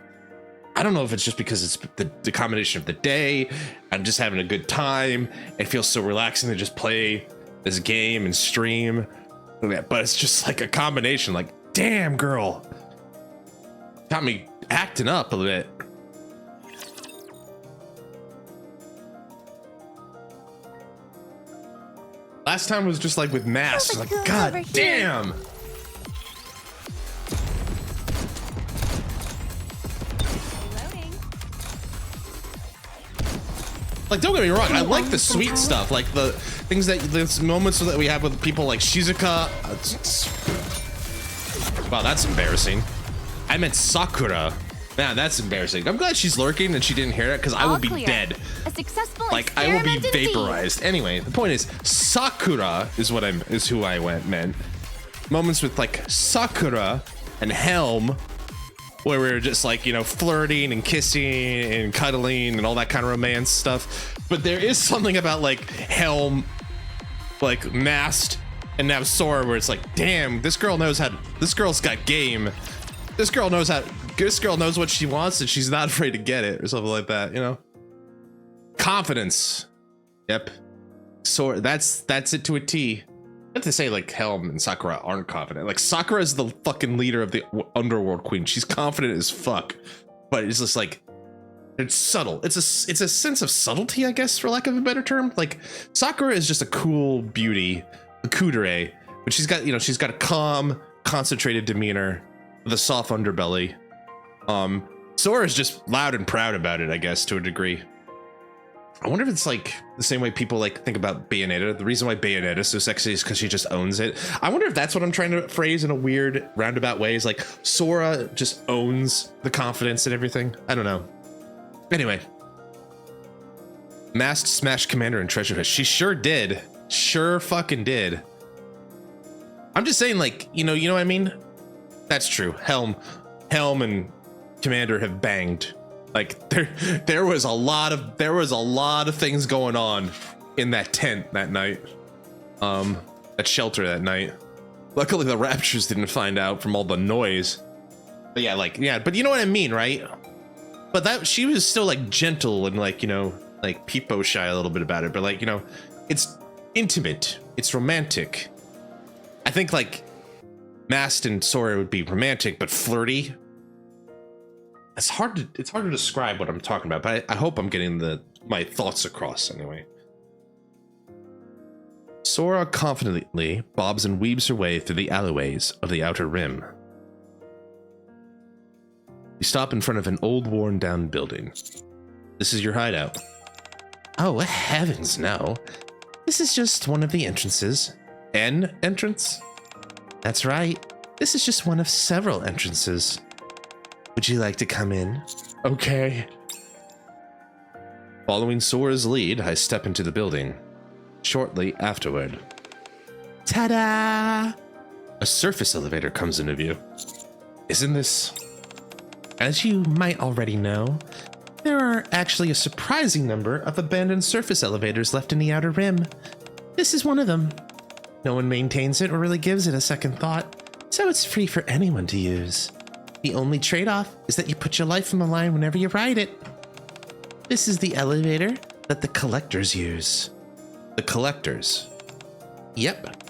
I don't know if it's just because it's the combination of the day. I'm just having a good time. It feels so relaxing to just play this game and stream. But it's just like a combination, like, damn, girl. Got me acting up a bit. Last time was just like with masks. Like, god damn. Like, don't get me wrong, I like the sweet stuff, like the things that, the moments that we have with people like Shizuka. Wow, that's embarrassing. I meant Sakura. Man, that's embarrassing. I'm glad she's lurking and she didn't hear it, because I All would be clear. dead. A successful Like, I will be experiment indeed. vaporized. Anyway, the point is, Sakura is who I meant. Moments with like Sakura and Helm, where we were just like, you know, flirting and kissing and cuddling and all that kind of romance stuff. But there is something about like Helm, like masked, and now Sora, where it's like, damn, this girl's got game. This girl knows what she wants and she's not afraid to get it, or something like that, you know? Confidence. Yep. Sora, that's it to a T. Not to say like Helm and Sakura aren't confident. Like, Sakura is the fucking leader of the underworld queen. She's confident as fuck, but it's just like, it's subtle. It's a sense of subtlety, I guess, for lack of a better term. Like, Sakura is just a cool beauty, a kudere, but she's got a calm, concentrated demeanor with a soft underbelly. Sora is just loud and proud about it, I guess, to a degree. I wonder if it's like the same way people like think about Bayonetta. The reason why Bayonetta is so sexy is because she just owns it. I wonder if that's what I'm trying to phrase in a weird roundabout way, is like Sora just owns the confidence and everything. I don't know. Anyway, masked Smash Commander and Treasure Fish. She sure did. Sure fucking did. I'm just saying, like, you know what I mean? That's true. Helm and Commander have banged. Like, there was a lot of things going on in that tent that night. That shelter that night. Luckily the Raptures didn't find out from all the noise. But yeah, but you know what I mean, right? But that she was still like gentle and like, you know, like peepo shy a little bit about it, but like, you know, it's intimate, it's romantic. I think like Mast and Sora would be romantic but flirty. It's hard to describe what I'm talking about, but I hope I'm getting my thoughts across anyway. Sora confidently bobs and weaves her way through the alleyways of the Outer Rim. You stop in front of an old, worn-down building. This is your hideout. Oh, heavens no. This is just one of the entrances. An entrance? That's right. This is just one of several entrances. Would you like to come in? Okay. Following Sora's lead, I step into the building. Shortly afterward. Ta-da! A surface elevator comes into view. Isn't this... As you might already know, there are actually a surprising number of abandoned surface elevators left in the Outer Rim. This is one of them. No one maintains it or really gives it a second thought, so it's free for anyone to use. The only trade-off is that you put your life on the line whenever you ride it. This is the elevator that the collectors use. The collectors? Yep.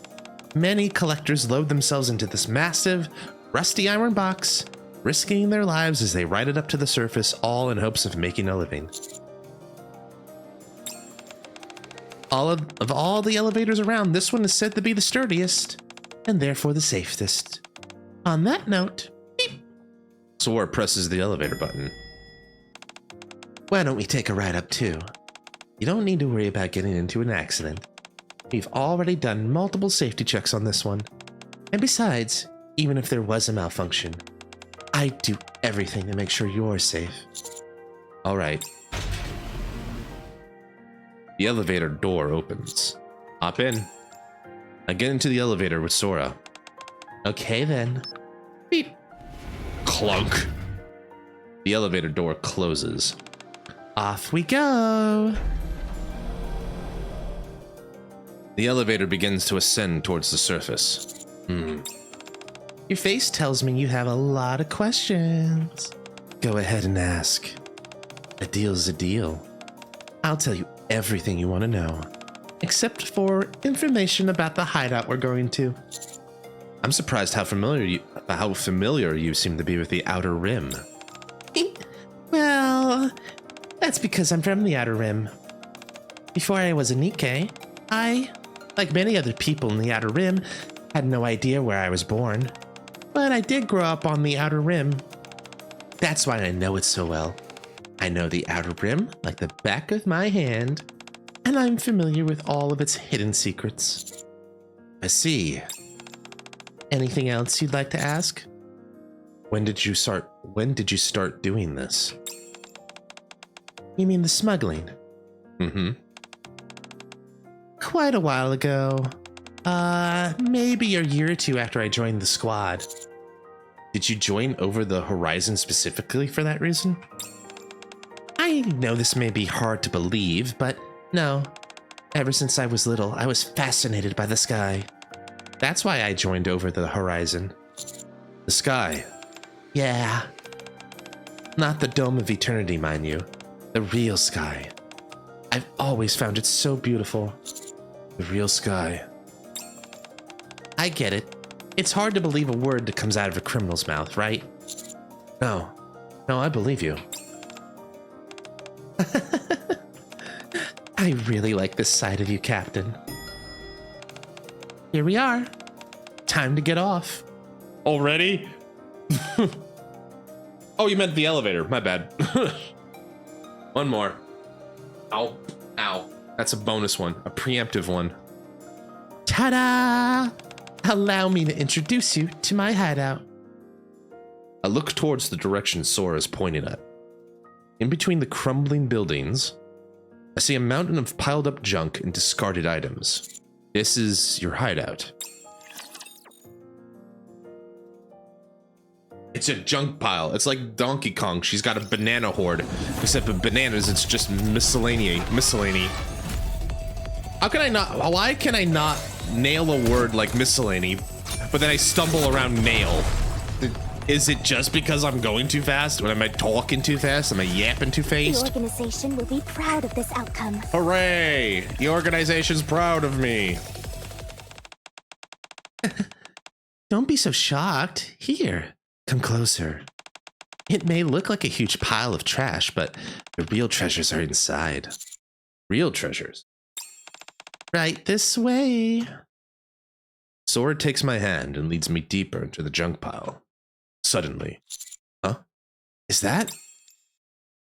Many collectors load themselves into this massive, rusty iron box, risking their lives as they ride it up to the surface, all in hopes of making a living. Of all the elevators around, this one is said to be the sturdiest, and therefore the safest. On that note, beep. Sora presses the elevator button. Why don't we take a ride up too? You don't need to worry about getting into an accident. We've already done multiple safety checks on this one. And besides, even if there was a malfunction, I'd do everything to make sure you're safe. All right. The elevator door opens. Hop in. I get into the elevator with Sora. Okay then. Beep. Clunk. The elevator door closes. Off we go. The elevator begins to ascend towards the surface. Your face tells me you have a lot of questions. Go ahead and ask. A deal's a deal. I'll tell you everything you want to know, except for information about the hideout we're going to. I'm surprised how familiar you seem to be with the Outer Rim. Well, that's because I'm from the Outer Rim. Before I was a NIKKE, I, like many other people in the Outer Rim, had no idea where I was born. But I did grow up on the Outer Rim. That's why I know it so well. I know the Outer Rim like the back of my hand, and I'm familiar with all of its hidden secrets. I see. Anything else you'd like to ask? When did you start doing this? You mean the smuggling? Mm-hmm. Quite a while ago. Maybe a year or two after I joined the squad. Did you join Over the Horizon specifically for that reason? I know this may be hard to believe, but no. Ever since I was little, I was fascinated by the sky. That's why I joined Over the Horizon. The sky? Yeah. Not the Dome of Eternity, mind you. The real sky. I've always found it so beautiful. The real sky. I get it. It's hard to believe a word that comes out of a criminal's mouth, right? No, I believe you. I really like this side of you, Captain. Here we are. Time to get off. Already? Oh, you meant the elevator. My bad. One more. Ow. Ow. That's a bonus one. A preemptive one. Ta-da! Allow me to introduce you to my hideout. I look towards the direction Sora is pointing at. In between the crumbling buildings, I see a mountain of piled up junk and discarded items. This is your hideout. It's a junk pile. It's like Donkey Kong. She's got a banana horde. Except with bananas, it's just miscellany. How can I not? Why can I not nail a word like miscellany, but then I stumble around nail? Is it just because I'm going too fast? Am I talking too fast? Am I yapping too The fast? organization will be proud of this outcome. Hooray! The organization's proud of me. Don't be so shocked. Here, come closer. It may look like a huge pile of trash, but the real treasures are inside. Real treasures. Right this way. Sora takes my hand and leads me deeper into the junk pile. Suddenly. Huh? Is that?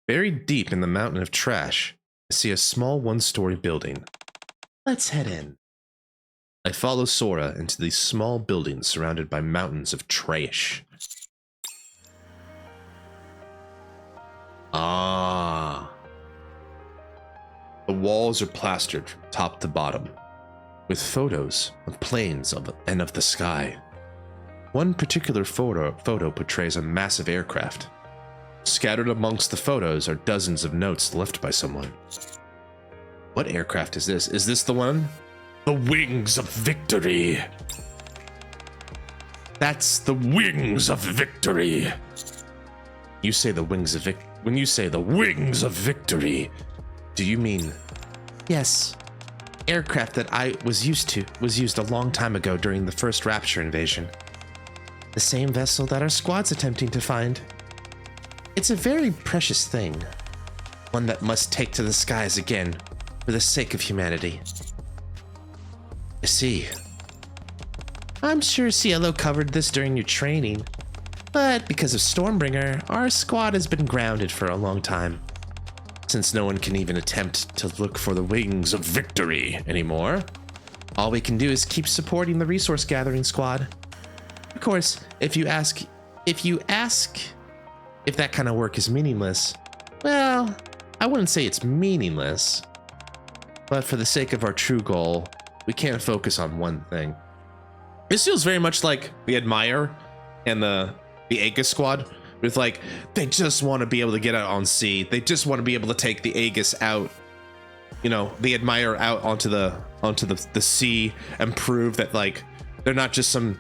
Buried deep in the mountain of trash, I see a small one-story building. Let's head in. I follow Sora into these small buildings surrounded by mountains of trash. Ah. The walls are plastered from top to bottom, with photos of planes and of the sky. One particular photo portrays a massive aircraft. Scattered amongst the photos are dozens of notes left by someone. What aircraft is this? Is this the one? The Wings of Victory. That's the Wings of Victory. You say the Wings of Victory. When you say the Wings of Victory, do you mean? Yes. Aircraft that was used a long time ago during the first Rapture invasion. The same vessel that our squad's attempting to find. It's a very precious thing. One that must take to the skies again for the sake of humanity. I see. I'm sure CLO covered this during your training, but because of Stormbringer, our squad has been grounded for a long time. Since no one can even attempt to look for the Wings of Victory anymore, all we can do is keep supporting the resource gathering squad. Of course, if you ask if that kind of work is meaningless, well, I wouldn't say it's meaningless, but for the sake of our true goal, we can't focus on one thing. This feels very much like the Admire and the Aegis squad, with like, they just want to be able to get out on sea. They just want to be able to take the Aegis out, you know, the Admire out onto the sea and prove that like they're not just some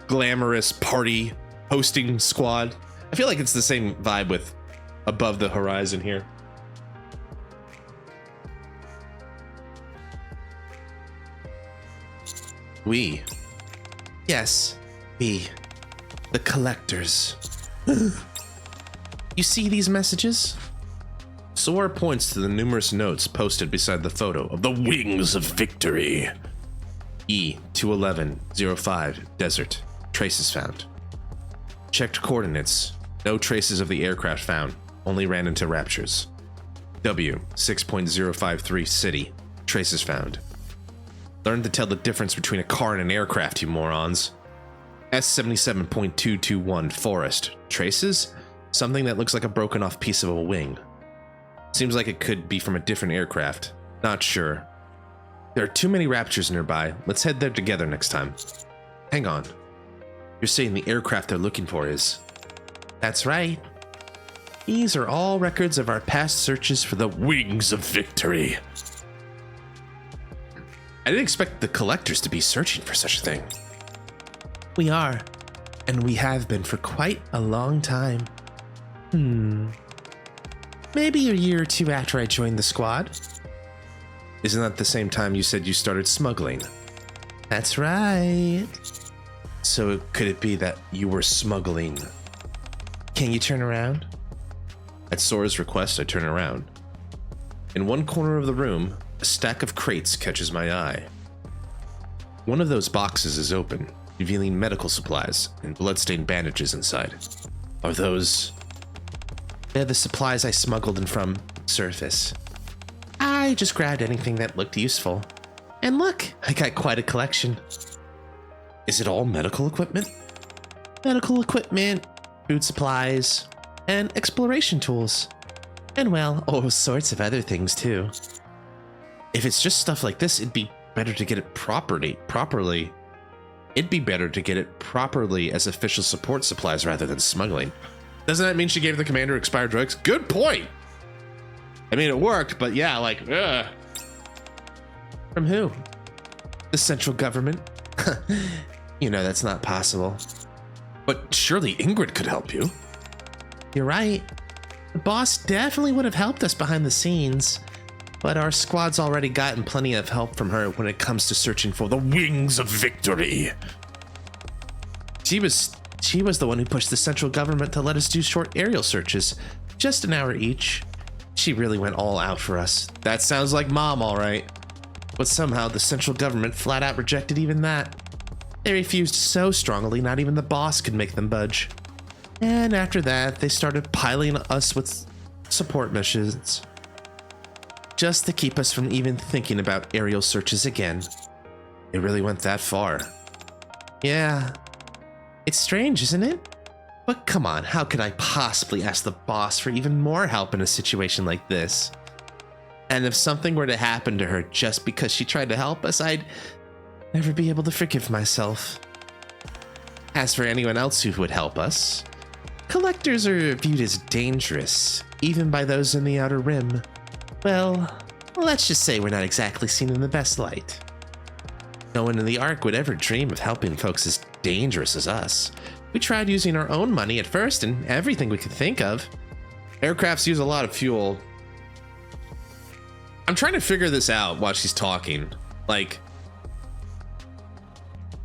glamorous party hosting squad. I feel like it's the same vibe with Above the Horizon here. We. Yes, we. The collectors. You see these messages? Sora points to the numerous notes posted beside the photo of the Wings of Victory. E-211-05 Desert. Traces found. Checked coordinates. No traces of the aircraft found. Only ran into Raptures. W-6.053 City. Traces found. Learn to tell the difference between a car and an aircraft, you morons. S77.221 Forest. Traces? Something that looks like a broken off piece of a wing. Seems like it could be from a different aircraft. Not sure. There are too many Raptors nearby. Let's head there together next time. Hang on. You're saying the aircraft they're looking for is... That's right. These are all records of our past searches for the Wings of Victory. I didn't expect the collectors to be searching for such a thing. We are, and we have been for quite a long time. Maybe a year or two after I joined the squad. Isn't that the same time you said you started smuggling? That's right. So could it be that you were smuggling? Can you turn around? At Sora's request, I turn around. In one corner of the room, a stack of crates catches my eye. One of those boxes is open, revealing medical supplies and bloodstained bandages inside. Are those... They're the supplies I smuggled in from surface. I just grabbed anything that looked useful. And look, I got quite a collection. Is it all medical equipment? Medical equipment, food supplies, and exploration tools. And well, all sorts of other things too. If it's just stuff like this, it'd be better to get it properly. It'd be better to get it properly as official support supplies rather than smuggling. Doesn't that mean she gave the commander expired drugs? Good point! I mean, it worked, but yeah, like, ugh. From who? The central government? You know that's not possible. But surely Ingrid could help you. You're right. The boss definitely would have helped us behind the scenes, but our squad's already gotten plenty of help from her when it comes to searching for the Wings of Victory. She was the one who pushed the central government to let us do short aerial searches, just an hour each. She really went all out for us. That sounds like Mom, all right. But somehow the central government flat out rejected even that. They refused so strongly, not even the boss could make them budge. And after that, they started piling us with support missions, just to keep us from even thinking about aerial searches again. It really went that far. Yeah. It's strange, isn't it? But come on, how could I possibly ask the boss for even more help in a situation like this? And if something were to happen to her just because she tried to help us, I'd never be able to forgive myself. As for anyone else who would help us, collectors are viewed as dangerous, even by those in the Outer Rim. Well, let's just say we're not exactly seen in the best light. No one in the Ark would ever dream of helping folks as dangerous as us. We tried using our own money at first and everything we could think of. Aircrafts use a lot of fuel. I'm trying to figure this out while she's talking. Like,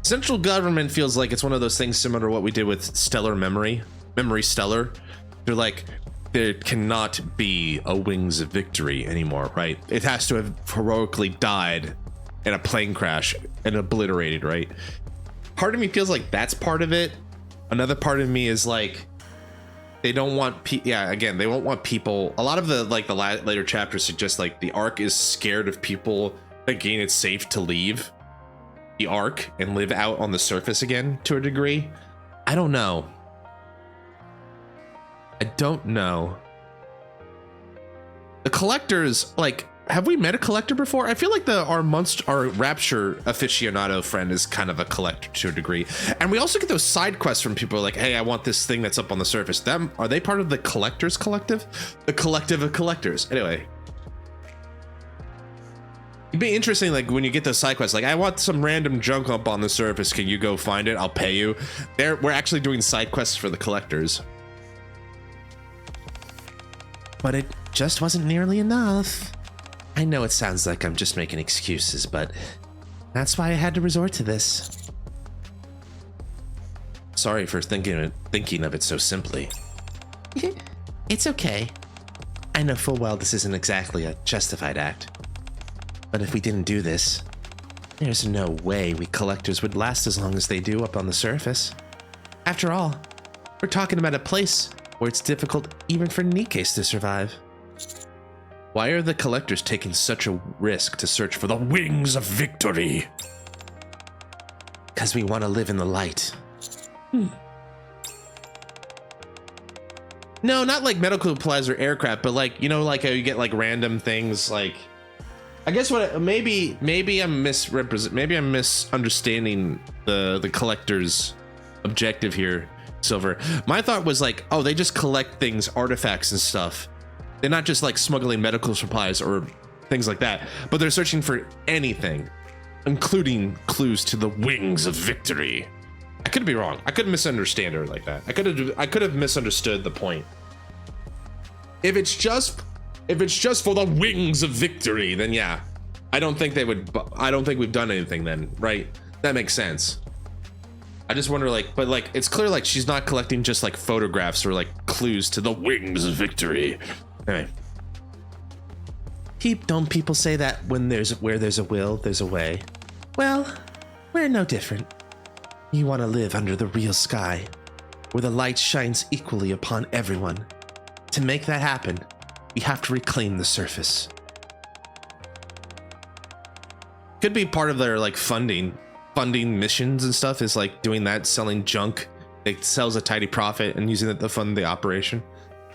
central government feels like it's one of those things similar to what we did with Stellar Memory Stellar. They're like, there cannot be a Wings of Victory anymore, right? It has to have heroically died in a plane crash and obliterated, right? Part of me feels like that's part of it. Another part of me is like, they don't want they won't want people. A lot of the later chapters suggest like the Ark is scared of people thinking it's safe to leave the Ark and live out on the surface again to a degree. I don't know. The collectors, like, have we met a collector before? I feel like our Rapture aficionado friend is kind of a collector to a degree. And we also get those side quests from people like, hey, I want this thing that's up on the surface. Are they part of the Collectors Collective? The collective of collectors. Anyway. It'd be interesting, like, when you get those side quests, like, I want some random junk up on the surface. Can you go find it? I'll pay you. We're actually doing side quests for the collectors. But it just wasn't nearly enough. I know it sounds like I'm just making excuses, but that's why I had to resort to this. Sorry for thinking of it so simply. It's okay. I know full well this isn't exactly a justified act. But if we didn't do this, there's no way we collectors would last as long as they do up on the surface. After all, we're talking about a place where it's difficult even for NIKKEs to survive. Why are the collectors taking such a risk to search for the Wings of Victory? Because we want to live in the light. No, not like medical supplies or aircraft, but like, you know, like how you get like random things. Like, I guess maybe I'm misunderstanding the collector's objective here, Silver. My thought was like, oh, they just collect things, artifacts and stuff. They're not just like smuggling medical supplies or things like that, but they're searching for anything, including clues to the wings of victory. I could be wrong. I could misunderstand her like that. I could have misunderstood the point. If it's just for the wings of victory, then yeah, I don't think we've done anything then, right? That makes sense. I just wonder, like, but like, it's clear like she's not collecting just like photographs or like clues to the wings of victory. Anyway. Don't people say that where there's a will, there's a way? Well, we're no different. You want to live under the real sky, where the light shines equally upon everyone. To make that happen, we have to reclaim the surface. Could be part of their like funding missions and stuff, is like doing that, selling junk. It sells a tidy profit and using it to fund the operation.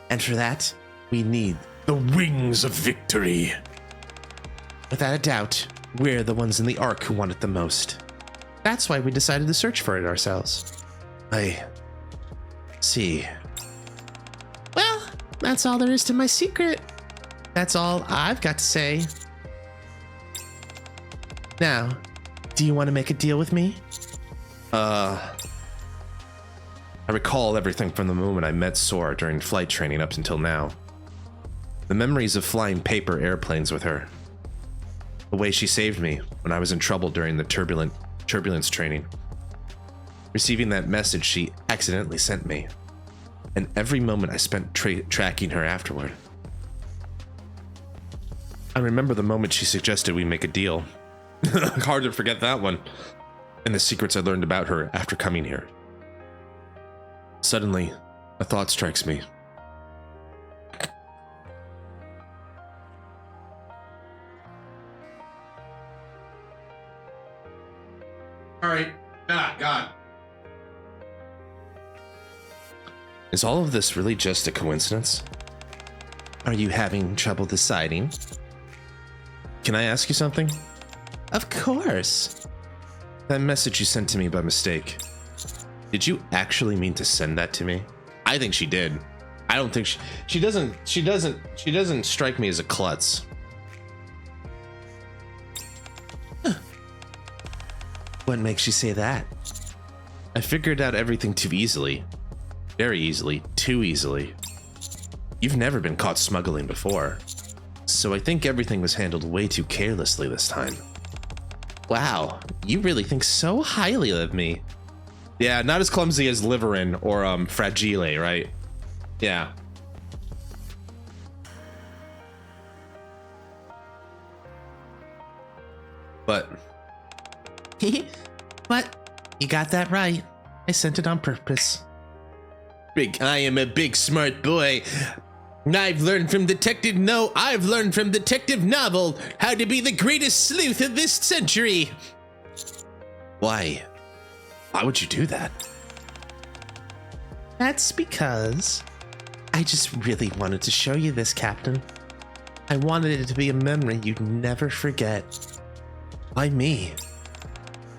And for that, we need the wings of victory. Without a doubt, we're the ones in the Ark who want it the most. That's why we decided to search for it ourselves. I see. Well, that's all there is to my secret. That's all I've got to say. Now, do you want to make a deal with me? I recall everything from the moment I met Sora during flight training up until now. The memories of flying paper airplanes with her. The way she saved me when I was in trouble during the turbulence training. Receiving that message she accidentally sent me. And every moment I spent tracking her afterward. I remember the moment she suggested we make a deal. Hard to forget that one. And the secrets I learned about her after coming here. Suddenly, a thought strikes me. All right. God. Is all of this really just a coincidence? Are you having trouble deciding? Can I ask you something? Of course. That message you sent to me by mistake. Did you actually mean to send that to me? I think she did. I don't think she doesn't strike me as a klutz. Huh. What makes you say that? I figured out everything too easily. Very easily, too easily. You've never been caught smuggling before, so I think everything was handled way too carelessly this time. Wow, you really think so highly of me. Yeah, not as clumsy as Liverin or Fragile, right? Yeah. But you got that right. I sent it on purpose. I am a big smart boy. I've learned from Detective Novel how to be the greatest sleuth of this century. Why? Why would you do that? That's because I just really wanted to show you this, Captain. I wanted it to be a memory you'd never forget. Why me?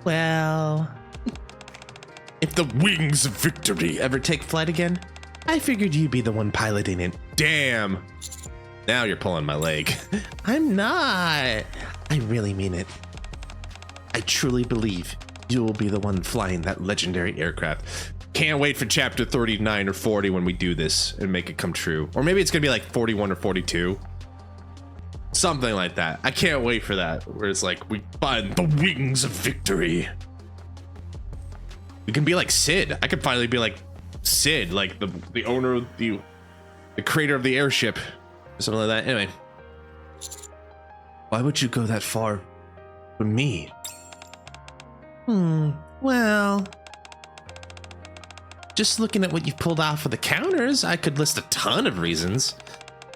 Well, if the wings of victory ever take flight again, I figured you'd be the one piloting it. Damn. Now you're pulling my leg. I'm not. I really mean it. I truly believe you will be the one flying that legendary aircraft. Can't wait for chapter 39 or 40 when we do this and make it come true. Or maybe it's gonna be like 41 or 42. Something like that. I can't wait for that. Where it's like, we find the wings of victory. We can be like Sid. I could finally be like Sid, like the owner of the creator of the airship. Or something like that. Anyway. Why would you go that far for me? Well, just looking at what you pulled off of the counters, I could list a ton of reasons.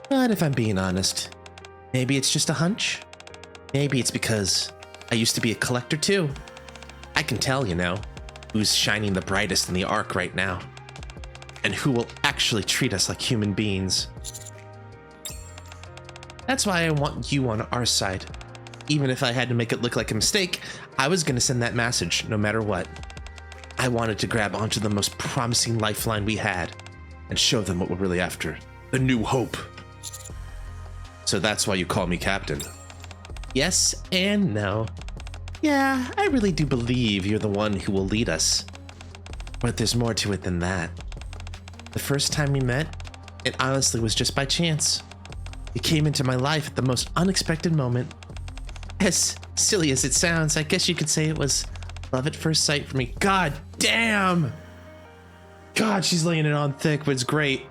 But if I'm being honest, maybe it's just a hunch. Maybe it's because I used to be a collector too. I can tell, you know. who's shining the brightest in the arc right now, and who will actually treat us like human beings. That's why I want you on our side. Even if I had to make it look like a mistake, I was gonna send that message no matter what. I wanted to grab onto the most promising lifeline we had and show them what we're really after. The new hope. So that's why you call me Captain. Yes and no. Yeah, I really do believe you're the one who will lead us. But there's more to it than that. The first time we met, it honestly was just by chance. You came into my life at the most unexpected moment. As silly as it sounds, I guess you could say it was love at first sight for me. God damn! God, she's laying it on thick, but it's great.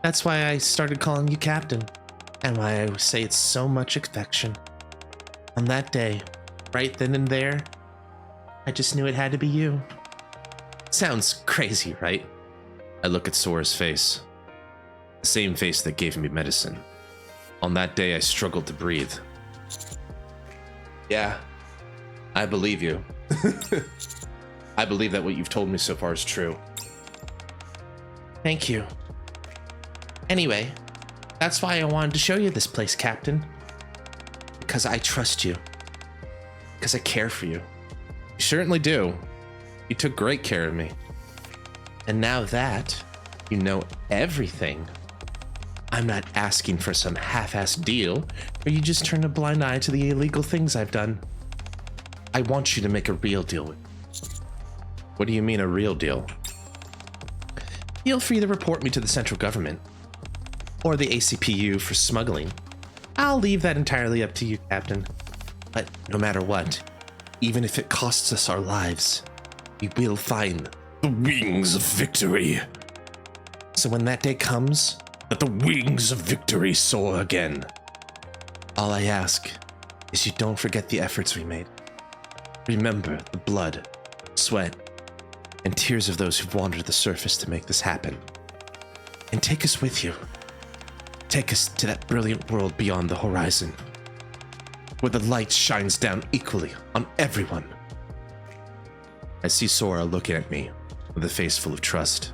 That's why I started calling you Captain, and why I say it's so much affection. On that day, right then and there, I just knew it had to be you. Sounds crazy, right? I look at Sora's face. The same face that gave me medicine. On that day, I struggled to breathe. Yeah, I believe you. I believe that what you've told me so far is true. Thank you. Anyway, that's why I wanted to show you this place, Captain. Because I trust you. Because I care for you. You certainly do. You took great care of me. And now that you know everything, I'm not asking for some half-assed deal where you just turn a blind eye to the illegal things I've done. I want you to make a real deal with me. What do you mean a real deal? Feel free to report me to the central government or the ACPU for smuggling. I'll leave that entirely up to you, Captain. But no matter what, even if it costs us our lives, we will find the wings of victory. So when that day comes, let the wings of victory soar again. All I ask is you don't forget the efforts we made. Remember the blood, sweat, and tears of those who've wandered the surface to make this happen. And take us with you. Take us to that brilliant world beyond the horizon, where the light shines down equally on everyone. I see Sora looking at me with a face full of trust.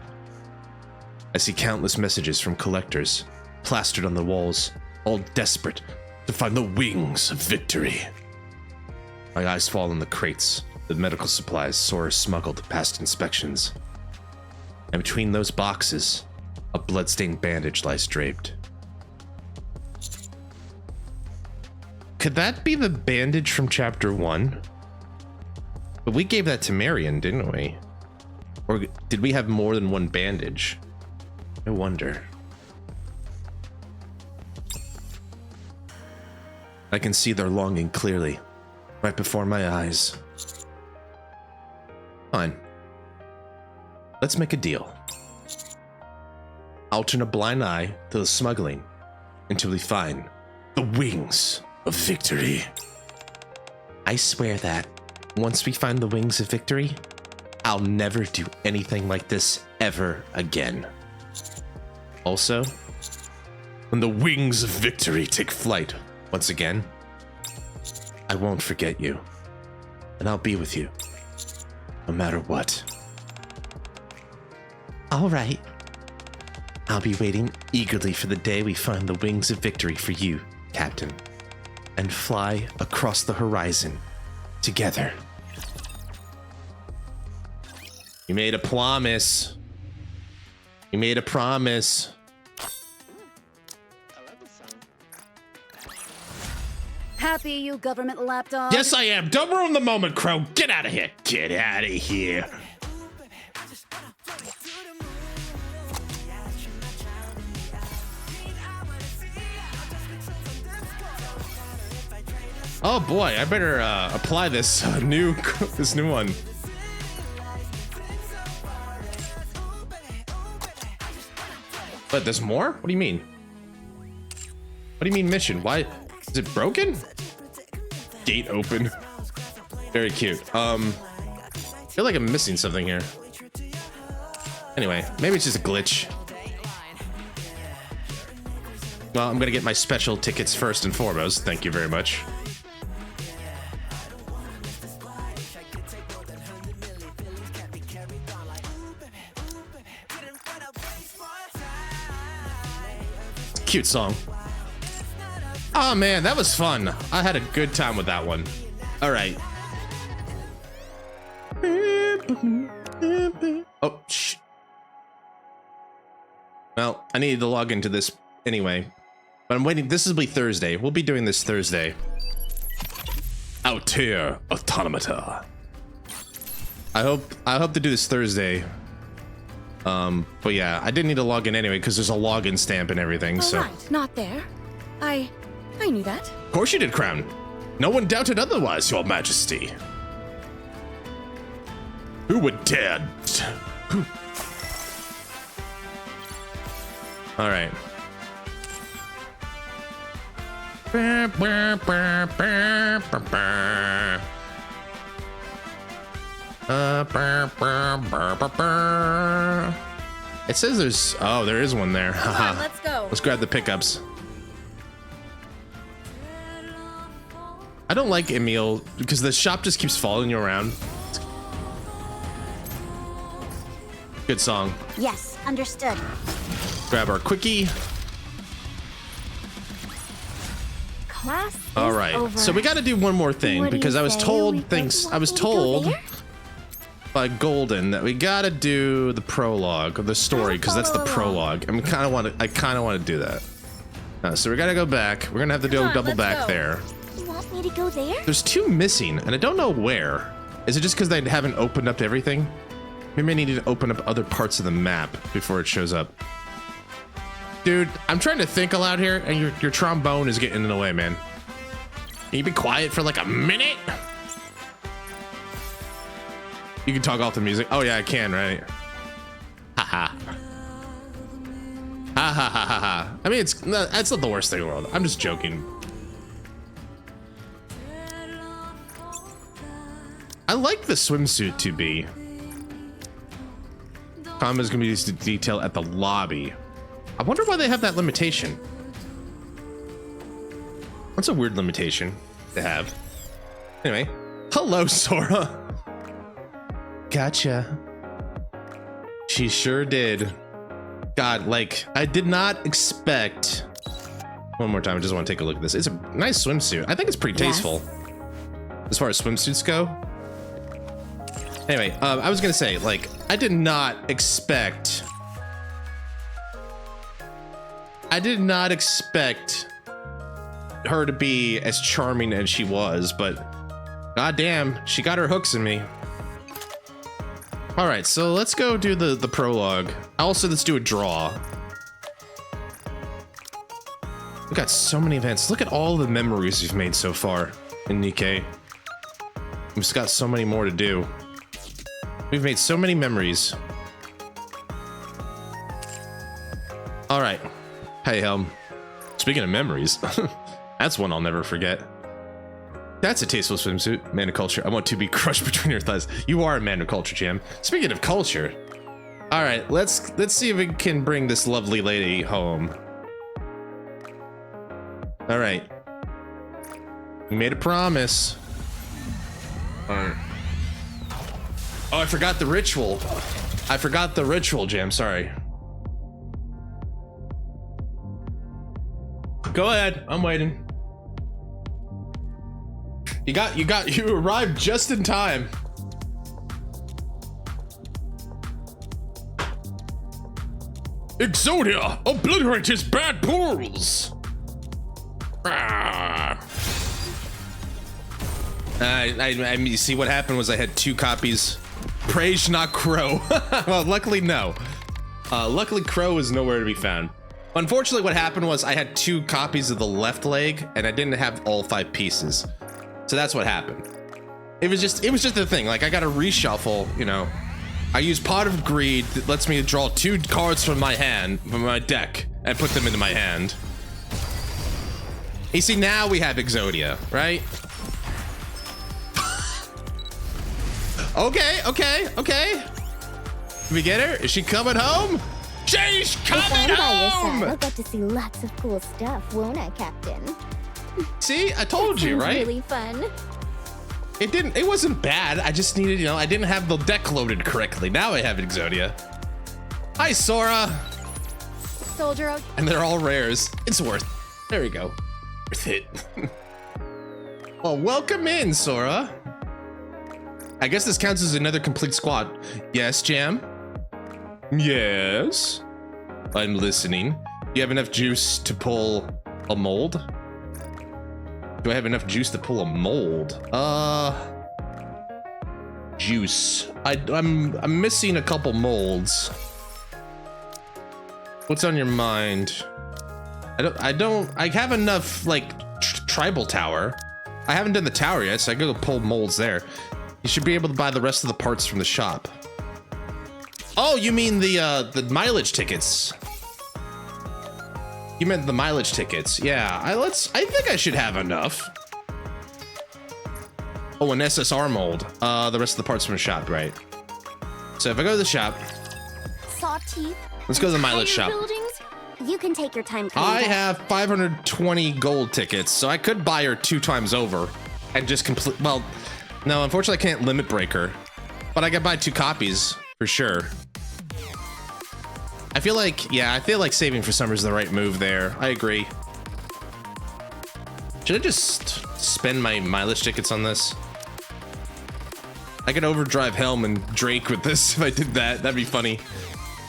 I see countless messages from collectors plastered on the walls, all desperate to find the wings of victory. My eyes fall on the crates, the medical supplies Sora smuggled past inspections. And between those boxes, a bloodstained bandage lies draped. Could that be the bandage from chapter 1? But we gave that to Marion, didn't we? Or did we have more than one bandage? I wonder. I can see their longing clearly, right before my eyes. Fine. Let's make a deal. I'll turn a blind eye to the smuggling until we find the wings of victory. I swear that once we find the wings of victory, I'll never do anything like this ever again. Also, when the wings of victory take flight once again, I won't forget you, and I'll be with you, no matter what. All right. I'll be waiting eagerly for the day we find the wings of victory for you, Captain, and fly across the horizon together. You made a promise. You made a promise. Happy, you government lapdog? Yes, I am. Don't ruin the moment, Crow. Get out of here. Get out of here. Oh boy, I better apply this new one. But there's more? What do you mean? What do you mean mission? Why is it broken? Gate open. Very cute. I feel like I'm missing something here. Anyway, maybe it's just a glitch. Well, I'm gonna get my special tickets first and foremost. Thank you very much. cute song. Oh man, that was fun. I had a good time with that one. All right. Oh, shh. Well, I needed to log into this anyway. But I'm waiting. This will be Thursday. We'll be doing this Thursday. Out here, automata. I hope to do this Thursday. But yeah, I didn't need to log in anyway because there's a login stamp and everything. So right, not there. I knew that. Of course you did, Crown. No one doubted otherwise, Your Majesty. Who would dare? All right. It says there's, oh, there is one there. Come on, let's go. Let's grab the pickups. I don't like Emil because the shop just keeps following you around. Good song. Yes, understood. Grab our quickie. Class All is right. over. So we got to do one more thing What do because you I was say? told We things. both I was want me to go told there? by Golden that we got to do the prologue or the story because that's the follow prologue. I kind of want to do that. So we got to go back. We're gonna have to do Come a on, double let's back go. there. You want me to go there? There's 2 missing, and I don't know where. Is it just because they haven't opened up to everything? We may need to open up other parts of the map before it shows up. Dude, I'm trying to think aloud here, and your trombone is getting in the way, man. Can you be quiet for like a minute? You can talk off the music. Oh yeah, I can, right? Haha. Ha ha ha ha ha. I mean, that's not the worst thing in the world. I'm just joking. I like the swimsuit to be. Combat is gonna be used to detail at the lobby. I wonder why they have that limitation. That's a weird limitation to have. Anyway, hello, Sora. Gotcha. She sure did. God, like, I did not expect. One more time, I just want to take a look at this. It's a nice swimsuit. I think it's pretty tasteful as far as swimsuits go. Anyway, I was gonna say, like, I did not expect her to be as charming as she was, but goddamn, she got her hooks in me. All right, so let's go do the prologue. Also, let's do a draw. We got so many events. Look at all the memories we've made so far in NIKKE. We've just got so many more to do. We've made so many memories. All right. Hey, speaking of memories, that's one I'll never forget. That's a tasteful swimsuit. Man of culture. I want to be crushed between your thighs. You are a man of culture, Jam. Speaking of culture. All right, let's see if we can bring this lovely lady home. All right. We made a promise. All right. Oh, I forgot the ritual. I forgot the ritual, Jam. Sorry. Go ahead. I'm waiting. You arrived just in time. Exodia, obliterate his bad pools. You see what happened was I had 2 copies. Praise not Crow. Well, luckily no. Luckily Crow is nowhere to be found. Unfortunately, what happened was I had 2 copies of the left leg, and I didn't have all 5 pieces. So that's what happened. It was just a thing. Like, I got to reshuffle, you know. I use Pot of Greed that lets me draw 2 cards from my hand, from my deck, and put them into my hand. You see, now we have Exodia, right? Okay. Did we get her? Is she coming home? She's If I'm coming by your side, home! I'll get to see lots of cool stuff, won't I, Captain? See, I told you, Sounds right? really fun. It wasn't bad. I just needed, you know, I didn't have the deck loaded correctly. Now I have Exodia. Hi, Sora. soldier. And they're all rares. It's worth. There we go. Worth it. Well, welcome in, Sora. I guess this counts as another complete squad. Yes, Jam? Yes. I'm listening. You have enough juice to pull a mold? Do I have enough juice to pull a mold? Juice. I'm missing a couple molds. What's on your mind? I have enough like tribal tower. I haven't done the tower yet, so I go pull molds there. You should be able to buy the rest of the parts from the shop. Oh, you mean the mileage tickets? You meant the mileage tickets. Yeah, I think I should have enough. Oh, an SSR mold. The rest of the parts from the shop, right? So if I go to the shop, Saw teeth. let's go to the mileage shop. Buildings. You can take your time. I have 520 gold tickets, so I could buy her 2 times over and just complete. Well, no, unfortunately, I can't limit break her, but I can buy 2 copies for sure. I feel like saving for summer is the right move there. I agree. Should I just spend my mileage tickets on this? I could overdrive Helm and Drake with this if I did that. That'd be funny.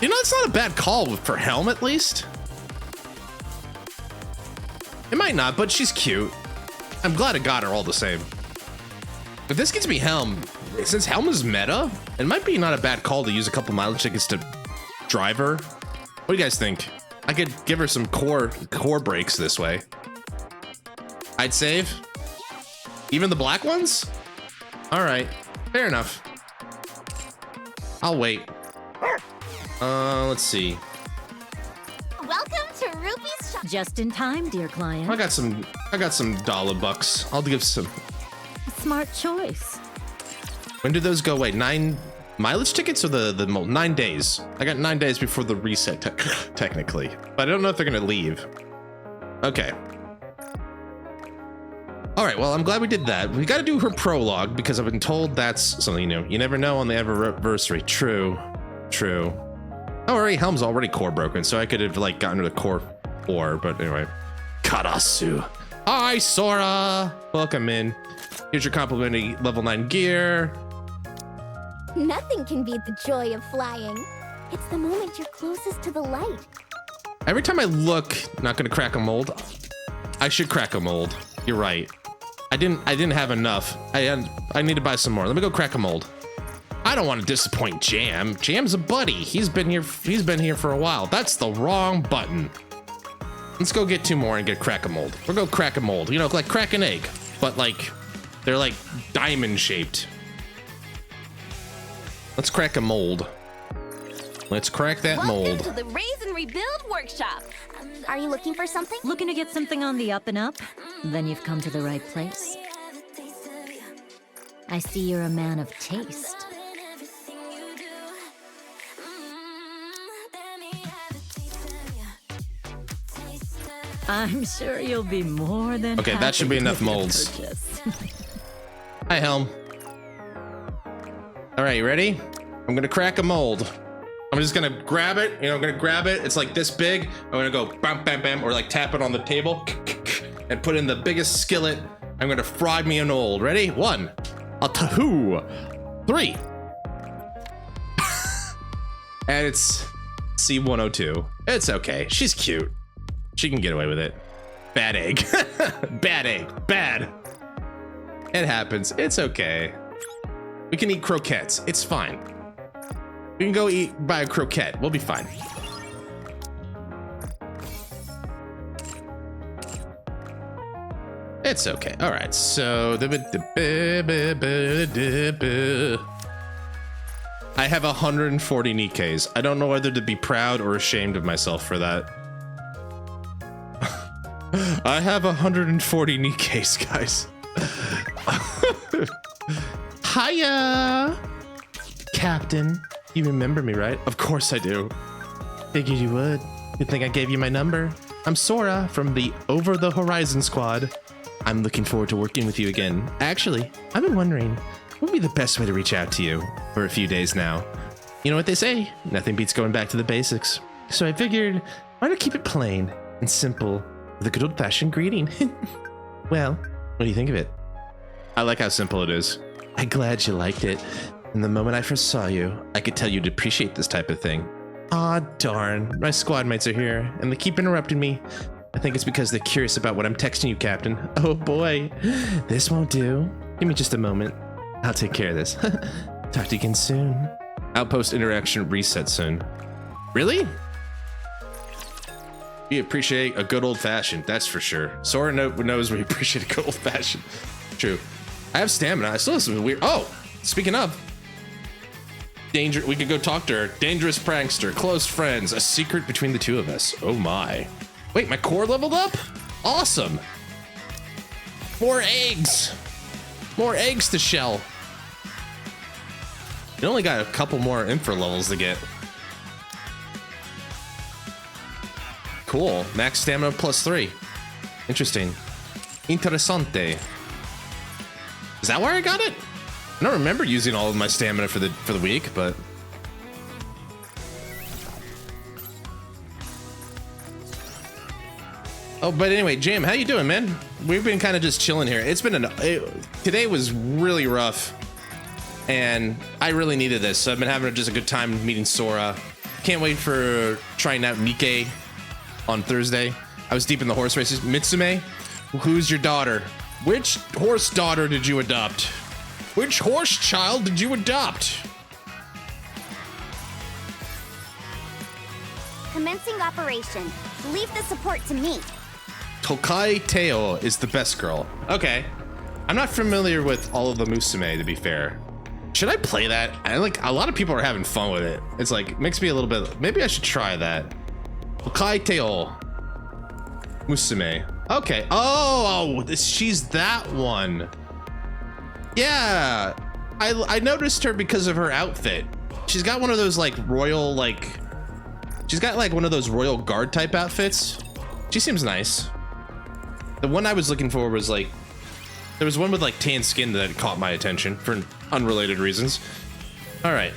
You know, it's not a bad call for Helm, at least. It might not, but she's cute. I'm glad I got her all the same. If this gets me Helm, since Helm is meta, it might be not a bad call to use a couple mileage tickets to drive her. What do you guys think? I could give her some core breaks this way. I'd save. Even the black ones? All right, fair enough. I'll wait. Let's see. Welcome to Ruby's shop. Just in time, dear client. I got some dollar bucks. I'll give some. Smart choice. When do those go away? 9 mileage tickets or the 9 days? I got 9 days before the reset, technically, but I don't know if they're gonna leave. Okay. All right. Well, I'm glad we did that. We got to do her prologue because I've been told that's something new. You never know on the anniversary. True. True. Oh, already Helm's already core broken, so I could have like gotten to the core 4, but anyway. Karasu. Hi, Sora. Welcome in. Here's your complimentary level 9 gear. Nothing can beat the joy of flying. It's the moment you're closest to the light. Every time I look, not gonna crack a mold. I should crack a mold. You're right. I didn't have enough. I need to buy some more. Let me go crack a mold. I don't want to disappoint Jam. Jam's a buddy. He's been here for a while. That's the wrong button. Let's go get 2 more and get crack a mold. We'll go crack a mold. You know, like crack an egg, but like they're like diamond shaped. Let's crack a mold. Let's crack that mold. Welcome to the Raise and Rebuild workshop. Are you looking for something? Looking to get something on the up and up? Then you've come to the right place. I see you're a man of taste. I'm sure you'll be more than Okay, that should be enough molds. Hi, Helm. All right, you ready? I'm gonna crack a mold. I'm just gonna grab it, you know, I'm gonna grab it. It's like this big. I'm gonna go bam, bam, bam, or like tap it on the table and put in the biggest skillet. I'm gonna fry me an mold. Ready? 1, 2, 3. And it's C102. It's okay. She's cute. She can get away with it. Bad egg. Bad egg. Bad. It happens. It's okay. We can eat croquettes. It's fine. We can go buy a croquette. We'll be fine. It's okay. All right. So I have 140 NIKKEs. I don't know whether to be proud or ashamed of myself for that. I have 140 NIKKEs, guys. Hiya, Captain. You remember me, right? Of course I do. Figured you would. Good thing I gave you my number. I'm Sora from the Over the Horizon squad. I'm looking forward to working with you again. Actually, I've been wondering, what would be the best way to reach out to you for a few days now? You know what they say, nothing beats going back to the basics. So I figured Why not keep it plain and simple with a good old-fashioned greeting? Well, what do you think of it? I like how simple it is. I'm glad you liked it. And the moment I first saw you, I could tell you'd appreciate this type of thing. Aw, darn. My squad mates are here, and they keep interrupting me. I think it's because they're curious about what I'm texting you, Captain. Oh boy, this won't do. Give me just a moment. I'll take care of this. Talk to you again soon. Outpost interaction reset soon. Really? We appreciate a good old-fashioned, that's for sure. Sora knows we appreciate a good old-fashioned. True. I have stamina. I still have some weird... Oh, speaking of. We could go talk to her. Dangerous prankster, close friends, a secret between the two of us. Oh my. Wait, my core leveled up? Awesome. More eggs. More eggs to shell. You only got a couple more infra levels to get. Cool. Max stamina +3. Interesting. Interessante. Is that where I got it? I don't remember using all of my stamina for the week, but oh, but anyway, Jam, how you doing, man? We've been kind of just chilling here. It's been today was really rough, and I really needed this. So I've been having just a good time meeting Sora. Can't wait for trying out NIKKE on Thursday. I was deep in the horse races. Mitsume, who's your daughter? Which horse daughter did you adopt? Which horse child did you adopt? Commencing operation. Leave the support to me. Tokai Teo is the best girl. Okay. I'm not familiar with all of the Musume, to be fair. Should I play that? Like, a lot of people are having fun with it. It's like, makes me a little bit... Maybe I should try that. Tokai Teo. Musume. Okay. Oh, she's that one. Yeah. I noticed her because of her outfit. She's got one of those, like, royal, like... She's got, like, one of those royal guard type outfits. She seems nice. The one I was looking for was, like... There was one with, like, tan skin that caught my attention for unrelated reasons. Alright.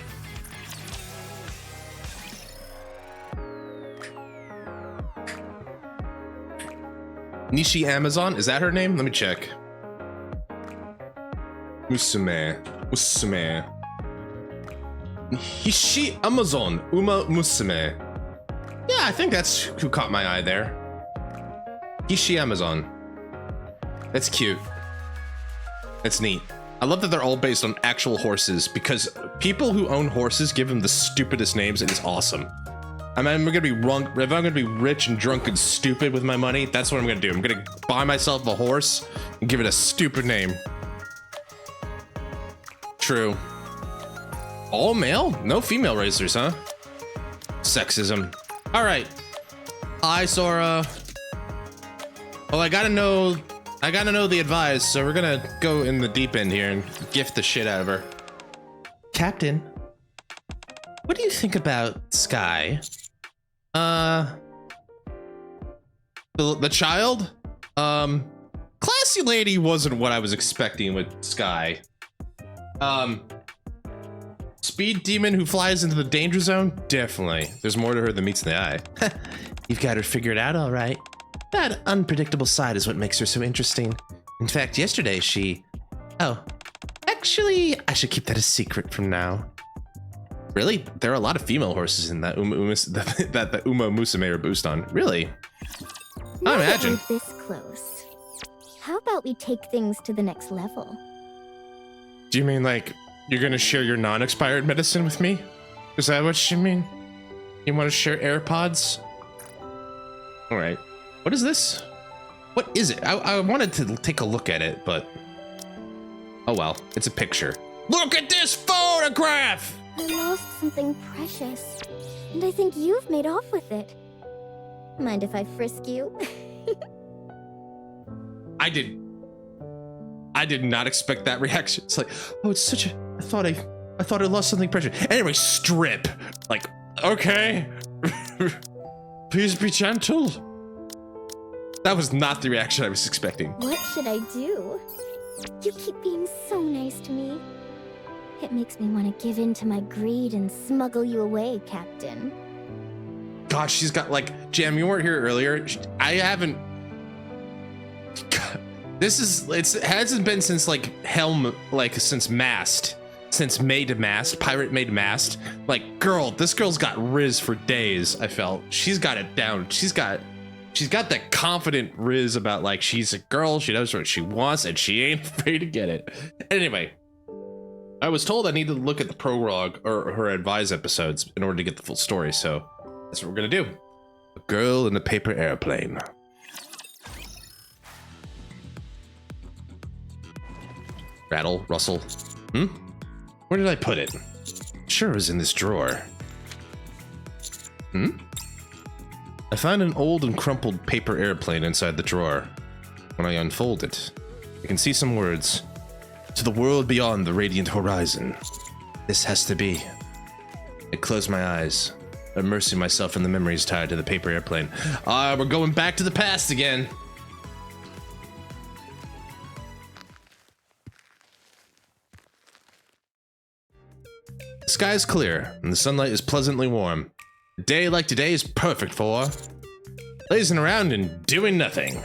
Nishi Amazon? Is that her name? Let me check. Musume. Musume. Nishi Amazon. Uma Musume. Yeah, I think that's who caught my eye there. Nishi Amazon. That's cute. That's neat. I love that they're all based on actual horses, because people who own horses give them the stupidest names, and it's awesome. I mean, I'm gonna be wrong. If I'm gonna be rich and drunk and stupid with my money, that's what I'm gonna do. I'm gonna buy myself a horse and give it a stupid name. True. All male? No female racers, huh? Sexism. All right. Hi, Sora. Well, I gotta know the advice, so we're gonna go in the deep end here and gift the shit out of her. Captain, what do you think about Sky? The child? Classy lady wasn't what I was expecting with Sky. Speed demon who flies into the danger zone? Definitely. There's more to her than meets the eye. You've got her figured out all right. That unpredictable side is what makes her so interesting. In fact, yesterday she... Oh, actually, I should keep that a secret from now. Really? There are a lot of female horses in that the Uma Musume are boost on. Really? I imagine. Now that we're this close, how about we take things to the next level? Do you mean like you're gonna share your non-expired medicine with me? Is that what you mean? You want to share AirPods? All right. What is this? What is it? I wanted to take a look at it, but oh well, it's a picture. Look at this photograph! I lost something precious, and I think you've made off with it. Mind if I frisk you? I did not expect that reaction. It's like, oh, it's such a... I thought I lost something precious. Anyway, strip. Like, okay. Please be gentle. That was not the reaction I was expecting. What should I do? You keep being so nice to me. It makes me want to give in to my greed and smuggle you away, Captain. gosh, she's got like, Jam, you weren't here earlier. I haven't. God, it hasn't been since like Helm, like since Mast, since Made Mast, Pirate Made Mast. Like, girl, this girl's got Riz for days. I felt she's got it down. She's got that confident Riz about like she's a girl. She knows what she wants and she ain't afraid to get it. Anyway, I was told I needed to look at the prologue or her advise episodes in order to get the full story. So that's what we're gonna do. A girl in a paper airplane. Rattle, rustle. Where did I put it? Sure, it was in this drawer. I found an old and crumpled paper airplane inside the drawer. When I unfold it, I can see some words. To the world beyond the radiant horizon. This has to be. I close my eyes, immersing myself in the memories tied to the paper airplane. We're going back to the past again. The sky is clear, and the sunlight is pleasantly warm. A day like today is perfect for lazing around and doing nothing.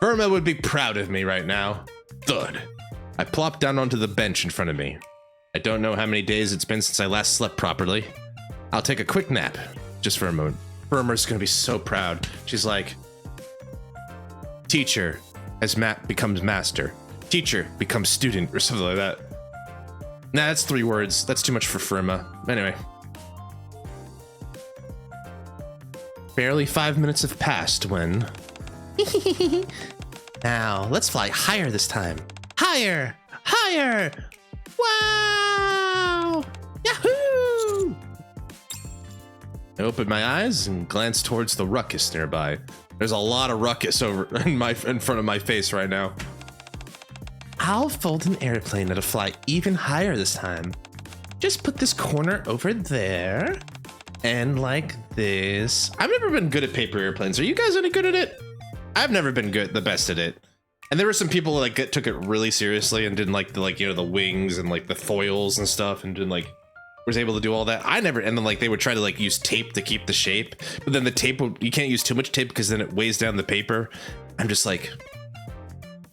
Irma would be proud of me right now. Thud. I plop down onto the bench in front of me. I don't know how many days it's been since I last slept properly. I'll take a quick nap, just for a moment. Irma's gonna be so proud. She's like, teacher as becomes master. Teacher becomes student, or something like that. Nah, that's 3 words. That's too much for Firma. Anyway. Barely 5 minutes have passed when... Now, let's fly higher this time. Higher! Higher! Wow! Yahoo! I open my eyes and glance towards the ruckus nearby. There's a lot of ruckus over in front of my face right now. I'll fold an airplane that'll fly even higher this time. Just put this corner over there. And like this. I've never been good at paper airplanes. Are you guys any good at it? I've never been the best at it. And there were some people like that took it really seriously and didn't like the wings and like the foils and stuff and didn't like was able to do all that. I never, and then like they would try to like use tape to keep the shape, but then the tape you can't use too much tape because then it weighs down the paper. I'm just like,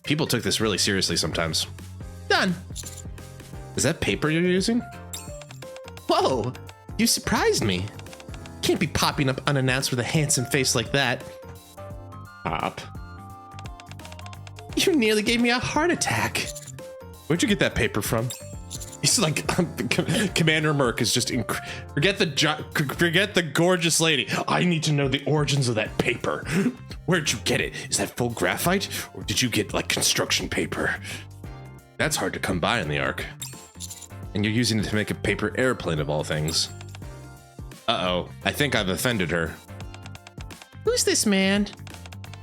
people took this really seriously sometimes. Done. Is that paper you're using? Whoa, you surprised me. Can't be popping up unannounced with a handsome face like that. Pop. You nearly gave me a heart attack. Where'd you get that paper from? He's like, Commander Merc is just forget the gorgeous lady. I need to know the origins of that paper. Where'd you get it? Is that full graphite, or did you get like construction paper? That's hard to come by in the Ark. And you're using it to make a paper airplane of all things. Uh-oh, I think I've offended her. Who's this man?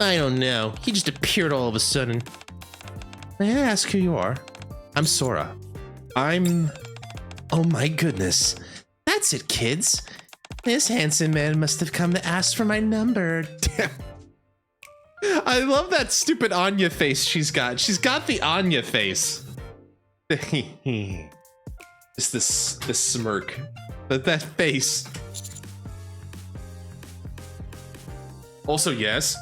I don't know. He just appeared all of a sudden. May I ask who you are? I'm Sora. Oh my goodness. That's it, kids. This handsome man must have come to ask for my number. I love that stupid Anya face she's got. She's got the Anya face. Just this smirk. That face. Also, yes.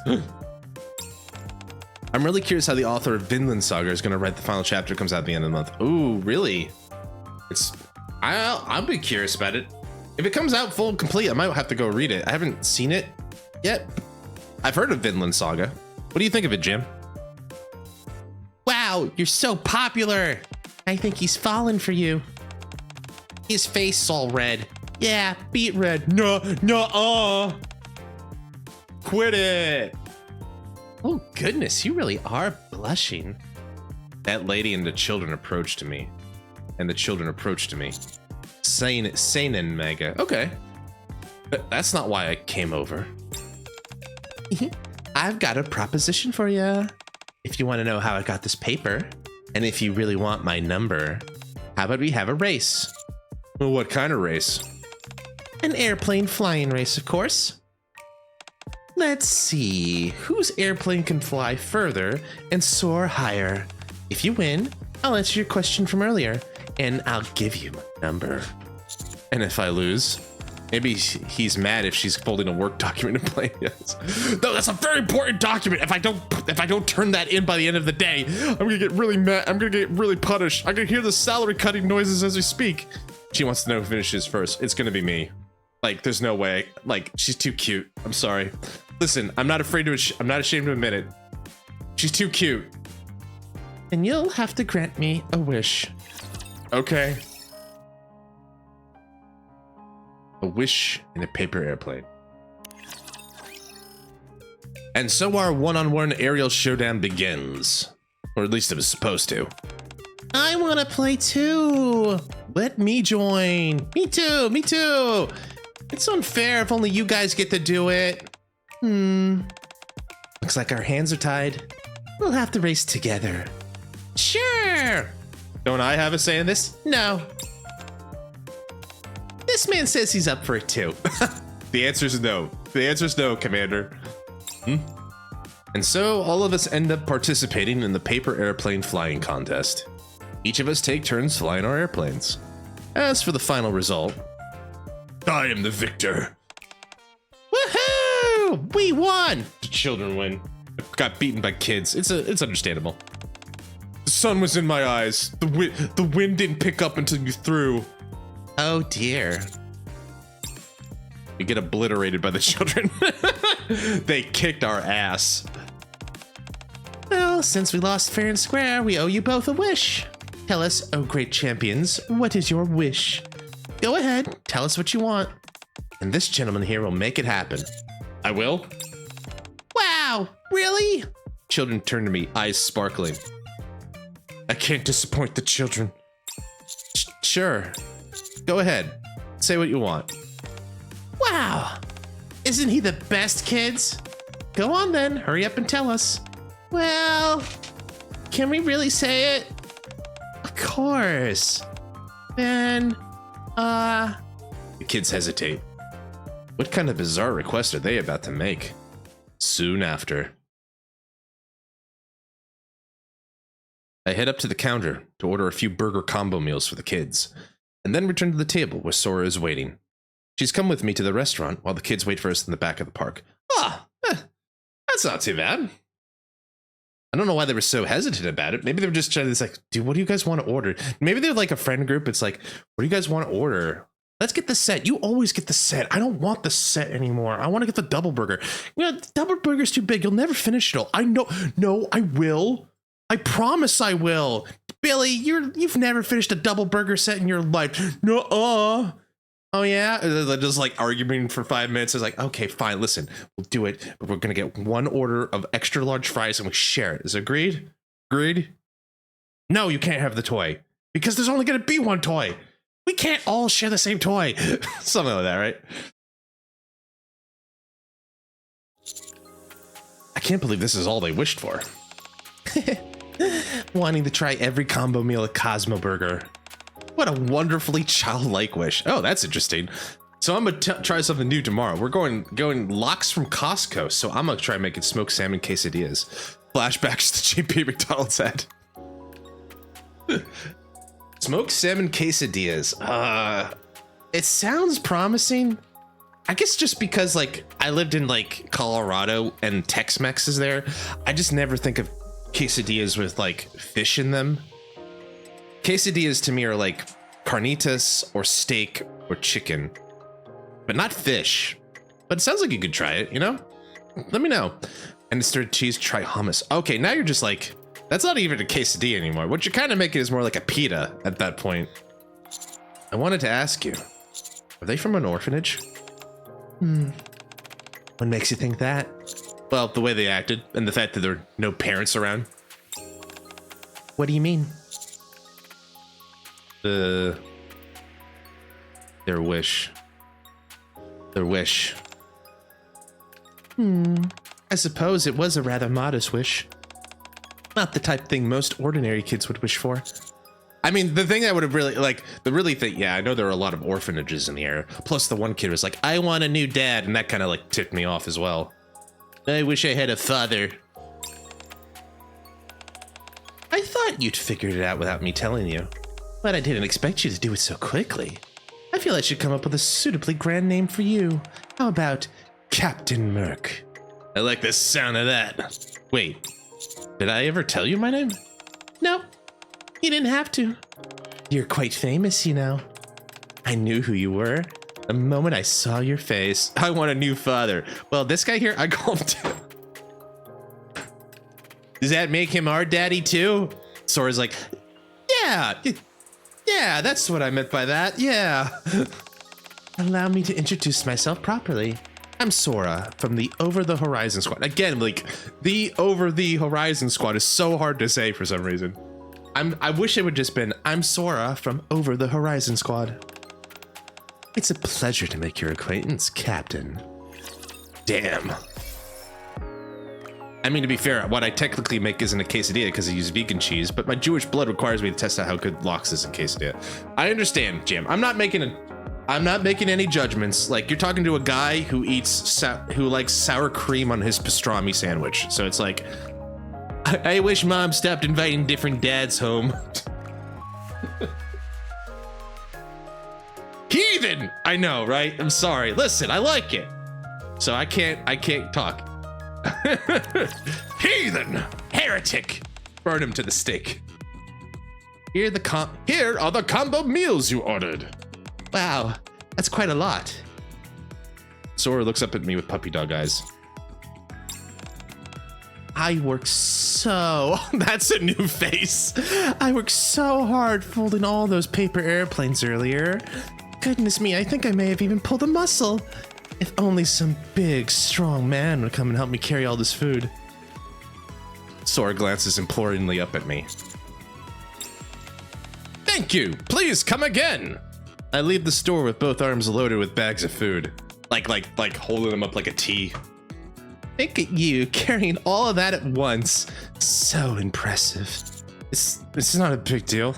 I'm really curious how the author of Vinland Saga is going to write the final chapter. Comes out at the end of the month. Ooh, really? I'll be curious about it. If it comes out full and complete, I might have to go read it. I haven't seen it yet. I've heard of Vinland Saga. What do you think of it, Jim? Wow, you're so popular. I think he's fallen for you. His face is all red. Yeah, beet red. No. Quit it. Oh goodness, you really are blushing. That lady and the children approached me. Seinen mega. Okay. But that's not why I came over. I've got a proposition for you. If you want to know how I got this paper, and if you really want my number, how about we have a race? Well, what kind of race? An airplane flying race, of course. Let's see, whose airplane can fly further and soar higher? If you win, I'll answer your question from earlier, and I'll give you my number. And if I lose, Maybe he's mad if she's folding a work document and playing it. No, that's a very important document. If I don't turn that in by the end of the day, I'm gonna get really mad. I'm gonna get really punished. I can hear the salary cutting noises as we speak. She wants to know who finishes first. It's gonna be me. Like, there's no way. Like, she's too cute. I'm sorry. Listen, I'm not afraid to. I'm not ashamed to admit it. She's too cute. And you'll have to grant me a wish. Okay. A wish in a paper airplane. And so our one-on-one aerial showdown begins. Or at least it was supposed to. I want to play too. Let me join. Me too, me too. It's unfair if only you guys get to do it. Looks like our hands are tied. We'll have to race together. Sure. Don't I have a say in this? No. This man says he's up for it too. The answer is no. The answer is no, Commander. And so all of us end up participating in the paper airplane flying contest. Each of us take turns flying our airplanes. As for the final result, I am the victor. Woohoo! We won! The children win. Got beaten by kids. It's understandable. The sun was in my eyes. The wind didn't pick up until you threw. Oh dear. We get obliterated by the children. They kicked our ass. Well, since we lost fair and square, we owe you both a wish. Tell us, oh great champions, what is your wish? Go ahead, tell us what you want. And this gentleman here will make it happen. I will? Wow, really? Children turn to me, eyes sparkling. I can't disappoint the children. Sure. Go ahead. Say what you want. Wow. Isn't he the best, kids? Go on then. Hurry up and tell us. Well, can we really say it? Of course. Then, the kids hesitate. What kind of bizarre request are they about to make? Soon after. I head up to the counter to order a few burger combo meals for the kids, and then return to the table where Sora is waiting. She's come with me to the restaurant while the kids wait for us in the back of the park. That's not too bad. I don't know why they were so hesitant about it. Maybe they were just trying to, it's like, dude, what do you guys want to order? Maybe they're like a friend group. It's like, what do you guys want to order? Let's get the set. You always get the set. I don't want the set anymore. I want to get the double burger. You know, the double burger's too big. You'll never finish it all. I know. No, I will. I promise I will. Billy, you've never finished a double burger set in your life. No. Oh yeah? They're just like arguing for 5 minutes. It's like, okay, fine, listen, we'll do it, but we're gonna get one order of extra large fries and we share it. Is it agreed? Agreed? No, you can't have the toy. Because there's only gonna be one toy. We can't all share the same toy. Something like that, right? I can't believe this is all they wished for. Wanting to try every combo meal at Cosmo Burger. What a wonderfully childlike wish. Oh, that's interesting. So I'm gonna try something new tomorrow. We're going lox from Costco, so I'm gonna try making smoked salmon quesadillas. Flashbacks to JP McDonald's ad. Smoked salmon quesadillas. It sounds promising. I guess just because like I lived in like Colorado and Tex-Mex is there, I just never think of quesadillas with like fish in them. Quesadillas to me are like carnitas or steak or chicken, but not fish. But it sounds like you could try it, you know? Let me know. And stirred cheese, try hummus. Okay, now you're just like, that's not even a quesadilla anymore. What you're kind of making is more like a pita at that point. I wanted to ask you, are they from an orphanage? What makes you think that? Well, the way they acted and the fact that there are no parents around. What do you mean? Their wish. Their wish. I suppose it was a rather modest wish. Not the type of thing most ordinary kids would wish for. I mean, the thing that would have really, like, the really thing, yeah, I know there are a lot of orphanages in the area. Plus the one kid was like, I want a new dad, and that kind of like tipped me off as well. I wish I had a father. I thought you'd figured it out without me telling you, but I didn't expect you to do it so quickly. I I feel I should come up with a suitably grand name for you. How about Captain Merc? I like the sound of that. Wait, did I ever tell you my name? No, you didn't have to. You're quite famous, you know. I knew who you were the moment I saw your face. I want a new father. Well, this guy here, I called him. Does that make him our daddy too? Sora's like, yeah, that's what I meant by that, yeah. Allow me to introduce myself properly. I'm Sora from the Over the Horizon Squad. Again, like, the Over the Horizon Squad is so hard to say for some reason. I wish it would just been, I'm Sora from Over the Horizon Squad. It's a pleasure to make your acquaintance, Captain. Damn. I mean, to be fair, what I technically make isn't a quesadilla because I use vegan cheese, but my Jewish blood requires me to test out how good lox is in quesadilla. I understand, Jim. I'm not making any judgments. Like, you're talking to a guy who who likes sour cream on his pastrami sandwich. So it's like, I wish Mom stopped inviting different dads home. Heathen! I know, right? I'm sorry. Listen, I like it. So I can't talk. Heathen! Heretic! Burn him to the stake. Here are the combo meals you ordered. Wow, that's quite a lot. Sora looks up at me with puppy dog eyes. I work so... That's a new face. I worked so hard folding all those paper airplanes earlier. Goodness me, I think I may have even pulled a muscle. If only some big, strong man would come and help me carry all this food. Sora glances imploringly up at me. Thank you. Please come again. I leave the store with both arms loaded with bags of food. Like holding them up like a T. Look at you carrying all of that at once. So impressive. It's not a big deal.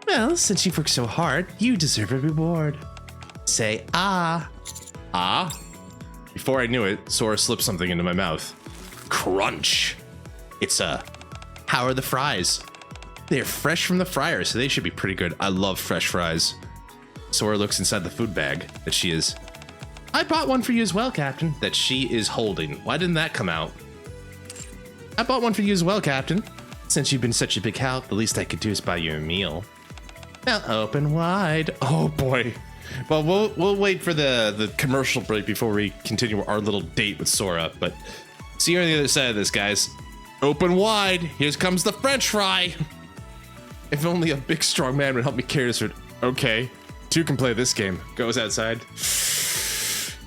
Well, since you've worked so hard, you deserve a reward. Say ah. Ah? Before I knew it, Sora slipped something into my mouth. Crunch. It's how are the fries? They're fresh from the fryer, so they should be pretty good. I love fresh fries. Sora looks inside the food bag that she is. I bought one for you as well, Captain. That she is holding. Why didn't that come out? I bought one for you as well, Captain. Since you've been such a big help, the least I could do is buy you a meal. Now open wide. Oh boy. Well, we'll wait for the commercial break before we continue our little date with Sora. But see you on the other side of this, guys. Open wide. Here comes the French fry. If only a big, strong man would help me carry this food. Okay, two can play this game. Goes outside.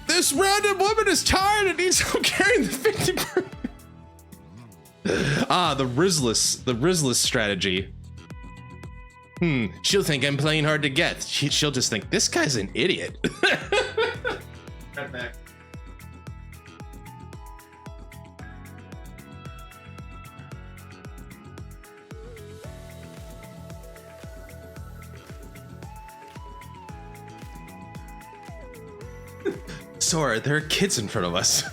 This random woman is tired and needs help carrying the 50. Ah, the Rizless strategy. She'll think I'm playing hard to get. She'll just think this guy's an idiot. Right back. Sora, there are kids in front of us.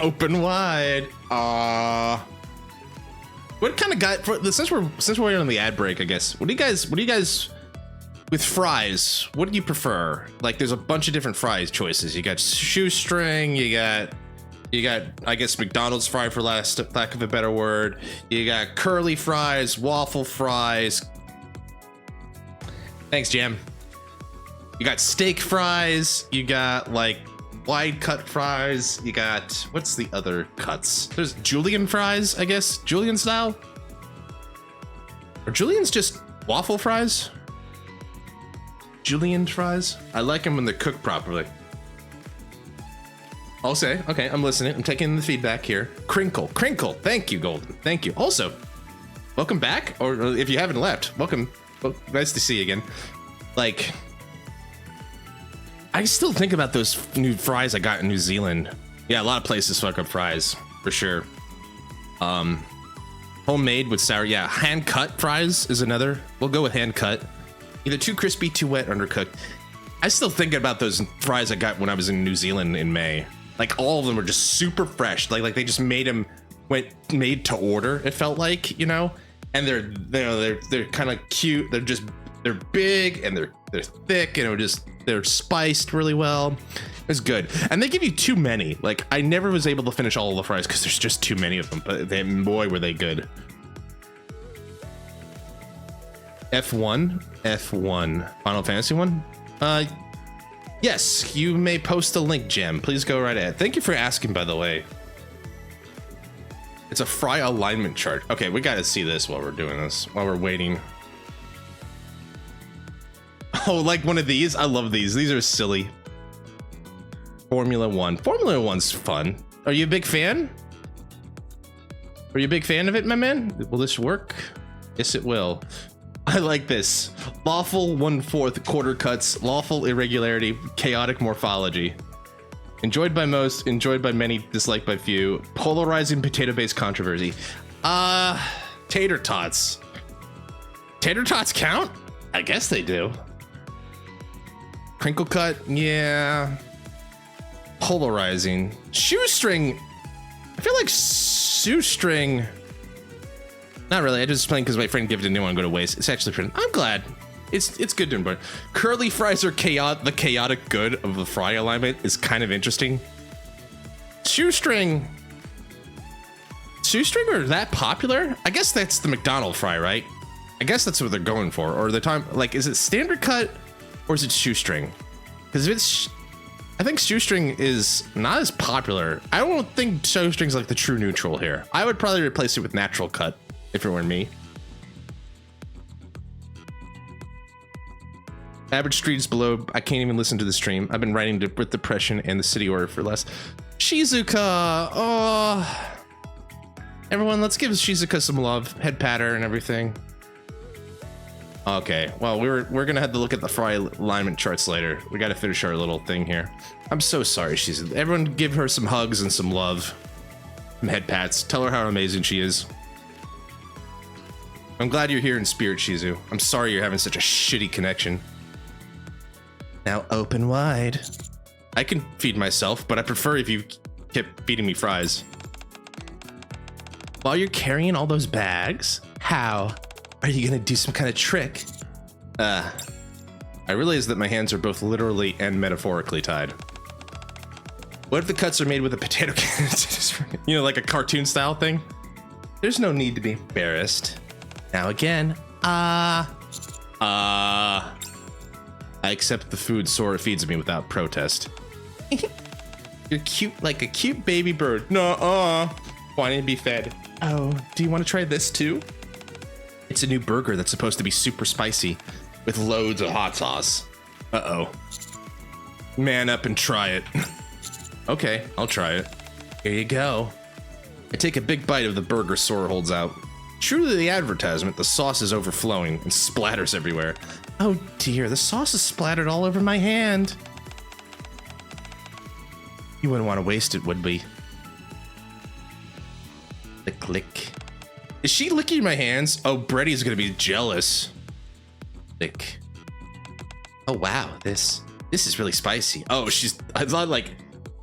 Open wide. What kind of guy? Since we're on the ad break, I guess. What do you guys with fries? What do you prefer? Like, there's a bunch of different fries choices. You got shoestring. You got I guess McDonald's fry for lack of a better word. You got curly fries, waffle fries. Thanks, Jam. You got steak fries. You got like wide cut fries. You got, what's the other cuts? There's julienne fries, I guess. Julienne style? Are juliennes just waffle fries? Julienne fries? I like them when they're cooked properly. I'll say, okay, I'm listening. I'm taking the feedback here. Crinkle. Thank you, Golden. Thank you. Also, welcome back. Or if you haven't left, welcome. Well, nice to see you again. Like, I still think about those new fries I got in New Zealand. Yeah, a lot of places fuck up fries, for sure. Homemade with sour, yeah. Hand cut fries is another. We'll go with hand cut. Either too crispy, too wet, undercooked. I still think about those fries I got when I was in New Zealand in May. Like, all of them were just super fresh. Like they just made them, made to order, it felt like, you know? And they're kind of cute. They're They're big and they're thick and they're spiced really well. It's good. And they give you too many. Like, I never was able to finish all of the fries because there's just too many of them, but boy, were they good. F1 Final Fantasy one. Yes, you may post a link, Gem. Please go right ahead. Thank you for asking, by the way. It's a fry alignment chart. Okay, we gotta see this while we're doing this, while we're waiting. Oh, like one of these? I love these. These are silly. Formula One. Formula One's fun. Are you a big fan? Are you a big fan of it, my man? Will this work? Yes, it will. I like this. Lawful 1/4 quarter cuts, lawful irregularity, chaotic morphology. Enjoyed by most, enjoyed by many, disliked by few. Polarizing potato-based controversy. Tater tots. Tater tots count? I guess they do. Crinkle cut, yeah. Polarizing. Shoestring. I feel like shoestring. Not really. I just playing because my friend gave it a new one go to waste. It's actually pretty. I'm glad. It's good to enjoy. Curly fries are the chaotic good of the fry alignment is kind of interesting. Shoestring. Shoestring are that popular? I guess that's the McDonald's fry, right? I guess that's what they're going for. Or the time, like, is it standard cut or is it shoestring? Because if it's, I think shoestring is not as popular. I don't think shoestring's like the true neutral here. I would probably replace it with natural cut if it were me. Average streets below. I can't even listen to the stream. I've been writing with depression and the city order for less. Shizuka. Oh. Everyone, let's give Shizuka some love. Head patter and everything. Okay, well, we're gonna have to look at the fry alignment charts later. We gotta finish our little thing here. I'm so sorry, Shizuka. Everyone give her some hugs and some love. Some head pats. Tell her how amazing she is. I'm glad you're here in spirit, Shizu. I'm sorry you're having such a shitty connection. Now open wide. I can feed myself, but I prefer if you kept feeding me fries. While you're carrying all those bags, how are you gonna do some kind of trick? I realize that my hands are both literally and metaphorically tied. What if the cuts are made with a potato can? You know, like a cartoon style thing? There's no need to be embarrassed. Now again, I accept the food Sora feeds me without protest. You're cute like a cute baby bird. Nuh-uh. Wanting to be fed. Oh, do you want to try this too? It's a new burger that's supposed to be super spicy with loads of hot sauce. Uh-oh. Man up and try it. Okay, I'll try it. Here you go. I take a big bite of the burger Sora holds out. True to the advertisement, the sauce is overflowing and splatters everywhere. Oh dear, the sauce is splattered all over my hand. You wouldn't want to waste it, would we? Lick. Is she licking my hands? Oh, Bretty's gonna be jealous. Lick. Oh wow, this is really spicy. Oh, I thought like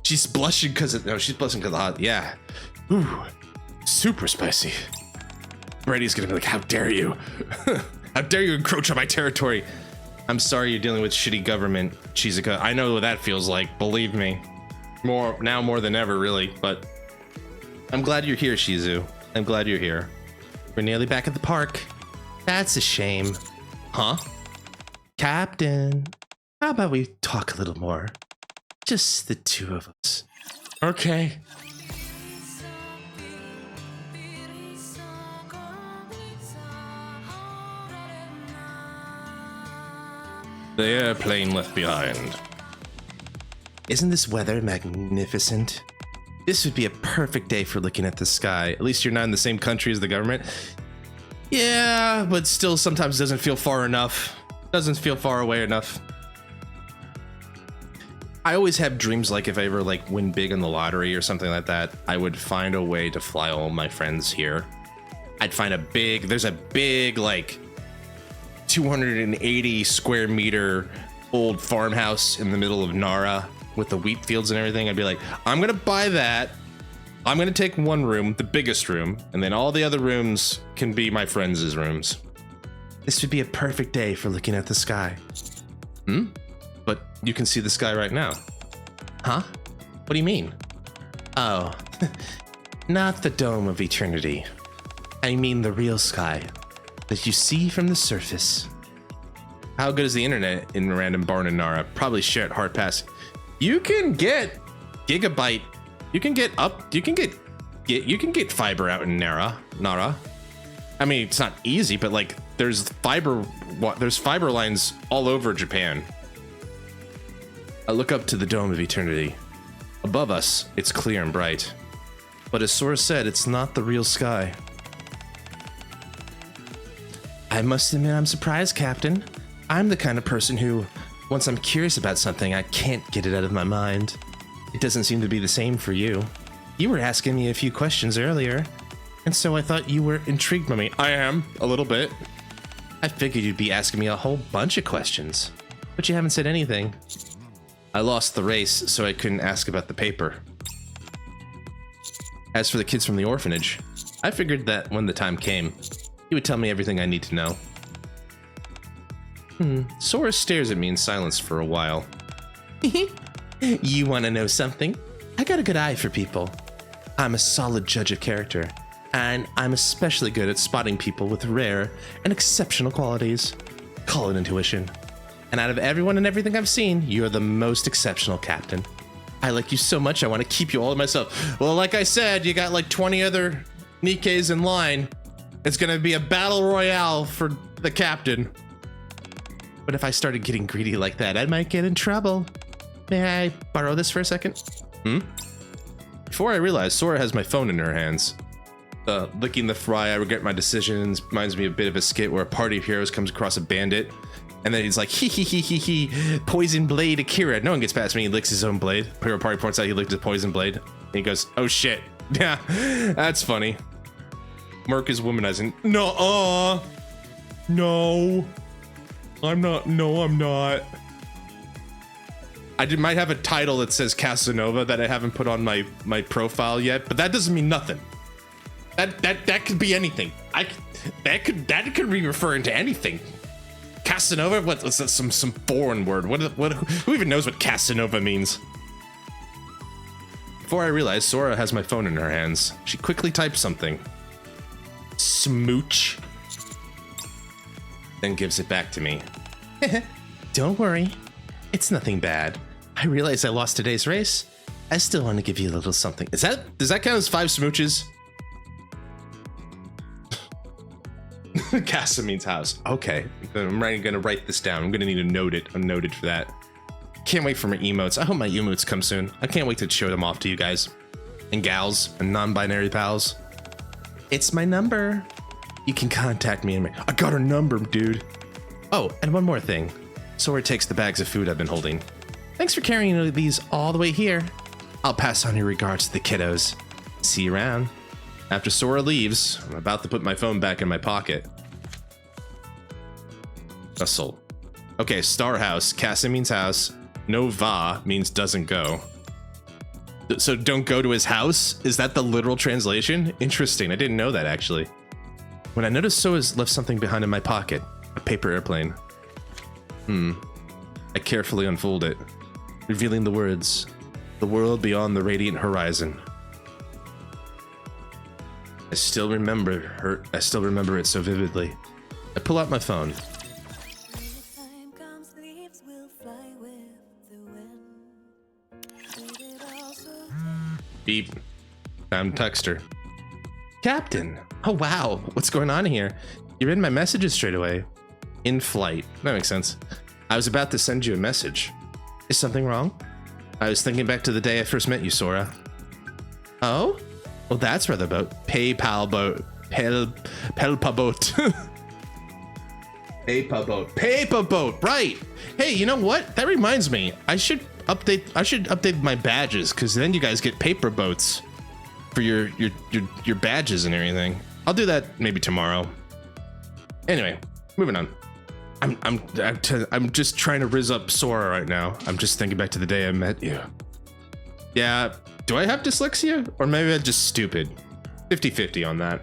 she's blushing because of, no, she's blushing because of the hot. Yeah. Ooh, super spicy. Bretty's gonna be like, how dare you? How dare you encroach on my territory? I'm sorry you're dealing with shitty government, Shizuka. I know what that feels like, believe me. More than ever, really, but I'm glad you're here, Shizu. I'm glad you're here. We're nearly back at the park. That's a shame. Huh? Captain, how about we talk a little more? Just the two of us. Okay. The airplane left behind. Isn't this weather magnificent? This would be a perfect day for looking at the sky. At least you're not in the same country as the government. Yeah, but still sometimes doesn't feel far enough. Doesn't feel far away enough. I always have dreams like if I ever like win big in the lottery or something like that, I would find a way to fly all my friends here. I'd find there's a big like 280 square meter old farmhouse in the middle of Nara with the wheat fields and everything. I'd be like, I'm gonna buy that. I'm gonna take one room, the biggest room, and then all the other rooms can be my friends' rooms. This would be a perfect day for looking at the sky. Hmm? But you can see the sky right now. Huh? What do you mean? Oh, not the dome of eternity. I mean the real sky that you see from the surface. How good is the internet in random barn in Nara? Probably share it hard pass. You can get gigabyte. You can get fiber out in Nara. I mean, it's not easy, but like there's fiber lines all over Japan. I look up to the dome of eternity. Above us, it's clear and bright. But as Sora said, it's not the real sky. I must admit I'm surprised, Captain. I'm the kind of person who, once I'm curious about something, I can't get it out of my mind. It doesn't seem to be the same for you. You were asking me a few questions earlier, and so I thought you were intrigued by me. I am, a little bit. I figured you'd be asking me a whole bunch of questions, but you haven't said anything. I lost the race, so I couldn't ask about the paper. As for the kids from the orphanage, I figured that when the time came, he would tell me everything I need to know. Sora stares at me in silence for a while. You want to know something? I got a good eye for people. I'm a solid judge of character, and I'm especially good at spotting people with rare and exceptional qualities. Call it intuition. And out of everyone and everything I've seen, you're the most exceptional, Captain. I like you so much, I want to keep you all to myself. Well, like I said, you got like 20 other NIKKEs in line. It's gonna be a battle royale for the captain. But if I started getting greedy like that, I might get in trouble. May I borrow this for a second? Before I realized, Sora has my phone in her hands. Licking the fry, I regret my decisions. Reminds me a bit of a skit where a party of heroes comes across a bandit. And then he's like, hee, poison blade Akira. No one gets past me, he licks his own blade. Hero party points out he licked his poison blade. And he goes, oh shit. Yeah, that's funny. Merc is womanizing. No, I'm not. No, I'm not. I might have a title that says Casanova that I haven't put on my profile yet, but that doesn't mean nothing. That could be anything. That could be referring to anything. Casanova? What's that? Some foreign word? Who even knows what Casanova means? Before I realized, Sora has my phone in her hands. She quickly types something. Smooch. Then gives it back to me. Don't worry. It's nothing bad. I realize I lost today's race. I still want to give you a little something. Does that count as 5 smooches? Casa means house. Okay. I'm gonna write this down. I'm gonna need a noted for that. Can't wait for my emotes. I hope my emotes come soon. I can't wait to show them off to you guys. And gals and non-binary pals. It's my number. You can contact me. I got her number, dude. Oh, and one more thing. Sora takes the bags of food I've been holding. Thanks for carrying these all the way here. I'll pass on your regards to the kiddos. See you around. After Sora leaves, I'm about to put my phone back in my pocket. Hustle. Okay, Star House. Casa means house. No va means doesn't go. So don't go to his house? Is that the literal translation? Interesting. I didn't know that, actually. When I noticed Sora's left something behind in my pocket, a paper airplane. I carefully unfold it, revealing the words, "The world beyond the radiant horizon." I still remember it so vividly. I pull out my phone. Beep. Found texter. Captain! Oh wow, what's going on here? You read my messages straight away. In flight. That makes sense. I was about to send you a message. Is something wrong? I was thinking back to the day I first met you, Sora. Oh? Well, that's rather about PayPal boat. Pelpa boat. PayPal boat. Paper boat, right. Hey, you know what? That reminds me. I should update my badges, because then you guys get paper boats for your badges and everything. I'll do that maybe tomorrow. Anyway, moving on. I'm just trying to rizz up Sora right now. I'm just thinking back to the day I met you. Yeah, do I have dyslexia? Or maybe I'm just stupid. 50-50 on that.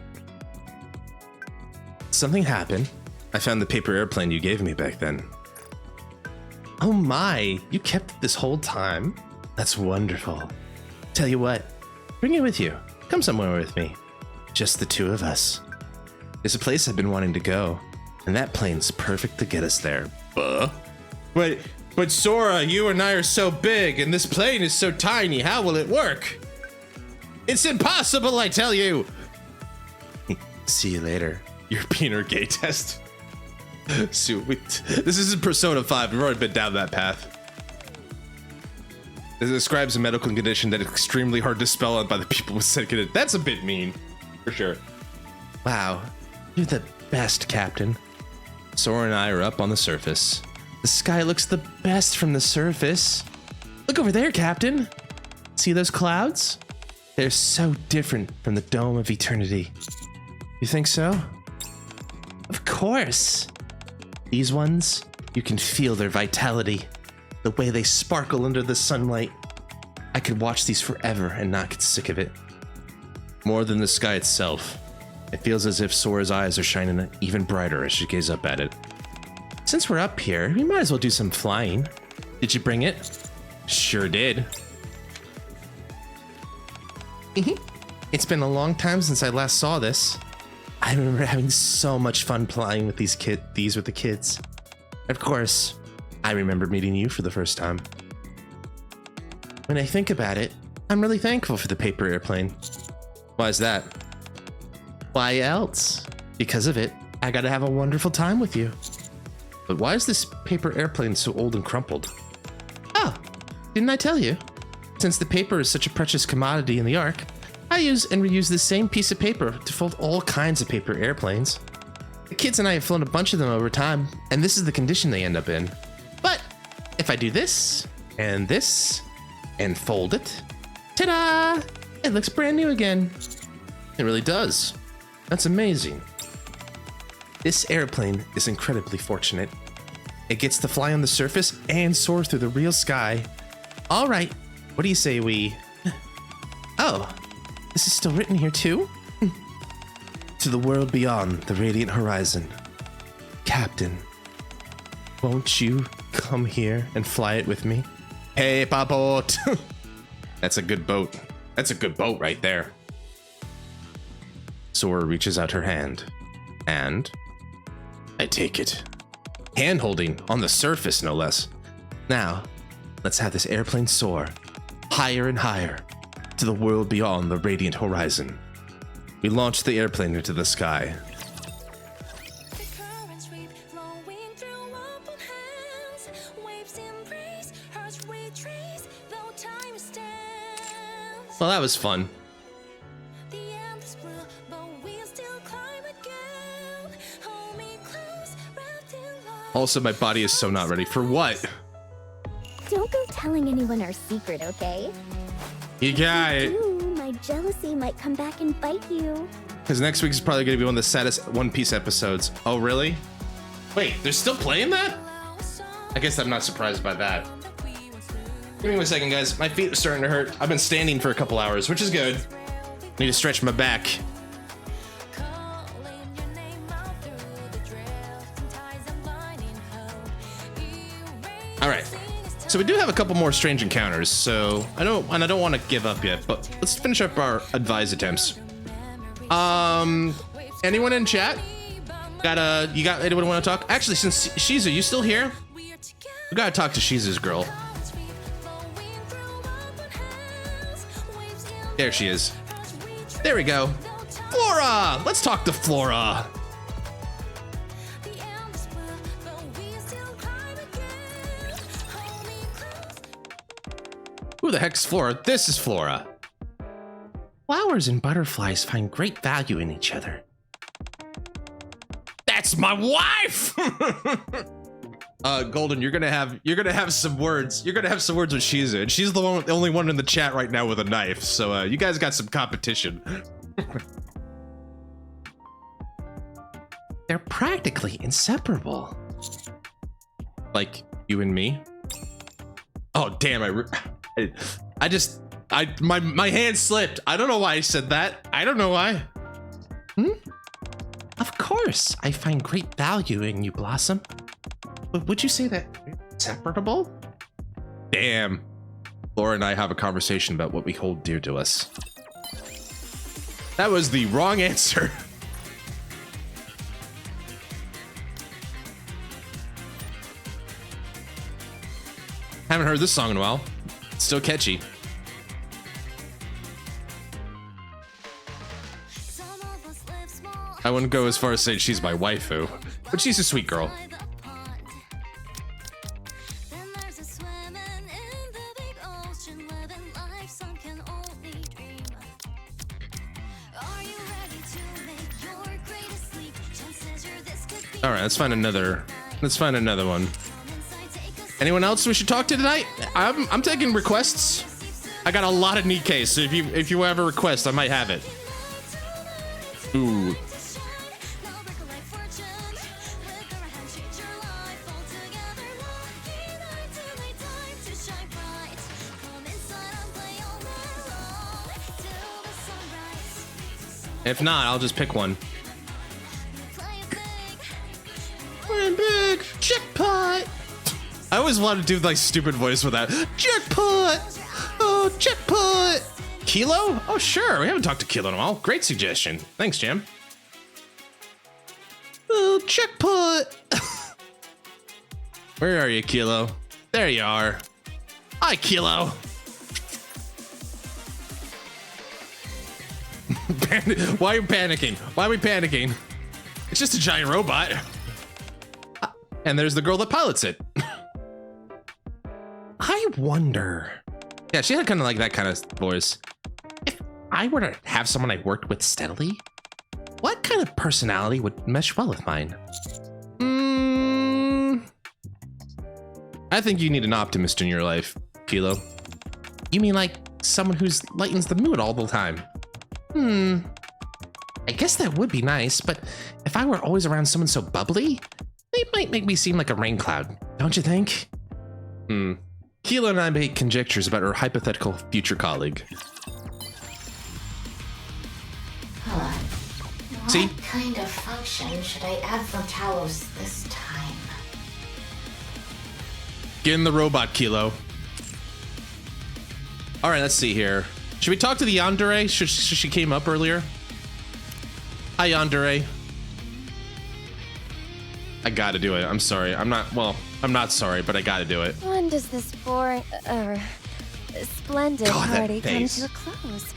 Something happened, I found the paper airplane you gave me back then. Oh my, you kept it this whole time? That's wonderful. Tell you what, bring it with you. Come somewhere with me. Just the two of us. There's a place I've been wanting to go, and that plane's perfect to get us there. But Sora, you and I are so big, and this plane is so tiny. How will it work? It's impossible, I tell you. See you later. European or gay test. So this isn't Persona 5. We've already been down that path. It describes a medical condition that is extremely hard to spell out by the people with second. That's a bit mean, for sure. Wow, you're the best, Captain. Sora and I are up on the surface. The sky looks the best from the surface. Look over there, Captain. See those clouds? They're so different from the Dome of Eternity. You think so? Of course. These ones, you can feel their vitality, the way they sparkle under the sunlight. I could watch these forever and not get sick of it. More than the sky itself, it feels as if Sora's eyes are shining even brighter as she gazes up at it. Since we're up here, we might as well do some flying. Did you bring it? Sure did. It's been a long time since I last saw this. I remember having so much fun playing with these with the kids. Of course, I remember meeting you for the first time. When I think about it, I'm really thankful for the paper airplane. Why is that? Why else? Because of it, I got to have a wonderful time with you. But why is this paper airplane so old and crumpled? Oh, didn't I tell you? Since the paper is such a precious commodity in the Ark, I use and reuse the same piece of paper to fold all kinds of paper airplanes. The kids and I have flown a bunch of them over time, and this is the condition they end up in. But if I do this, and fold it, ta-da! It looks brand new again. It really does. That's amazing. This airplane is incredibly fortunate. It gets to fly on the surface and soar through the real sky. All right, what do you say we... Oh, this is still written here too? To the world beyond the radiant horizon. Captain, won't you come here and fly it with me? Hey, boat. That's a good boat. That's a good boat right there. Sora reaches out her hand, and I take it. Hand holding on the surface, no less. Now, let's have this airplane soar higher and higher to the world beyond the radiant horizon. We launch the airplane into the sky. Well, that was fun. Also, my body is so not ready for what? Don't go telling anyone our secret, okay? You got it. Ooh, my jealousy might come back and bite you. Because next week is probably going to be one of the saddest One Piece episodes. Oh, really? Wait, they're still playing that? I guess I'm not surprised by that. Give me 1 second, guys. My feet are starting to hurt. I've been standing for a couple hours, which is good. Need to stretch my back. All right. So we do have a couple more strange encounters, so I don't want to give up yet, but let's finish up our advise attempts. Anyone in chat? You got anyone want to talk? Actually, since Shizu, you still here? We gotta talk to Shizu's girl. There she is. There we go. Flora! Let's talk to Flora. Who the heck's Flora? This is Flora. Flowers and butterflies find great value in each other. That's my wife! Golden, you're gonna have some words. You're gonna have some words with Shizu, and she's the only one in the chat right now with a knife. So you guys got some competition. They're practically inseparable. Like you and me. Oh damn! My hand slipped. I don't know why I said that. I don't know why. Of course. course, I find great value in you, Blossom. But would you say that we're inseparable? Damn. Laura and I have a conversation about what we hold dear to us. That was the wrong answer. Haven't heard this song in a while. It's still catchy. I wouldn't go as far as saying she's my waifu, but she's a sweet girl. All right, let's find another one. Anyone else we should talk to tonight? I'm taking requests. I got a lot of NIKKE, so if you have a request, I might have it. Ooh. If not, I'll just pick one. Big jackpot. I always wanted to do like stupid voice with that. Jackpot! Oh, jackpot! Kilo? Oh, sure. We haven't talked to Kilo in a while. Great suggestion. Thanks, Jam. Oh, jackpot! Where are you, Kilo? There you are. Hi, Kilo. Why are you panicking? Why are we panicking? It's just a giant robot. And there's the girl that pilots it. I wonder. Yeah, she had kind of like that kind of voice. If I were to have someone I worked with steadily, what kind of personality would mesh well with mine? I think you need an optimist in your life, Kilo. You mean like someone who lightens the mood all the time? I guess that would be nice, but if I were always around someone so bubbly, they might make me seem like a rain cloud, don't you think? Kilo and I make conjectures about her hypothetical future colleague. See? What kind of function should I add for Talos this time? Get in the robot, Kilo. All right, let's see here. Should we talk to the yandere? She came up earlier. Hi, yandere. I gotta do it. I'm sorry. I'm not sorry, but I gotta do it. When does this boring, splendid party come to a close?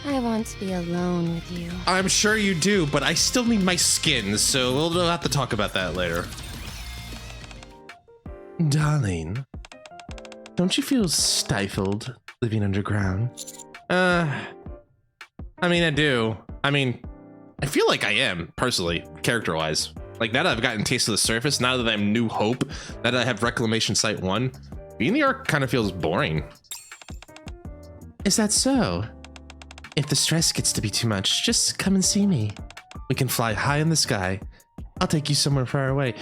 I want to be alone with you. I'm sure you do, but I still need my skin, so we'll have to talk about that later. Darling, don't you feel stifled living underground? I mean, I do. I mean, I feel like I am, personally, character-wise. Like, now that I've gotten Taste of the Surface, now that I'm New Hope, now that I have Reclamation Site 1, being the Ark kind of feels boring. Is that so? If the stress gets to be too much, just come and see me. We can fly high in the sky. I'll take you somewhere far away.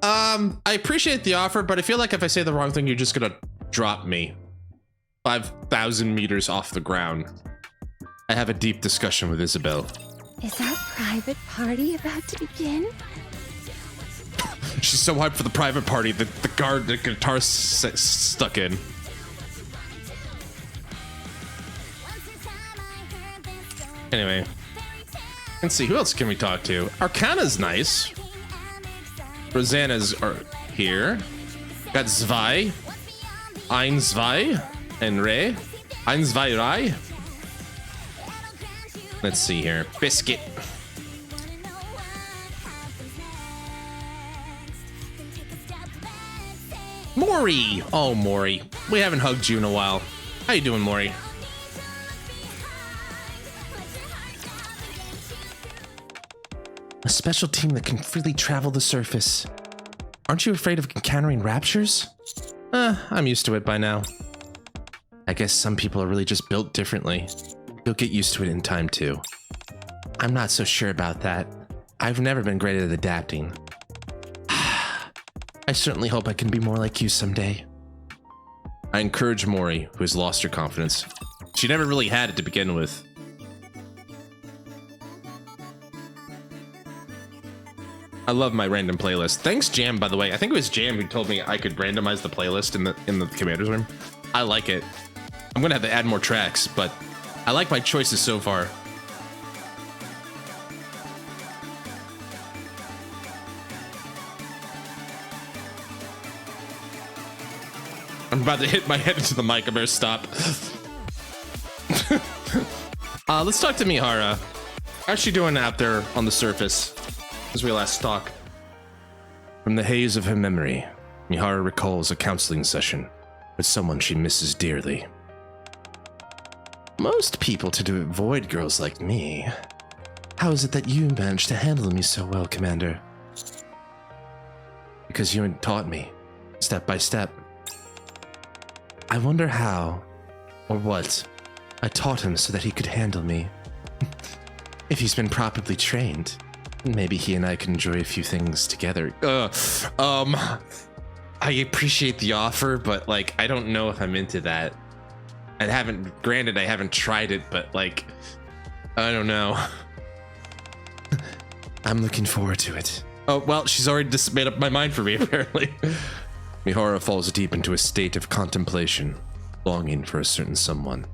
I appreciate the offer, but I feel like if I say the wrong thing, you're just gonna drop me 5,000 meters off the ground. I have a deep discussion with Isabel. Is our private party about to begin? She's so hyped for the private party that the guitar stuck in. Anyway, let's see, who else can we talk to? Arcana's nice. Rosanna's here. Got Zwei. Ein, Zwei. And Ray. Ein, Zwei, Rai. Let's see here. Biscuit. Mori. Oh, Mori. We haven't hugged you in a while. How you doing, Mori? A special team that can freely travel the surface. Aren't you afraid of encountering raptures? I'm used to it by now. I guess some people are really just built differently. You'll get used to it in time too. I'm not so sure about that. I've never been great at adapting. I certainly hope I can be more like you someday. I encourage Mori, who has lost her confidence. She never really had it to begin with. I love my random playlist. Thanks, Jam, by the way. I think it was Jam who told me I could randomize the playlist in the commander's room. I like it. I'm gonna have to add more tracks, but I like my choices so far. I'm about to hit my head into the mic. I better stop. Let's talk to Mihara. How's she doing out there on the surface as we last talk? From the haze of her memory, Mihara recalls a counseling session with someone she misses dearly. Most people tend to avoid girls like me. How is it that you managed to handle me so well, Commander? Because you taught me, step by step. I wonder how, or what, I taught him so that he could handle me. If he's been properly trained, maybe he and I can enjoy a few things together. I appreciate the offer, but like, I don't know if I'm into that. Granted, I haven't tried it, but like, I don't know. I'm looking forward to it. Oh, well, she's already just made up my mind for me, apparently. Mihara falls deep into a state of contemplation, longing for a certain someone.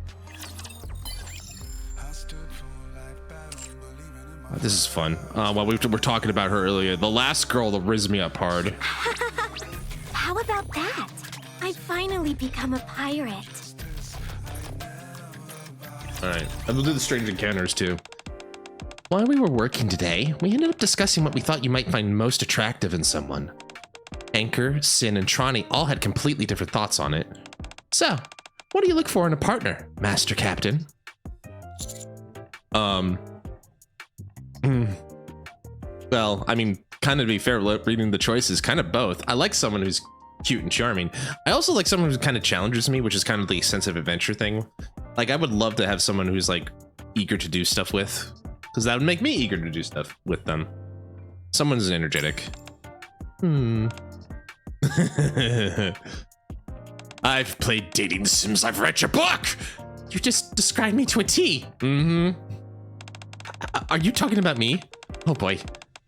Oh, this is fun. While we were talking about her earlier, the last girl that rizzed me up hard. How about that? I finally become a pirate. Alright, and we'll do the strange encounters too. While we were working today, we ended up discussing what we thought you might find most attractive in someone. Anchor, Sin, and Trani all had completely different thoughts on it. So, what do you look for in a partner, Master Captain? Well, I mean, kind of to be fair, reading the choices, kind of both. I like someone who's cute and charming. I also like someone who kind of challenges me, which is kind of the sense of adventure thing. Like, I would love to have someone who's like eager to do stuff with, because that would make me eager to do stuff with them. Someone who's energetic. I've played dating sims. I've read your book. You just described me to a T. Are you talking about me? Oh boy,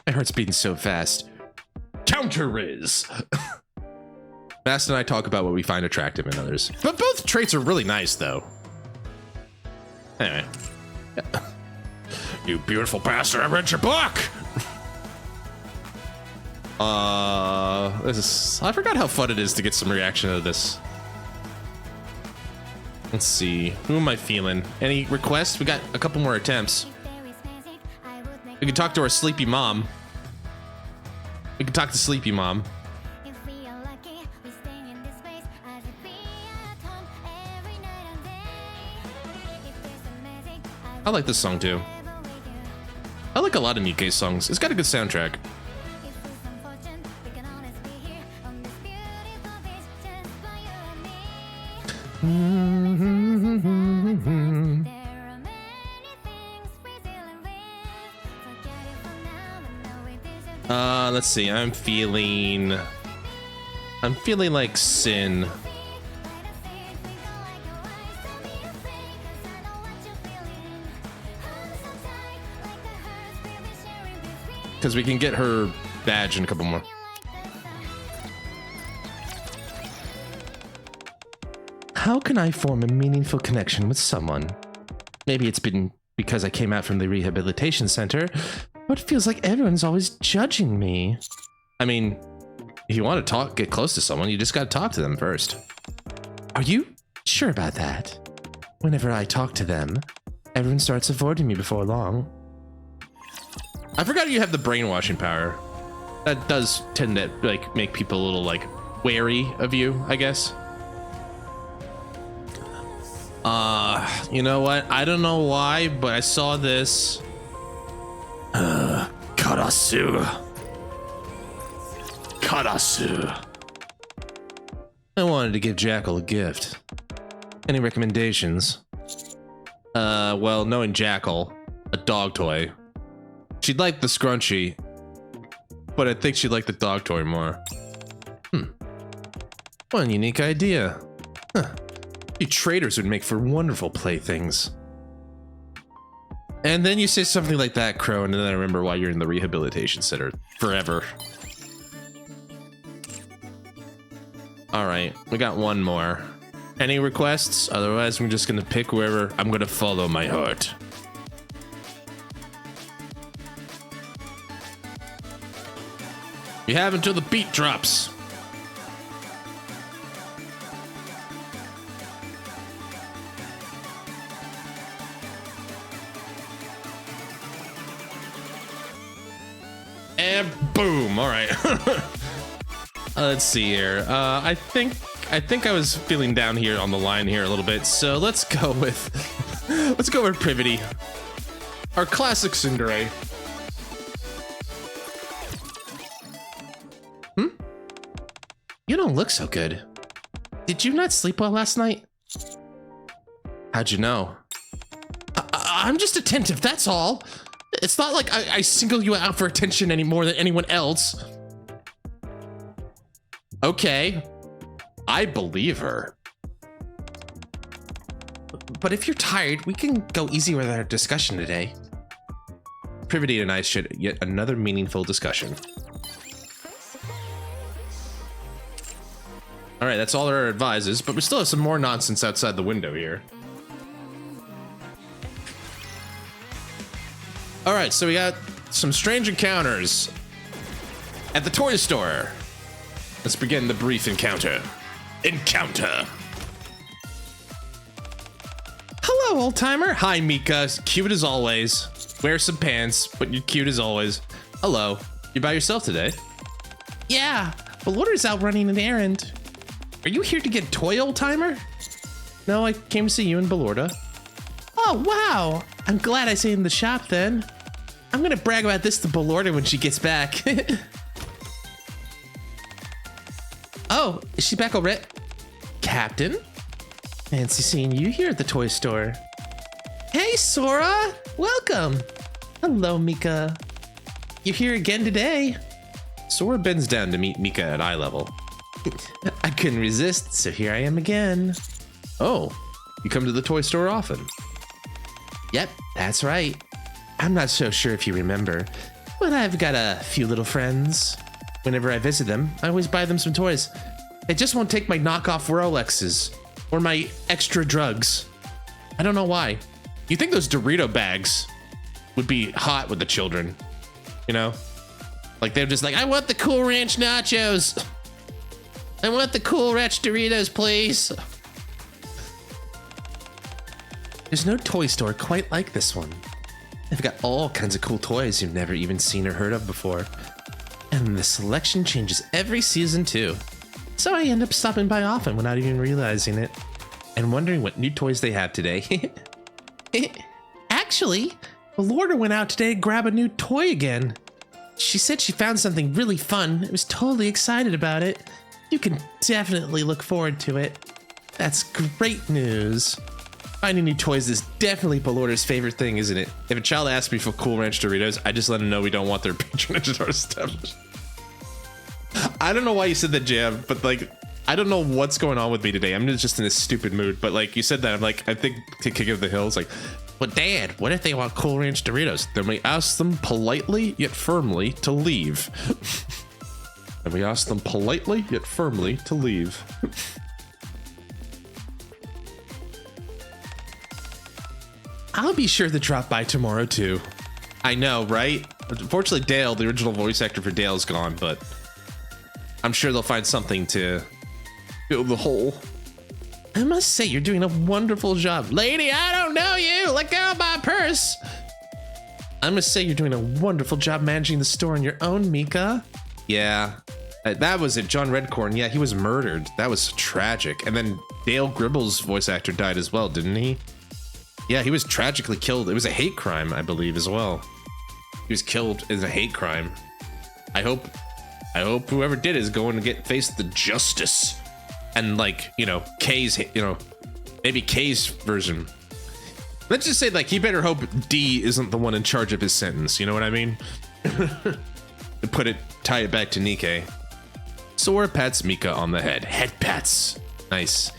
my heart's beating so fast. Counter Riz. Bast and I talk about what we find attractive in others, but both traits are really nice, though. Anyway, you beautiful bastard! I read your book. I forgot how fun it is to get some reaction out of this. Let's see, who am I feeling? Any requests? We got a couple more attempts. We can talk to our sleepy mom. We can talk to sleepy mom. I like this song too. I like a lot of NIKKE songs. It's got a good soundtrack. Let's see. I'm feeling like Sin. Because we can get her badge in a couple more. How can I form a meaningful connection with someone? Maybe it's been because I came out from the rehabilitation center, but it feels like everyone's always judging me. I mean, if you want to get close to someone, you just gotta talk to them first. Are you sure about that? Whenever I talk to them, everyone starts avoiding me before long. I forgot you have the brainwashing power. That does tend to like make people a little like wary of you, I guess. You know what? I don't know why, but I saw this. Karasu. I wanted to give Jackal a gift. Any recommendations? Well, knowing Jackal, a dog toy. She'd like the scrunchie, but I think she'd like the dog toy more. One unique idea. Huh. You traders would make for wonderful playthings. And then you say something like that, Crow, and then I remember why you're in the rehabilitation center forever. All right, we got one more. Any requests? Otherwise, I'm just gonna pick wherever. I'm gonna follow my heart. You have until the beat drops. And boom. All right. Let's see here. I think I was feeling down here on the line here a little bit. So let's go with Privity, our classic Cinderace. You don't look so good. Did you not sleep well last night? How'd you know? I'm just attentive, that's all. It's not like I single you out for attention any more than anyone else. Okay, I believe her. But if you're tired, we can go easy with our discussion today. Privity and I should yet another meaningful discussion. All right, that's all our advices, but we still have some more nonsense outside the window here. All right, so we got some strange encounters at the toy store. Let's begin the brief encounter. Hello, old timer. Hi, Mika. Cute as always. Wear some pants, but you're cute as always. Hello. You by yourself today? Yeah, Belorda's out running an errand. Are you here to get a toy, old timer? No, I came to see you and Belorda. Oh, wow. I'm glad I stayed in the shop then. I'm gonna brag about this to Belorda when she gets back. Oh, is she back already? Captain? Fancy seeing you here at the toy store. Hey, Sora! Welcome! Hello, Mika. You're here again today. Sora bends down to meet Mika at eye level. I couldn't resist, so here I am again. Oh, you come to the toy store often? Yep, that's right. I'm not so sure if you remember, but I've got a few little friends. Whenever I visit them, I always buy them some toys. They just won't take my knockoff Rolexes or my extra drugs. I don't know why. You think those Dorito bags would be hot with the children, you know? Like they're just like, I want the Cool Ranch nachos. I want the Cool Ranch Doritos, please. There's no toy store quite like this one. They've got all kinds of cool toys you've never even seen or heard of before. And the selection changes every season too. So I end up stopping by often without even realizing it. And wondering what new toys they have today. Actually, Belorda went out today to grab a new toy again. She said she found something really fun. I was totally excited about it. You can definitely look forward to it. That's great news. Finding new toys is definitely Belorda's favorite thing, isn't it? If a child asks me for Cool Ranch Doritos, I just let them know we don't want their patronage at our establishment. I don't know why you said that, Jam, but like, I don't know what's going on with me today. I'm just in this stupid mood, but like you said that, I'm like, I think to kick up the hills, like, but Dad, what if they want Cool Ranch Doritos? Then we ask them politely yet firmly to leave. And we ask them politely yet firmly to leave. I'll be sure to drop by tomorrow too. I know, right? Unfortunately, Dale, the original voice actor for Dale, is gone, but I'm sure they'll find something to fill the hole. I must say, you're doing a wonderful job. Lady, I don't know you. Let go of my purse. I must say, you're doing a wonderful job managing the store on your own, Mika. Yeah, that was it. John Redcorn. Yeah, he was murdered. That was tragic. And then Dale Gribble's voice actor died as well, didn't he? Yeah, he was tragically killed. It was a hate crime, I believe, as well. He was killed as a hate crime. I hope whoever did it is going to face the justice. And like, you know, K's, you know, maybe K's version. Let's just say, like, he better hope D isn't the one in charge of his sentence. You know what I mean? To tie it back to NIKKE. Sora pats Mika on the head. Head pats. Nice.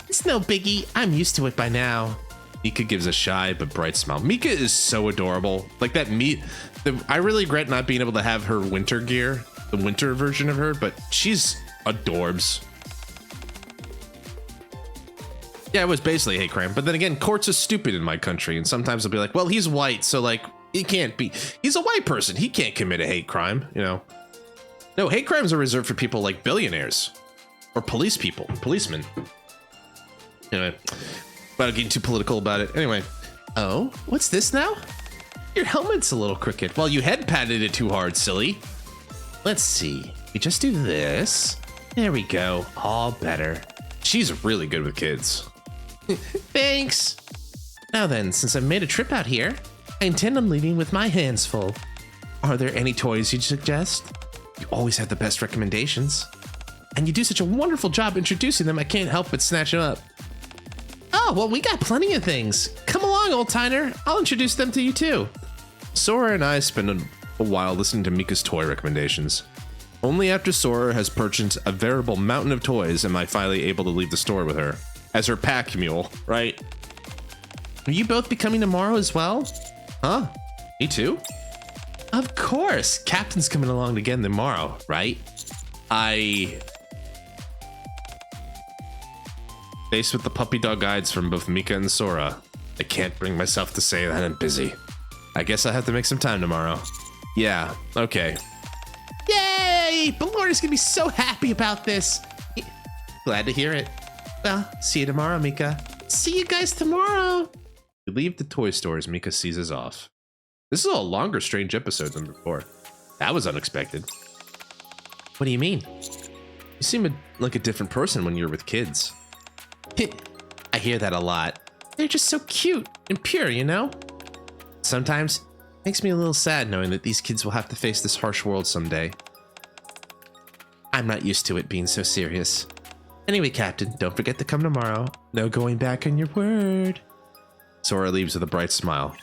It's no biggie. I'm used to it by now. Mika gives a shy but bright smile. Mika is so adorable. Like that I really regret not being able to have her winter gear, the winter version of her, but she's adorbs. Yeah, it was basically hate crime. But then again, courts are stupid in my country. And sometimes they'll be like, well, he's white. So like, he can't be, he's a white person. He can't commit a hate crime, you know? No, hate crimes are reserved for people like billionaires or policemen. Anyway, without getting too political about it. Anyway, oh, what's this now? Your helmet's a little crooked. Well, you head patted it too hard, silly. Let's see. We just do this. There we go. All better. She's really good with kids. Thanks. Now then, since I've made a trip out here, I intend on leaving with my hands full. Are there any toys you'd suggest? You always have the best recommendations. And you do such a wonderful job introducing them, I can't help but snatch them up. Oh, well, we got plenty of things. Come along, old-timer. I'll introduce them to you, too. Sora and I spend a while listening to Mika's toy recommendations. Only after Sora has purchased a veritable mountain of toys am I finally able to leave the store with her. As her pack mule, right? Are you both be coming tomorrow as well? Huh? Me too? Of course. Captain's coming along again tomorrow, right? Faced with the puppy dog guides from both Mika and Sora, I can't bring myself to say that I'm busy. I guess I'll have to make some time tomorrow. Yeah, okay. Yay! Balori's gonna be so happy about this. Glad to hear it. Well, see you tomorrow, Mika. See you guys tomorrow. We leave the toy store as Mika seizes off. This is a longer strange episode than before. That was unexpected. What do you mean? You seem like a different person when you're with kids. I hear that a lot. They're just so cute and pure, you know? Sometimes it makes me a little sad knowing that these kids will have to face this harsh world someday. I'm not used to it being so serious. Anyway, Captain, don't forget to come tomorrow. No going back on your word. Sora leaves with a bright smile.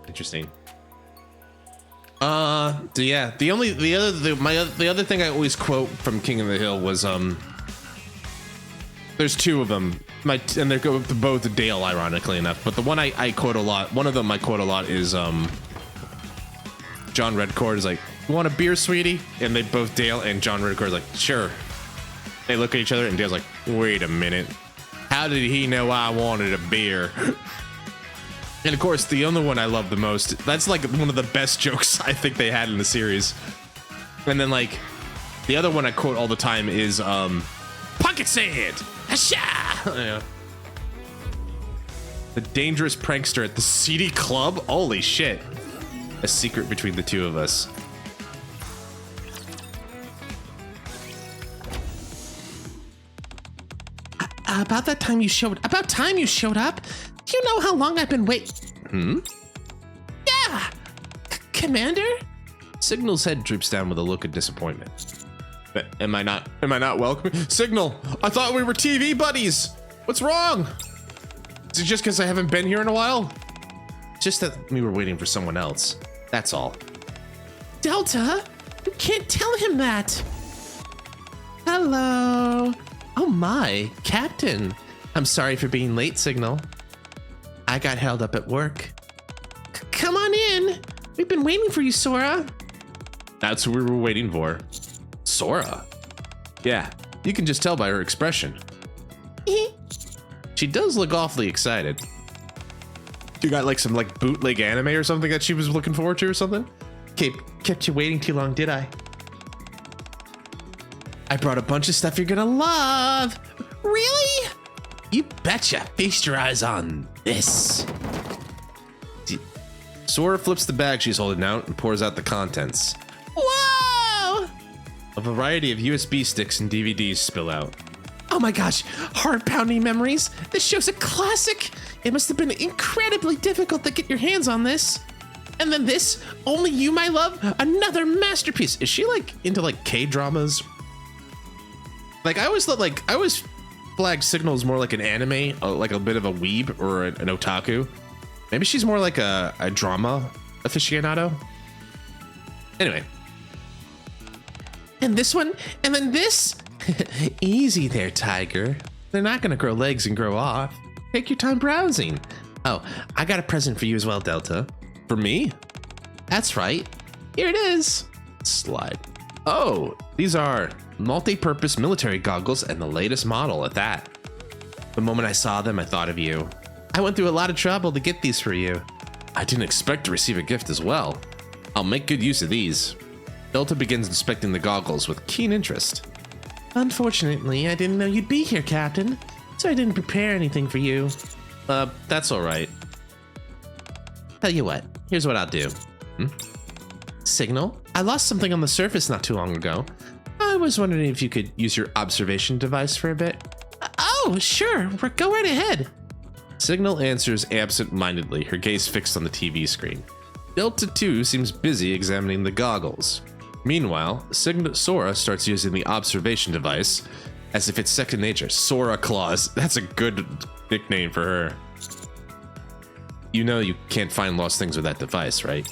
Interesting. Yeah. The other thing I always quote from King of the Hill was there's two of them. And they're both Dale, ironically enough. But the one I quote a lot, one of them I quote a lot is John Redcord is like, "You want a beer, sweetie?" And they both, Dale and John Redcord, is like, "Sure." They look at each other and Dale's like, "Wait a minute. How did he know I wanted a beer?" And of course, the other one I love the most, that's like one of the best jokes I think they had in the series. And then like, the other one I quote all the time is pocket sand! Hasha! Yeah. The dangerous prankster at the seedy club? Holy shit. A secret between the two of us. About time you showed up. Do you know how long I've been waiting? Yeah! Commander? Signal's head droops down with a look of disappointment. But am I not welcome? Signal, I thought we were TV buddies. What's wrong? Is it just because I haven't been here in a while? Just that we were waiting for someone else. That's all. Delta, you can't tell him that. Hello. Oh my, Captain. I'm sorry for being late, Signal. I got held up at work. Come on in. We've been waiting for you, Sora. That's who we were waiting for. Sora? Yeah, you can just tell by her expression. She does look awfully excited. You got like some like bootleg anime or something that she was looking forward to or something? Kept you waiting too long, did I? I brought a bunch of stuff you're gonna love. Really? You betcha. Feast your eyes on this. Sora flips the bag she's holding out and pours out the contents. Whoa! A variety of USB sticks and DVDs spill out. Oh my gosh, heart-pounding memories. This show's a classic. It must have been incredibly difficult to get your hands on this. And then this, Only You, My Love, another masterpiece. Is she like into like K-dramas? Like I always flagged Signal as more like an anime, like a bit of a weeb or an otaku. Maybe she's more like a drama aficionado. Anyway. And this one, and then this. Easy there, Tiger. They're not gonna grow legs and grow off. Take your time browsing. Oh, I got a present for you as well, Delta. For me? That's right. Here it is. Slide. Oh, these are multi-purpose military goggles and the latest model at that. The moment I saw them, I thought of you. I went through a lot of trouble to get these for you. I didn't expect to receive a gift as well. I'll make good use of these. Delta begins inspecting the goggles with keen interest. Unfortunately, I didn't know you'd be here, Captain, so I didn't prepare anything for you. That's all right. Tell you what, here's what I'll do. Signal, I lost something on the surface not too long ago. I was wondering if you could use your observation device for a bit. Oh, sure, go right ahead. Signal answers absent-mindedly, her gaze fixed on the TV screen. Delta 2 seems busy examining the goggles. Meanwhile, Sora starts using the observation device as if it's second nature. Sora Claus, that's a good nickname for her. You know you can't find lost things with that device, right?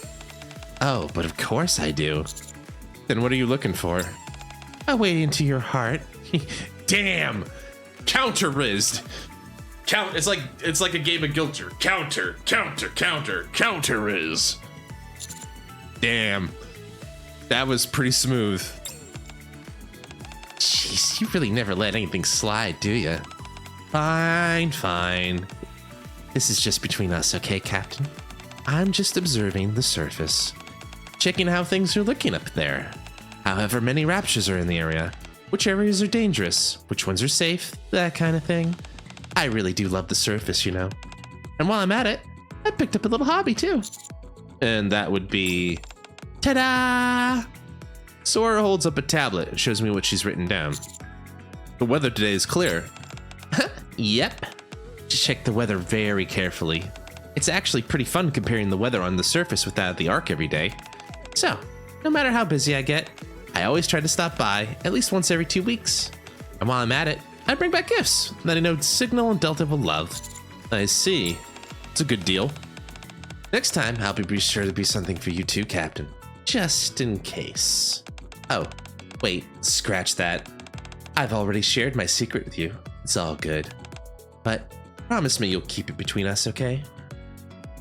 Oh, but of course I do. Then what are you looking for? A way into your heart. Damn! Counter-rizzed! It's like a game of Guilter. Counter-riz. Damn. That was pretty smooth. Jeez, you really never let anything slide, do you? Fine. This is just between us, okay, Captain? I'm just observing the surface. Checking how things are looking up there. However many raptures are in the area. Which areas are dangerous? Which ones are safe? That kind of thing. I really do love the surface, you know. And while I'm at it, I picked up a little hobby too. And that would be... Ta-da! Sora holds up a tablet and shows me what she's written down. The weather today is clear. Yep. Just check the weather very carefully. It's actually pretty fun comparing the weather on the surface with that at the Ark every day. So, no matter how busy I get, I always try to stop by at least once every 2 weeks. And while I'm at it, I bring back gifts that I know Signal and Delta will love. I see. It's a good deal. Next time, I'll be sure to be something for you too, Captain. Just in case. Oh, wait, scratch that. I've already shared my secret with you. It's all good. But promise me you'll keep it between us, okay?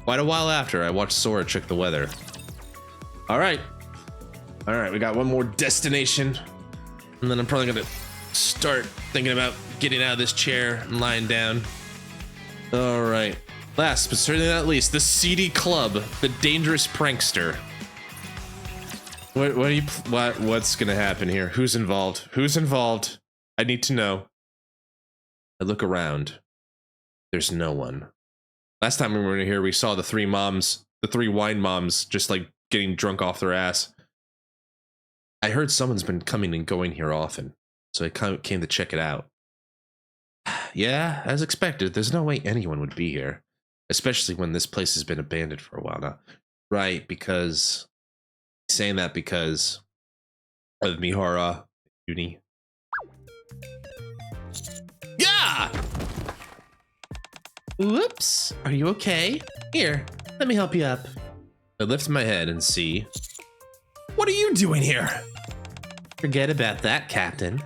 Quite a while after, I watched Sora check the weather. All right, we got one more destination. And then I'm probably gonna start thinking about getting out of this chair and lying down. All right, last but certainly not least, the seedy club, the dangerous prankster. What's gonna happen here? Who's involved? I need to know. I look around. There's no one. Last time we were in here, we saw the three wine moms, just like getting drunk off their ass. I heard someone's been coming and going here often, so I came to check it out. Yeah, as expected, there's no way anyone would be here, especially when this place has been abandoned for a while now. Right, because... saying that because of Mihara, Uni. Yeah! Whoops, are you okay? Here, let me help you up. I lift my head and see... What are you doing here? Forget about that, Captain.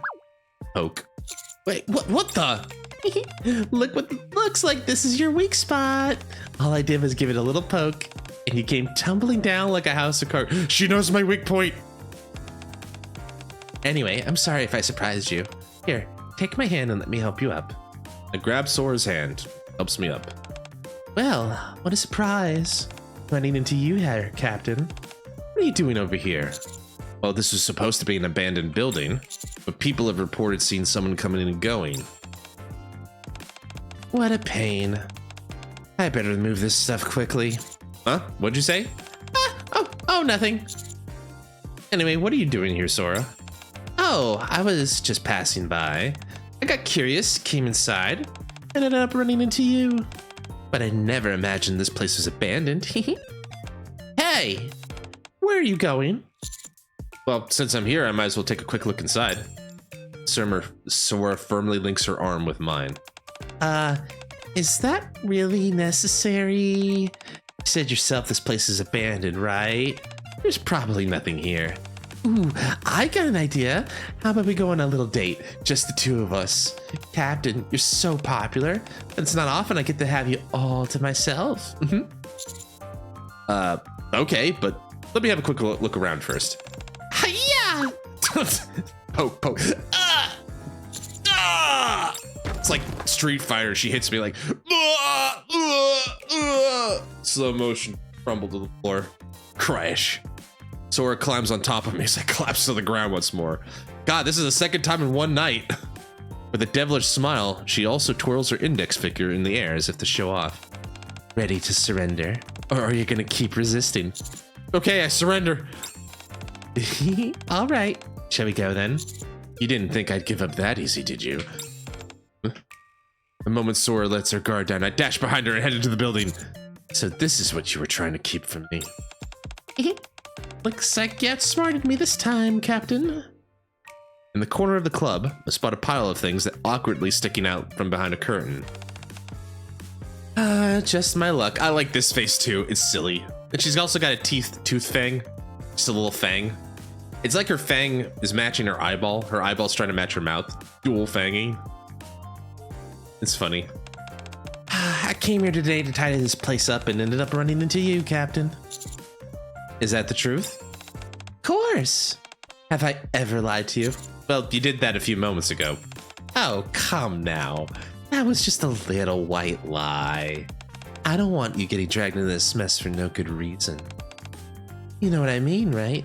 Poke. Wait, what the? Looks like this is your weak spot. All I did was give it a little poke, and you came tumbling down like a house of cards. She knows my weak point. Anyway, I'm sorry if I surprised you. Here, take my hand and let me help you up. I grab Sora's hand, helps me up. Well, what a surprise. Running into you here, Captain. What are you doing over here? Well, this was supposed to be an abandoned building, but people have reported seeing someone coming in and going. What a pain. I better move this stuff quickly. Huh? What'd you say? Oh, nothing. Anyway, what are you doing here, Sora? Oh, I was just passing by. I got curious, came inside, ended up running into you. But I never imagined this place was abandoned. Hey! Where are you going? Well, since I'm here, I might as well take a quick look inside. Sora firmly links her arm with mine. Is that really necessary? You said yourself this place is abandoned, right? There's probably nothing here. Ooh, I got an idea. How about we go on a little date? Just the two of us. Captain, you're so popular. It's not often I get to have you all to myself. Okay, but let me have a quick look around first. Hiya! Poke. It's like Street Fighter. She hits me like slow motion, crumble to the floor, crash. Sora climbs on top of me as I collapse to the ground once more. God, this is the second time in one night. With a devilish smile, she also twirls her index finger in the air as if to show off. Ready to surrender? Or are you gonna keep resisting? Okay, I surrender. All right, shall we go then? You didn't think I'd give up that easy, did you? The moment Sora lets her guard down, I dash behind her and head into the building. So this is what you were trying to keep from me. Looks like you outsmarted me this time, Captain. In the corner of the club, I spot a pile of things that awkwardly sticking out from behind a curtain. Just my luck. I like this face too. It's silly. And she's also got a tooth fang. Just a little fang. It's like her fang is matching her eyeball. Her eyeball's trying to match her mouth. Dual fanging. It's funny. I came here today to tidy this place up and ended up running into you, Captain. Is that the truth? Of course. Have I ever lied to you? Well, you did that a few moments ago. Oh, come now. That was just a little white lie. I don't want you getting dragged into this mess for no good reason. You know what I mean, right?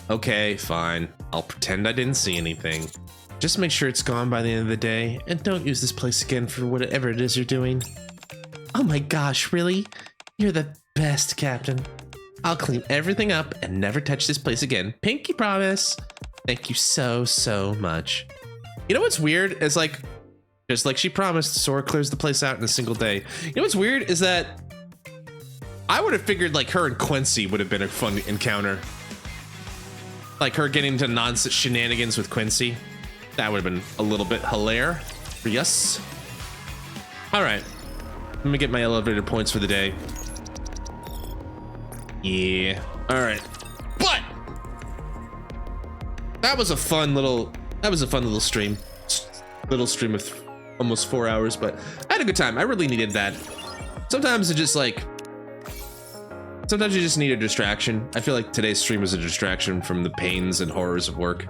Okay, fine. I'll pretend I didn't see anything. Just make sure it's gone by the end of the day, and don't use this place again for whatever it is you're doing. Oh my gosh, really? You're the best, Captain. I'll clean everything up and never touch this place again. Pinky promise. Thank you so much. You know what's weird? It's like, just like she promised, Sora clears the place out in a single day. You know what's weird is that I would have figured like her and Quincy would have been a fun encounter. Like her getting into nonsense shenanigans with Quincy. That would have been a little bit hilarious. Yes. All right. Let me get my elevator points for the day. Yeah. All right. But that was a fun little stream. Little stream of almost 4 hours, but I had a good time. I really needed that. Sometimes it's just like, sometimes you just need a distraction. I feel like today's stream was a distraction from the pains and horrors of work.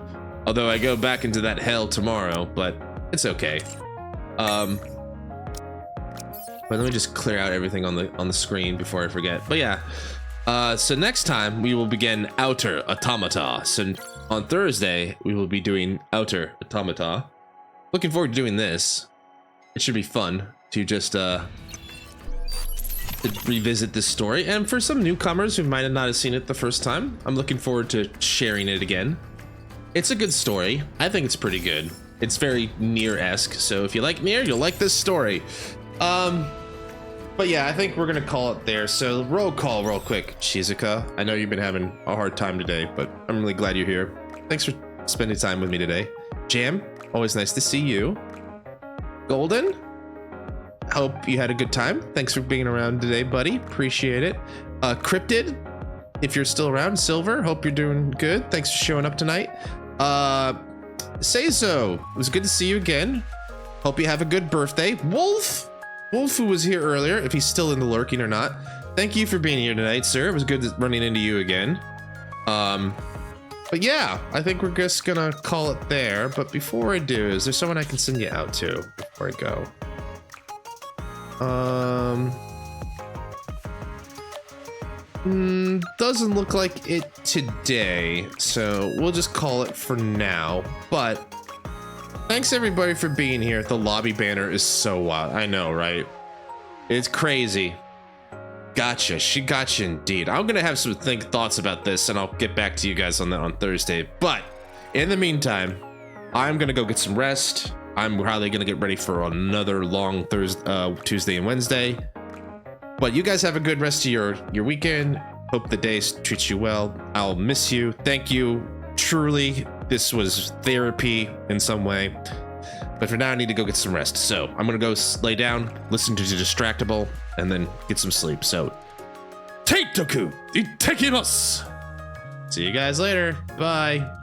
Although I go back into that hell tomorrow, but it's okay. But let me just clear out everything on the screen before I forget. But yeah, so next time we will begin Outer Automata. So on Thursday we will be doing Outer Automata. Looking forward to doing this. It should be fun to just to revisit this story. And for some newcomers who might not have seen it the first time, I'm looking forward to sharing it again. It's a good story. I think it's pretty good. It's very Nier-esque. So if you like Nier, you'll like this story. But yeah, I think we're gonna call it there. So roll call real quick. Shizuka, I know you've been having a hard time today, but I'm really glad you're here. Thanks for spending time with me today. Jam, always nice to see you. Golden, hope you had a good time. Thanks for being around today, buddy. Appreciate it. Cryptid, if you're still around. Silver, hope you're doing good. Thanks for showing up tonight. Say so. It was good to see you again. Hope you have a good birthday. Wolf, who was here earlier, if he's still in the lurking or not. Thank you for being here tonight, sir. It was good running into you again. But yeah, I think we're just gonna call it there. But before I do, is there someone I can send you out to before I go? Doesn't look like it today, so we'll just call it for now. But thanks everybody for being here. The lobby banner is so wild. I know, right? It's crazy. Gotcha. She gotcha indeed. I'm gonna have some thoughts about this, and I'll get back to you guys on that on Thursday. But in the meantime, I'm gonna go get some rest. I'm probably gonna get ready for another long Tuesday and Wednesday. But you guys have a good rest of your weekend. Hope the day treats you well. I'll miss you. Thank you. Truly, this was therapy in some way. But for now, I need to go get some rest. So I'm gonna go lay down, listen to the Distractable, and then get some sleep. So take Itoku, itekimasu. See you guys later. Bye.